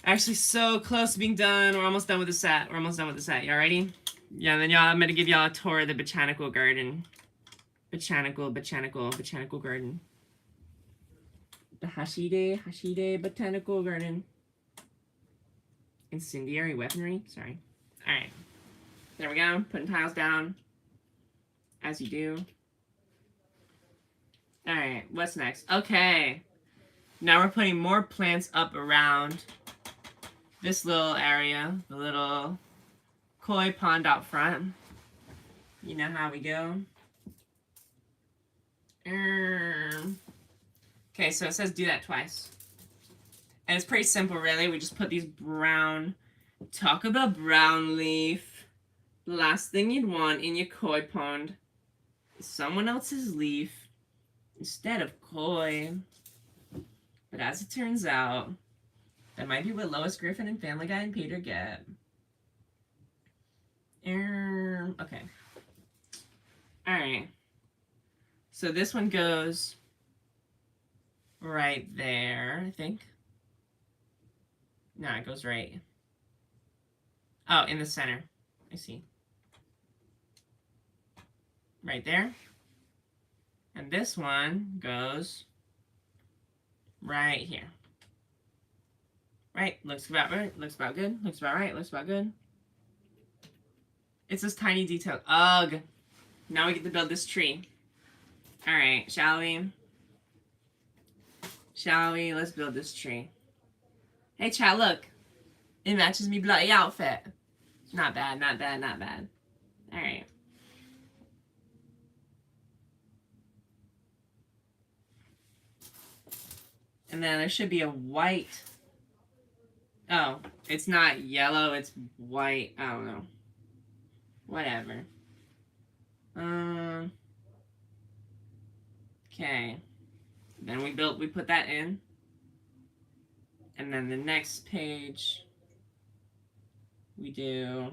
Speaker 1: Actually so close to being done. We're almost done with the set. Y'all ready? Yeah, then I'm gonna give y'all a tour of the botanical garden. Botanical garden. The Hashide Botanical Garden. Incendiary weaponry? Sorry. Alright. There we go. Putting tiles down. As you do. Alright, what's next? Okay. Now we're putting more plants up around this little area. The little koi pond out front. You know how we go. Okay, so it says do that twice. And it's pretty simple, really. We just put these brown... Talk about brown leaf. The last thing you'd want in your koi pond is someone else's leaf instead of koi. But as it turns out, that might be what Lois Griffin and Family Guy and Peter get. Okay. Alright. So this one goes right there, I think. No, it goes right. Oh, in the center. I see. Right there. And this one goes right here. Right? Looks about right. Looks about good. Looks about right. Looks about good. It's this tiny detail. Ugh. Now we get to build this tree. Alright, shall we? Let's build this tree. Hey, chat, look. It matches me bloody outfit. Not bad. Alright. And then there should be a white. Oh, it's not yellow, it's white. I don't know. Whatever. Okay. Then we put that in. And then the next page we do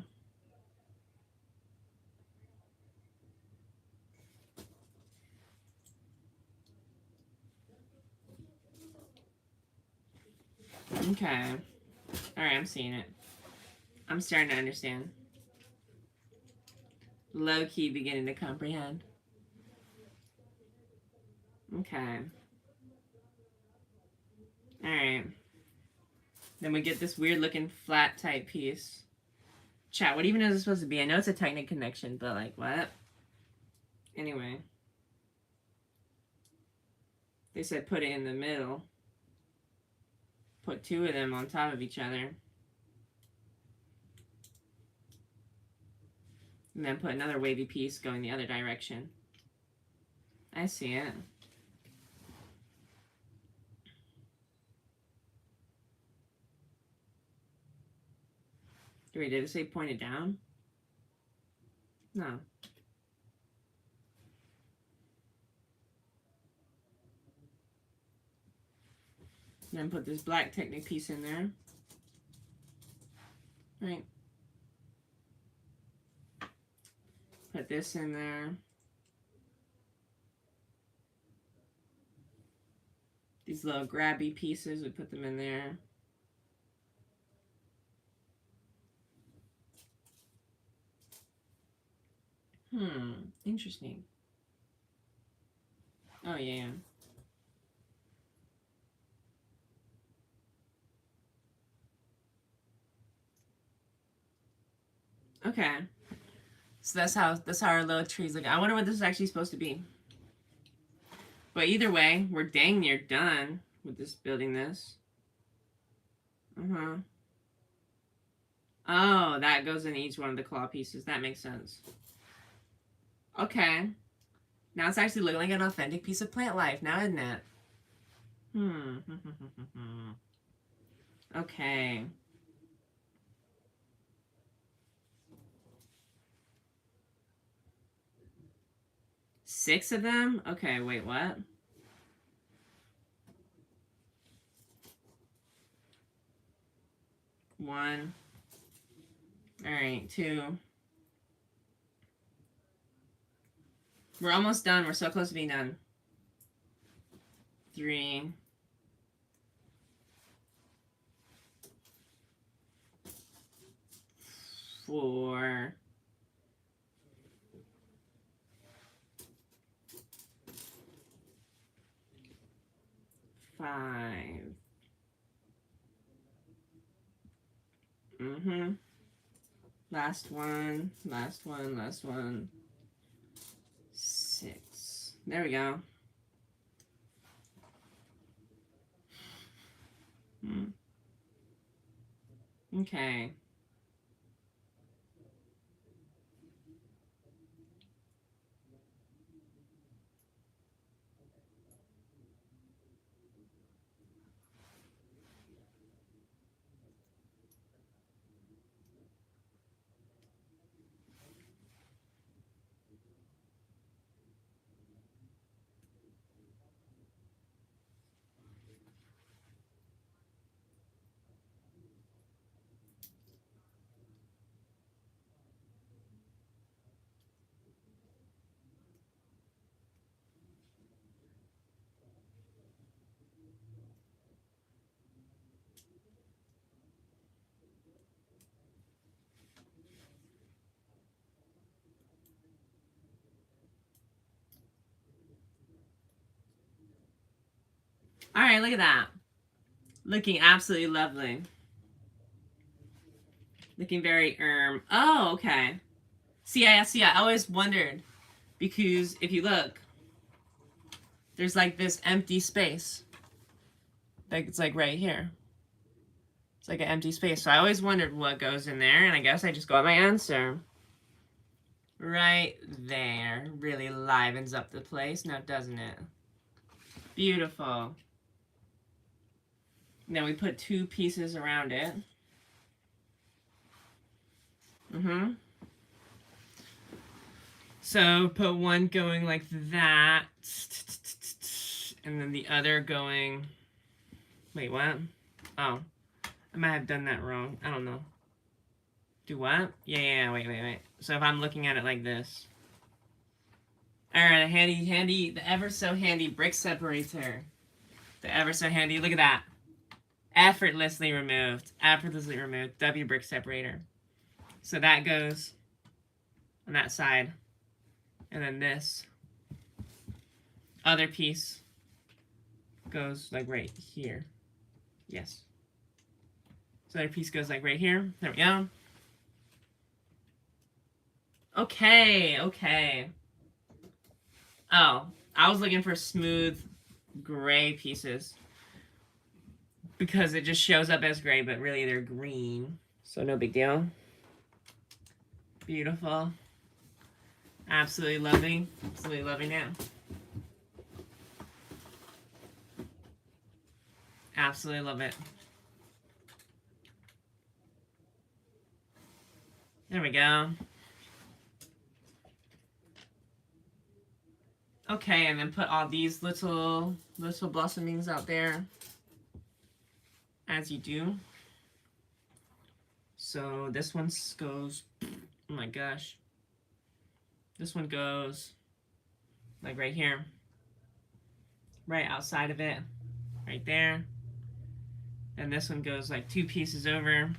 Speaker 1: okay. Alright, I'm seeing it. I'm starting to understand. Low-key beginning to comprehend. Okay. Alright. Then we get this weird-looking flat-type piece. Chat, what even is it supposed to be? I know it's a Technic connection, but, like, what? Anyway. They said put it in the middle. Put two of them on top of each other. And then put another wavy piece going the other direction. I see it. Wait, did it say point it down? No. Then put this black Technic piece in there. Right. Put this in there. These little grabby pieces, we put them in there. Interesting. Oh, yeah. Okay. So that's how our little trees look. I wonder what this is actually supposed to be. But either way, we're dang near done with this building this. Oh, that goes in each one of the claw pieces. That makes sense. Okay. Now it's actually looking like an authentic piece of plant life now, isn't it? Okay. Six of them? Okay, wait, what? One. All right, two. We're almost done. We're so close to being done. Three. Four. Five. Last one. Last one. Last one. Six. There we go. Okay. All right, look at that. Looking absolutely lovely. Looking very oh, okay. See, I always wondered because if you look, there's like this empty space. Like it's like right here. It's like an empty space. So I always wondered what goes in there, and I guess I just got my answer. Right there. Really livens up the place now, doesn't it? Beautiful. Then we put two pieces around it. So put one going like that, and then the other going. Wait, what? Oh, I might have done that wrong. I don't know. Do what? Yeah. Wait. So if I'm looking at it like this. All right, the ever so handy brick separator. The ever so handy. Look at that. Effortlessly removed. W brick separator. So that goes on that side. And then this other piece goes like right here. Yes. So other piece goes like right here. There we go. Okay. Oh, I was looking for smooth gray pieces because it just shows up as gray, but really they're green. So no big deal. Beautiful. Absolutely loving now. Absolutely love it. There we go. Okay, and then put all these little blossomings out there. as you do. So this one goes, oh my gosh. This one goes like right here, right outside of it, right there. And this one goes like 2 pieces over.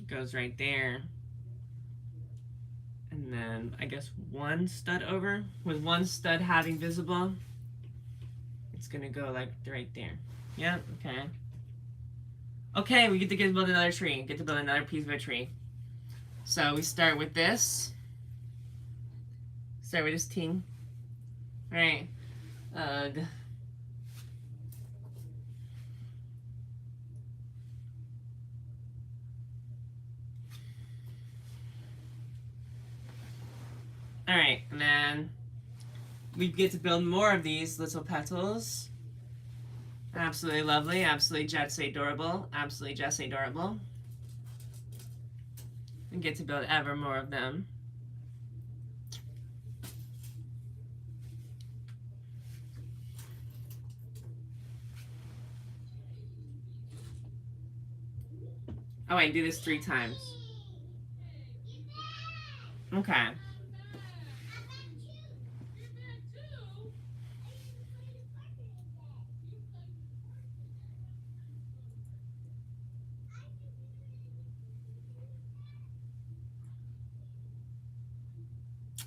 Speaker 1: It goes right there. And then I guess 1 stud over, with 1 stud having visible. It's gonna go like right there. Yep, okay. Okay, we get to build another tree. Get to build another piece of a tree. So we start with this. Start with this ting. Alright. Ugh. Alright, and then we get to build more of these little petals. Absolutely lovely, absolutely just adorable, absolutely just adorable. And get to build ever more of them. Oh wait, do this 3 times. Okay.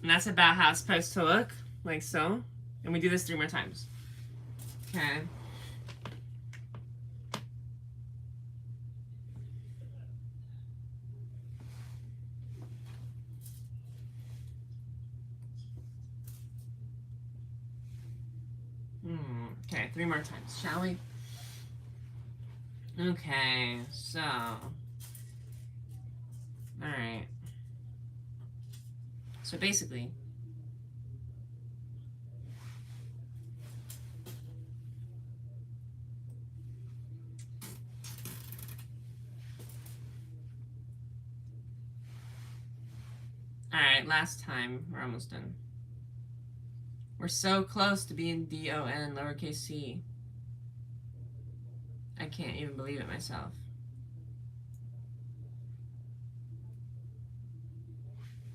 Speaker 1: And that's about how it's supposed to look, like so. And we do this 3 more times. Okay. Okay, 3 more times, shall we? Okay, so. Alright. So basically, alright, last time. We're almost done. We're so close to being D-O-N, lowercase c. I can't even believe it myself.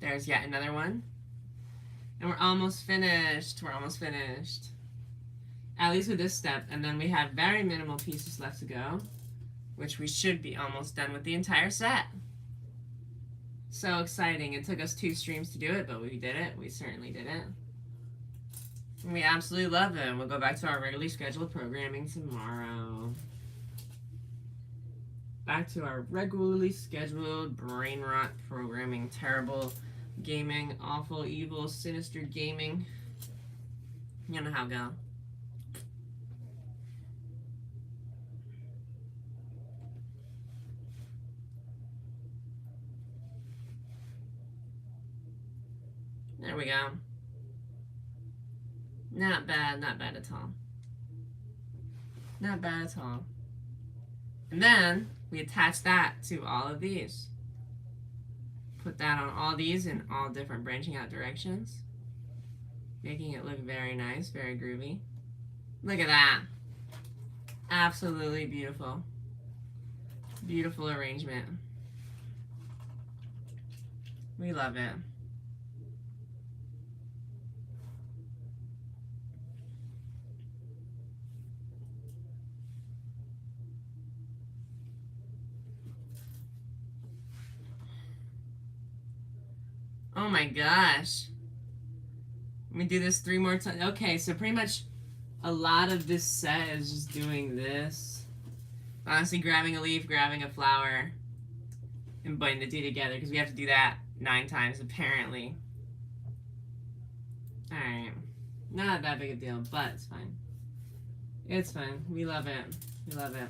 Speaker 1: There's yet another one. And we're almost finished. We're almost finished. At least with this step. And then we have very minimal pieces left to go, which we should be almost done with the entire set. So exciting. It took us 2 streams to do it, but we did it. We certainly did it. And we absolutely love it. We'll go back to our regularly scheduled programming tomorrow. Back to our regularly scheduled brain rot programming. Terrible gaming. Awful, evil, sinister gaming. You know how it go. There we go. Not bad at all. Not bad at all. And then we attach that to all of these. Put that on all these in all different branching out directions, making it look very nice, very groovy. Look at that. Absolutely beautiful. Beautiful arrangement. We love it. Oh my gosh. Let me do this 3 more times. Okay, so pretty much a lot of this set is just doing this. Honestly, grabbing a leaf, grabbing a flower, and putting the 2 together, because we have to do that 9 times apparently. Alright. Not that big a deal, but it's fine. It's fine. We love it. We love it.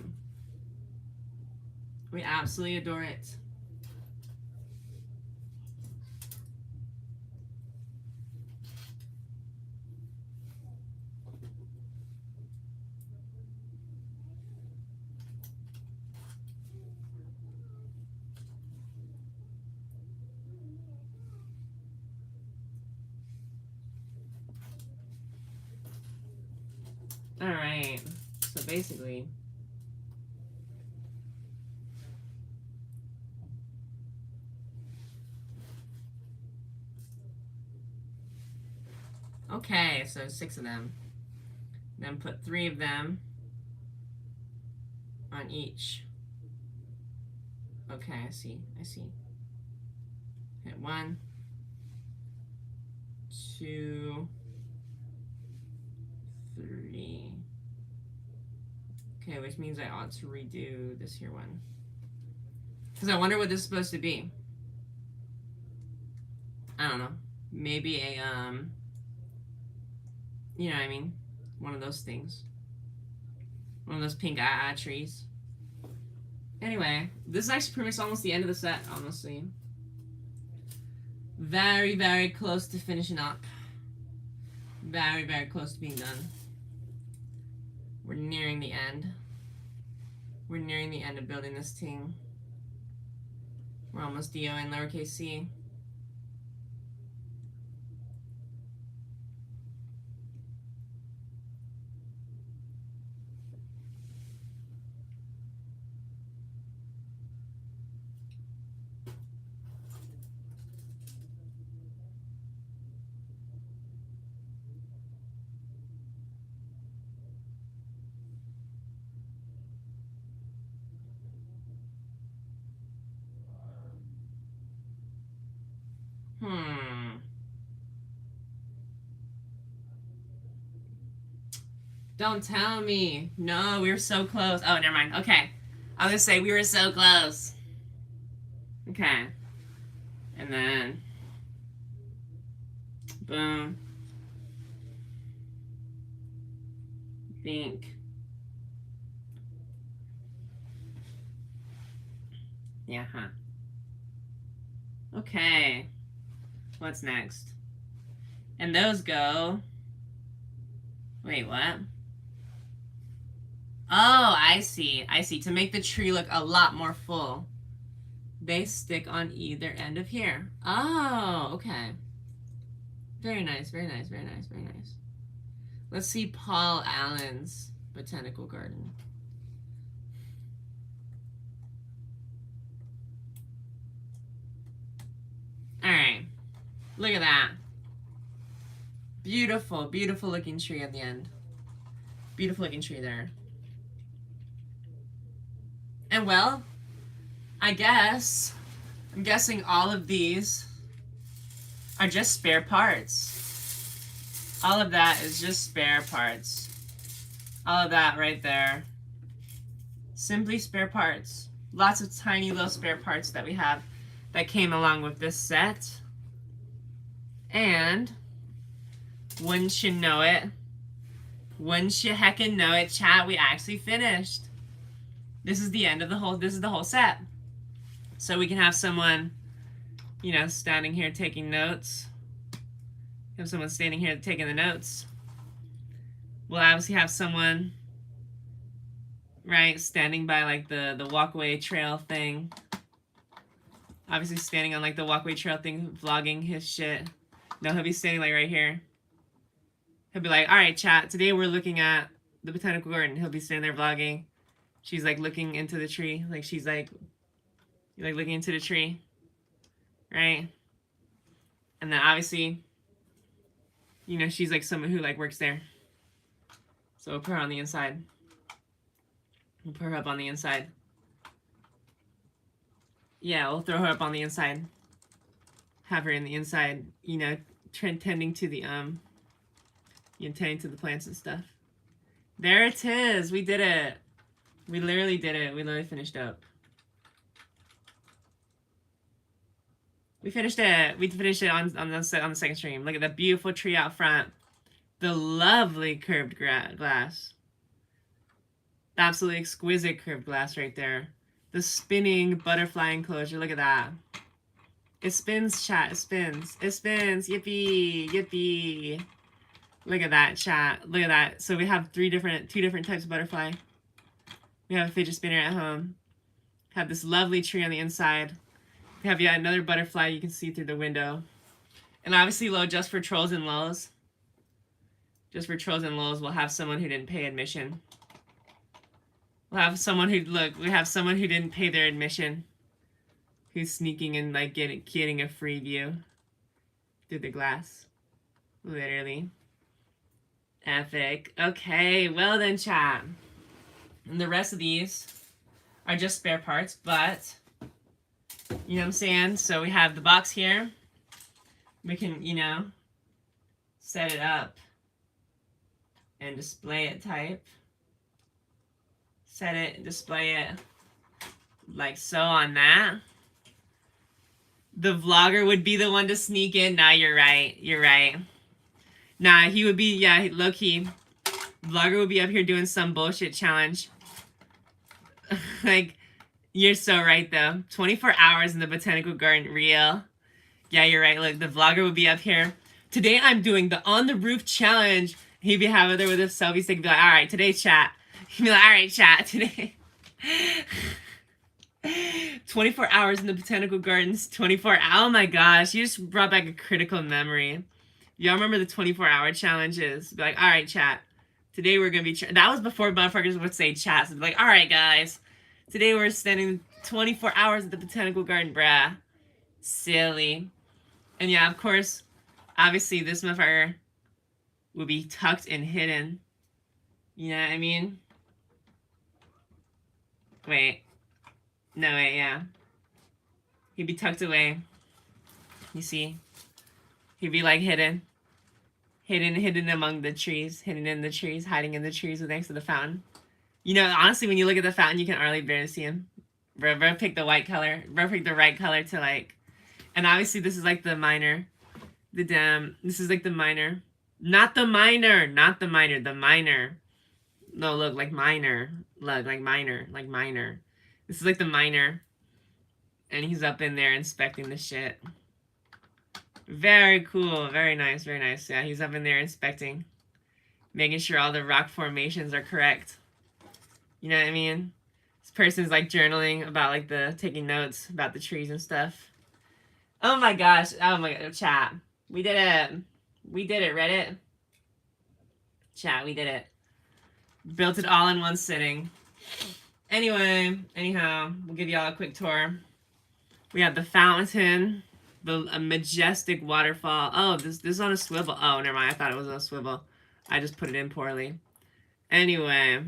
Speaker 1: We absolutely adore it. Alright. So basically, Okay, so 6 of them. Then put 3 of them on each. Okay, I see. Okay, 1, 2, 3. Okay, which means I ought to redo this here one. Because I wonder what this is supposed to be. I don't know. Maybe a, you know what I mean? One of those things. One of those pink trees. Anyway, this is actually pretty much almost the end of the set, honestly. Very, very close to finishing up. Very, very close to being done. We're nearing the end. We're nearing the end of building this thing. We're almost DO in lowercase c. Don't tell me. No, we were so close. Oh, never mind. Okay. I was gonna say we were so close. Okay. And then boom. Think. Yeah, huh. Okay. What's next? And those go. Wait, what? Oh, I see. To make the tree look a lot more full, they stick on either end of here. Oh, okay. Very nice. Let's see Paul Allen's botanical garden. All right. Look at that. Beautiful looking tree at the end. Beautiful looking tree there. And well, I'm guessing all of these are just spare parts. All of that is just spare parts. All of that right there. Simply spare parts. Lots of tiny little spare parts that we have that came along with this set. And wouldn't you know it? Wouldn't you heckin' know it, chat? We actually finished. This is the end of the whole set. So we can have someone, you know, standing here taking notes. Have someone standing here taking the notes. We'll obviously have someone, right, standing by like the walkway trail thing. Obviously standing on like the walkway trail thing, vlogging his shit. No, he'll be standing like right here. He'll be like, all right, chat, today we're looking at the botanical garden. He'll be standing there vlogging. She's like looking into the tree. Like she's like looking into the tree. Right? And then obviously, you know, she's like someone who like works there. So we'll put her on the inside. We'll put her up on the inside. Yeah, we'll throw her up on the inside. Have her in the inside, you know, tending to the tending to the plants and stuff. There it is. We did it. We literally did it. We literally finished up. We finished it. We finished it on the second stream. Look at that beautiful tree out front. The lovely curved glass. Absolutely exquisite curved glass right there. The spinning butterfly enclosure. Look at that. It spins, chat. It spins. It spins. Yippee. Yippee. Look at that, chat. Look at that. So we have two different types of butterfly. We have a fidget spinner at home. Have this lovely tree on the inside. We have yet another butterfly you can see through the window. And obviously, just for trolls and lulz. Just for trolls and lulz, we'll have someone who didn't pay admission. We'll have someone who, we have someone who didn't pay their admission. Who's sneaking and like getting a free view through the glass. Literally. Epic. Okay, well then, chat. And the rest of these are just spare parts, but you know what I'm saying? So we have the box here. We can, you know, set it up and display it type. Set it and display it like so on that. The vlogger would be the one to sneak in. Nah, you're right. You're right. Nah, he would be, yeah, low key. Vlogger would be up here doing some bullshit challenge. Like, you're so right though. 24 hours in the botanical garden, real. Yeah, you're right. Look, the vlogger would be up here. Today I'm doing the on the roof challenge. He'd be having there with a selfie stick and be like, all right, today chat. He'd be like, all right, chat, today. 24 hours in the botanical gardens. 24. Oh my gosh, you just brought back a critical memory. Y'all remember the 24-hour challenges? Be like, all right, chat. Today we're going to be... That was before motherfuckers would say chat. So be like, all right, guys. Today we're spending 24 hours at the botanical garden, bruh. Silly. And yeah, of course, obviously this motherfucker will be tucked and hidden. You know what I mean? Wait. No, wait, yeah. He'd be tucked away. You see? He'd be like hidden. Hidden among the trees. Hidden in the trees. Hiding in the trees next to the fountain. You know, honestly, when you look at the fountain, you can hardly barely see him. Bro picked the white color. Bro picked the right color to like... And obviously this is like the minor. This is like the minor. Not the minor. Not the minor. The minor. No, look, like minor. Look, like minor. Like minor. This is like the minor. And he's up in there inspecting the shit. Very cool. Very nice. Very nice. Yeah, he's up in there inspecting. Making sure all the rock formations are correct. You know what I mean? This person's like journaling about like taking notes about the trees and stuff. Oh my gosh. Oh my god. Chat. We did it. We did it, Reddit. Chat, we did it. Built it all in one sitting. Anyway, anyhow, we'll give y'all a quick tour. We have the fountain, a majestic waterfall. Oh, this is on a swivel. Oh, never mind. I thought it was on a swivel. I just put it in poorly. Anyway,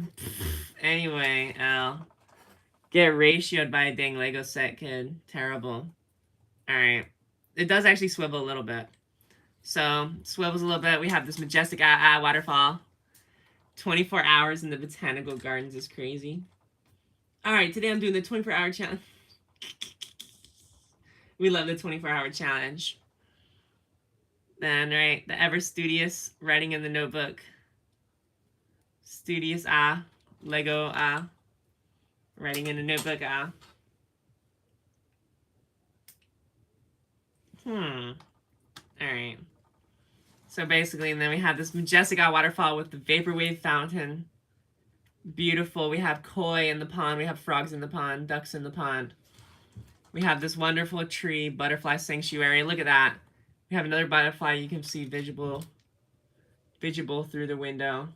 Speaker 1: L. Get ratioed by a dang Lego set, kid. Terrible. Alright. It does actually swivel a little bit. So, swivels a little bit. We have this majestic waterfall. 24 hours in the botanical gardens is crazy. Alright, today I'm doing the 24-hour challenge. We love the 24-hour challenge. Then, right, the ever studious writing in the notebook. Studious Lego writing in a notebook Alright. So basically, and then we have this majestic waterfall with the vaporwave fountain. Beautiful. We have koi in the pond. We have frogs in the pond. Ducks in the pond. We have this wonderful tree, butterfly sanctuary. Look at that. We have another butterfly you can see visible through the window.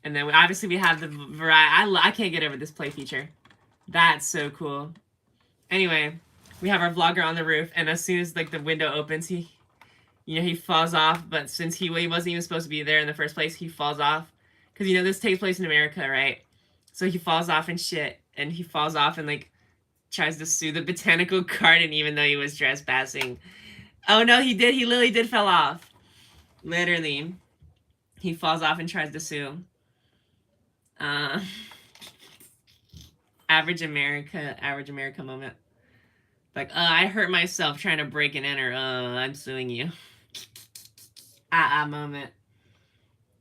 Speaker 1: And then obviously we have the variety. I can't get over this play feature. That's so cool. Anyway, we have our vlogger on the roof, and as soon as like the window opens, he falls off. But since he wasn't even supposed to be there in the first place, he falls off. Because this takes place in America, right? So he falls off and shit, and he falls off and like tries to sue the botanical garden even though he was trespassing. Oh no, he did. He literally did fell off. Literally. He falls off and tries to sue. Average America moment. Like, I hurt myself trying to break and enter. I'm suing you. Moment.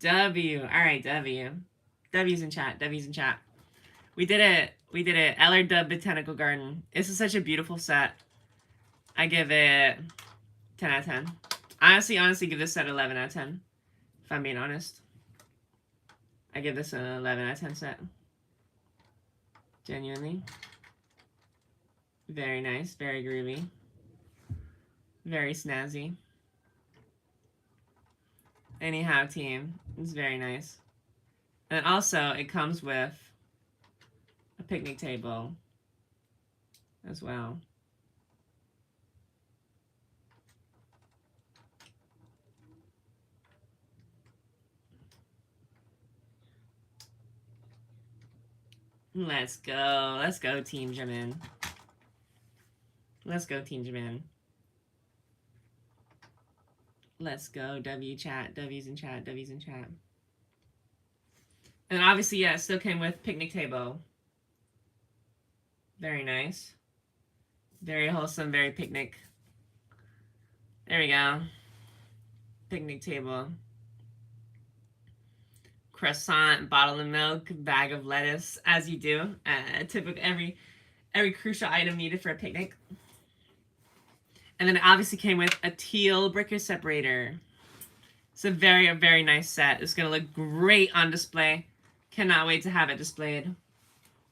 Speaker 1: W. Alright, W. W's in chat. W's in chat. We did it. We did it. Eller Dub Botanical Garden. This is such a beautiful set. I give it 10 out of 10. Honestly give this set 11 out of 10. If I'm being honest. I give this an 11 out of 10 set. Genuinely. Very nice. Very groovy. Very snazzy. Anyhow, team. It's very nice. And also, it comes with a picnic table as well. Let's go. Let's go, Team Jimin. Let's go, Team Jimin. Let's go, W chat. W's in chat. W's in chat. And obviously, yeah, it still came with picnic table. Very nice. Very wholesome, very picnic. There we go. Picnic table. Croissant, bottle of milk, bag of lettuce, as you do. Typical every crucial item needed for a picnic. And then it obviously came with a teal breaker separator. It's a very nice set. It's gonna look great on display. Cannot wait to have it displayed.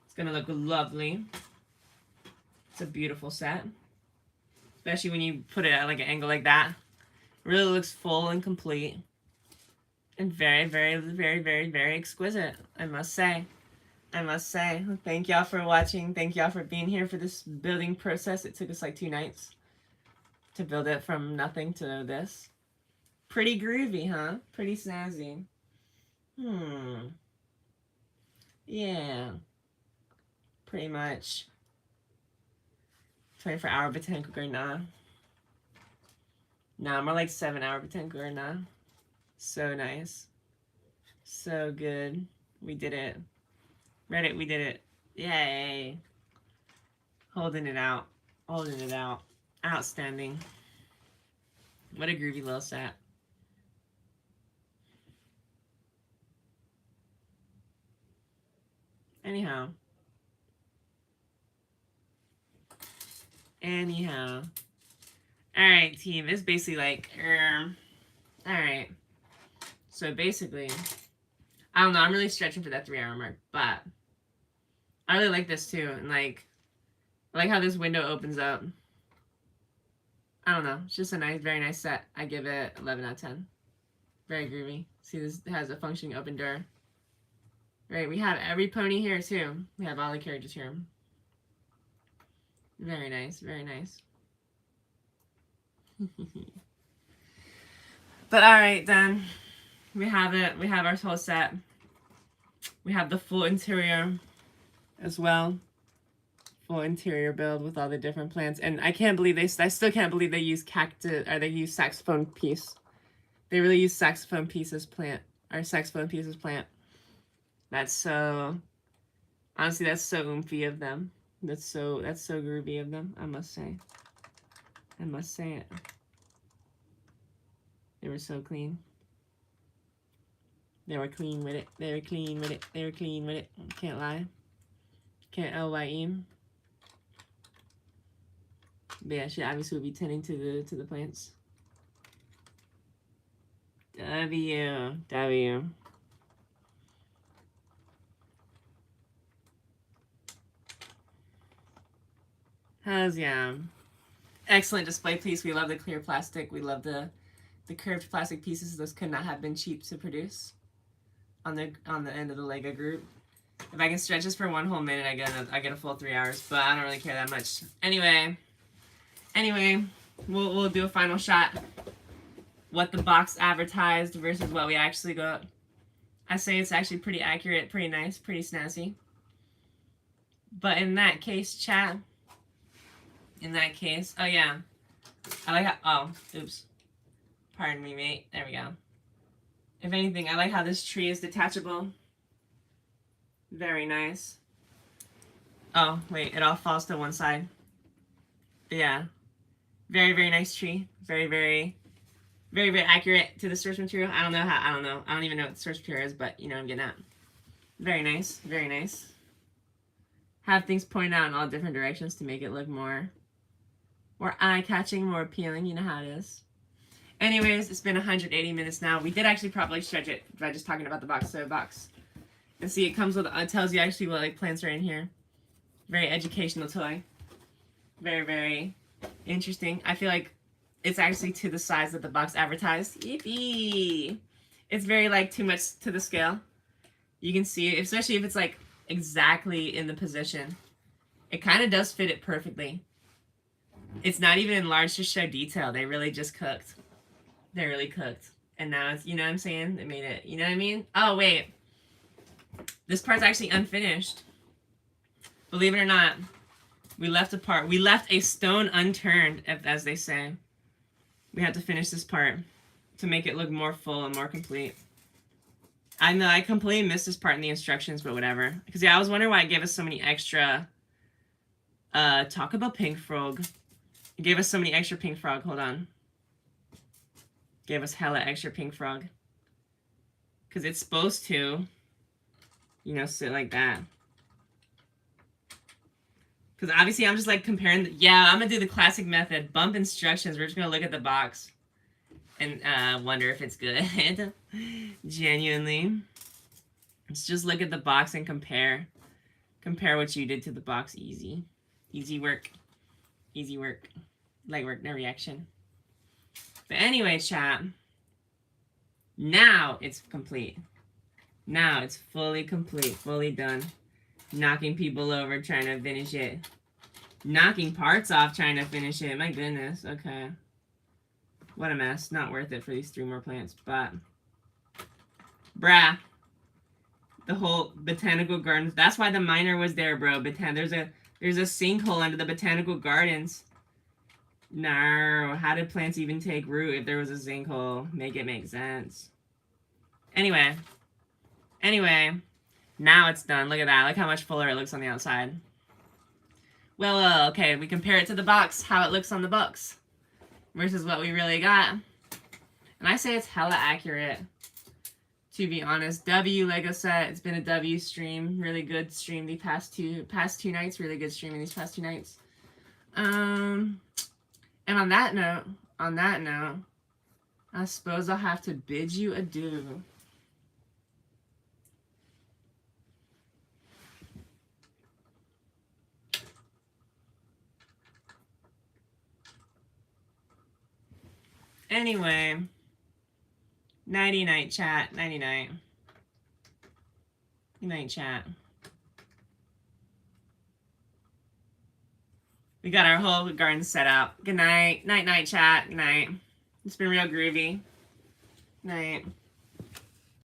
Speaker 1: It's gonna look lovely. It's a beautiful set. Especially when you put it at like an angle like that. It really looks full and complete. And very exquisite, I must say. I must say. Thank y'all for watching. Thank y'all for being here for this building process. It took us like 2 nights to build it from nothing to this. Pretty groovy, huh? Pretty snazzy. Yeah. Pretty much. 24-hour botanical garden. Nah, more like 7-hour botanical garden. So nice. So good. We did it. Reddit, we did it. Yay. Holding it out. Holding it out. Outstanding. What a groovy little set. Anyhow. Alright, team. It's basically like, alright. So basically, I don't know. I'm really stretching for that 3-hour mark, but I really like this too. And like, I like how this window opens up. I don't know. It's just a nice, very nice set. I give it 11 out of 10. Very groovy. See, this has a functioning open door. Right, we have every pony here too. We have all the characters here. Very nice, very nice. But alright then. We have it. We have our whole set. We have the full interior as well. Full interior build with all the different plants. And I can't believe I still can't believe they use cactus, or they use saxophone piece. They really use saxophone pieces plant, or saxophone pieces plant. That's so, honestly, that's so oomphy of them. That's so groovy of them, I must say. I must say it. They were so clean. They were clean with it. They were clean with it. They were clean with it. Can't lie. Can't LYE. But yeah, she obviously would be tending to the plants. W. How's yeah. Excellent display piece. We love the clear plastic. We love the curved plastic pieces. Those could not have been cheap to produce on the end of the Lego group. If I can stretch this for 1 whole minute, I get a full 3 hours, but I don't really care that much. Anyway, we'll do a final shot. What the box advertised versus what we actually got. I say it's actually pretty accurate, pretty nice, pretty snazzy. But in that case, chat. In that case, oh yeah, I like how, oh, oops. Pardon me, mate. There we go. If anything, I like how this tree is detachable. Very nice. Oh, wait, it all falls to one side. But yeah. Very nice tree. Very accurate to the source material. I don't even know what the source material is, but you know what I'm getting at. Very nice. Very nice. Have things pointed out in all different directions to make it look more eye-catching, more appealing. You know how it is. Anyways, it's been 180 minutes now. We did actually probably stretch it by just talking about the box. So box. And see, it comes with, it tells you actually what like plants are in here. Very educational toy. Very interesting. I feel like it's actually to the size that the box advertised. Yippee! It's very like too much to the scale. You can see it, especially if it's like exactly in the position. It kind of does fit it perfectly. It's not even enlarged to show detail. They really just cooked. They really cooked. And now it's, you know what I'm saying? They made it, you know what I mean? Oh, wait. This part's actually unfinished. Believe it or not, we left a part. We left a stone unturned, as they say. We had to finish this part to make it look more full and more complete. I know I completely missed this part in the instructions, but whatever. Because yeah, I was wondering why it gave us so many extra. Talk about pink frog. It gave us so many extra pink frog. Hold on. Gave us hella extra pink frog. Because it's supposed to, you know, sit like that. Because obviously I'm just like comparing. Yeah, I'm going to do the classic method. Bump instructions. We're just going to look at the box and wonder if it's good. Genuinely. Let's just look at the box and compare. Compare what you did to the box. Easy. Easy work. Easy work. Light work, no reaction. But anyway, chat. Now it's complete. Now it's fully complete. Fully done. Knocking people over trying to finish it. Knocking parts off trying to finish it. My goodness. Okay. What a mess. Not worth it for these 3 more plants. But. Brah. The whole botanical gardens. That's why the miner was there, bro. There's a sinkhole under the botanical gardens. No. How did plants even take root if there was a sinkhole? Make it make sense. Anyway. Now it's done. Look at that. Look how much fuller it looks on the outside. Well, okay. We compare it to the box. How it looks on the box. Versus what we really got. And I say it's hella accurate. To be honest. W Lego set. It's been a W stream. Really good stream the past two nights. Really good streaming these past 2 nights. And on that note, I suppose I'll have to bid you adieu. Anyway, nighty-night, chat. Nighty-night. Good night, chat. We got our whole garden set up. Good night. Night-night, chat. Good night. It's been real groovy. Night.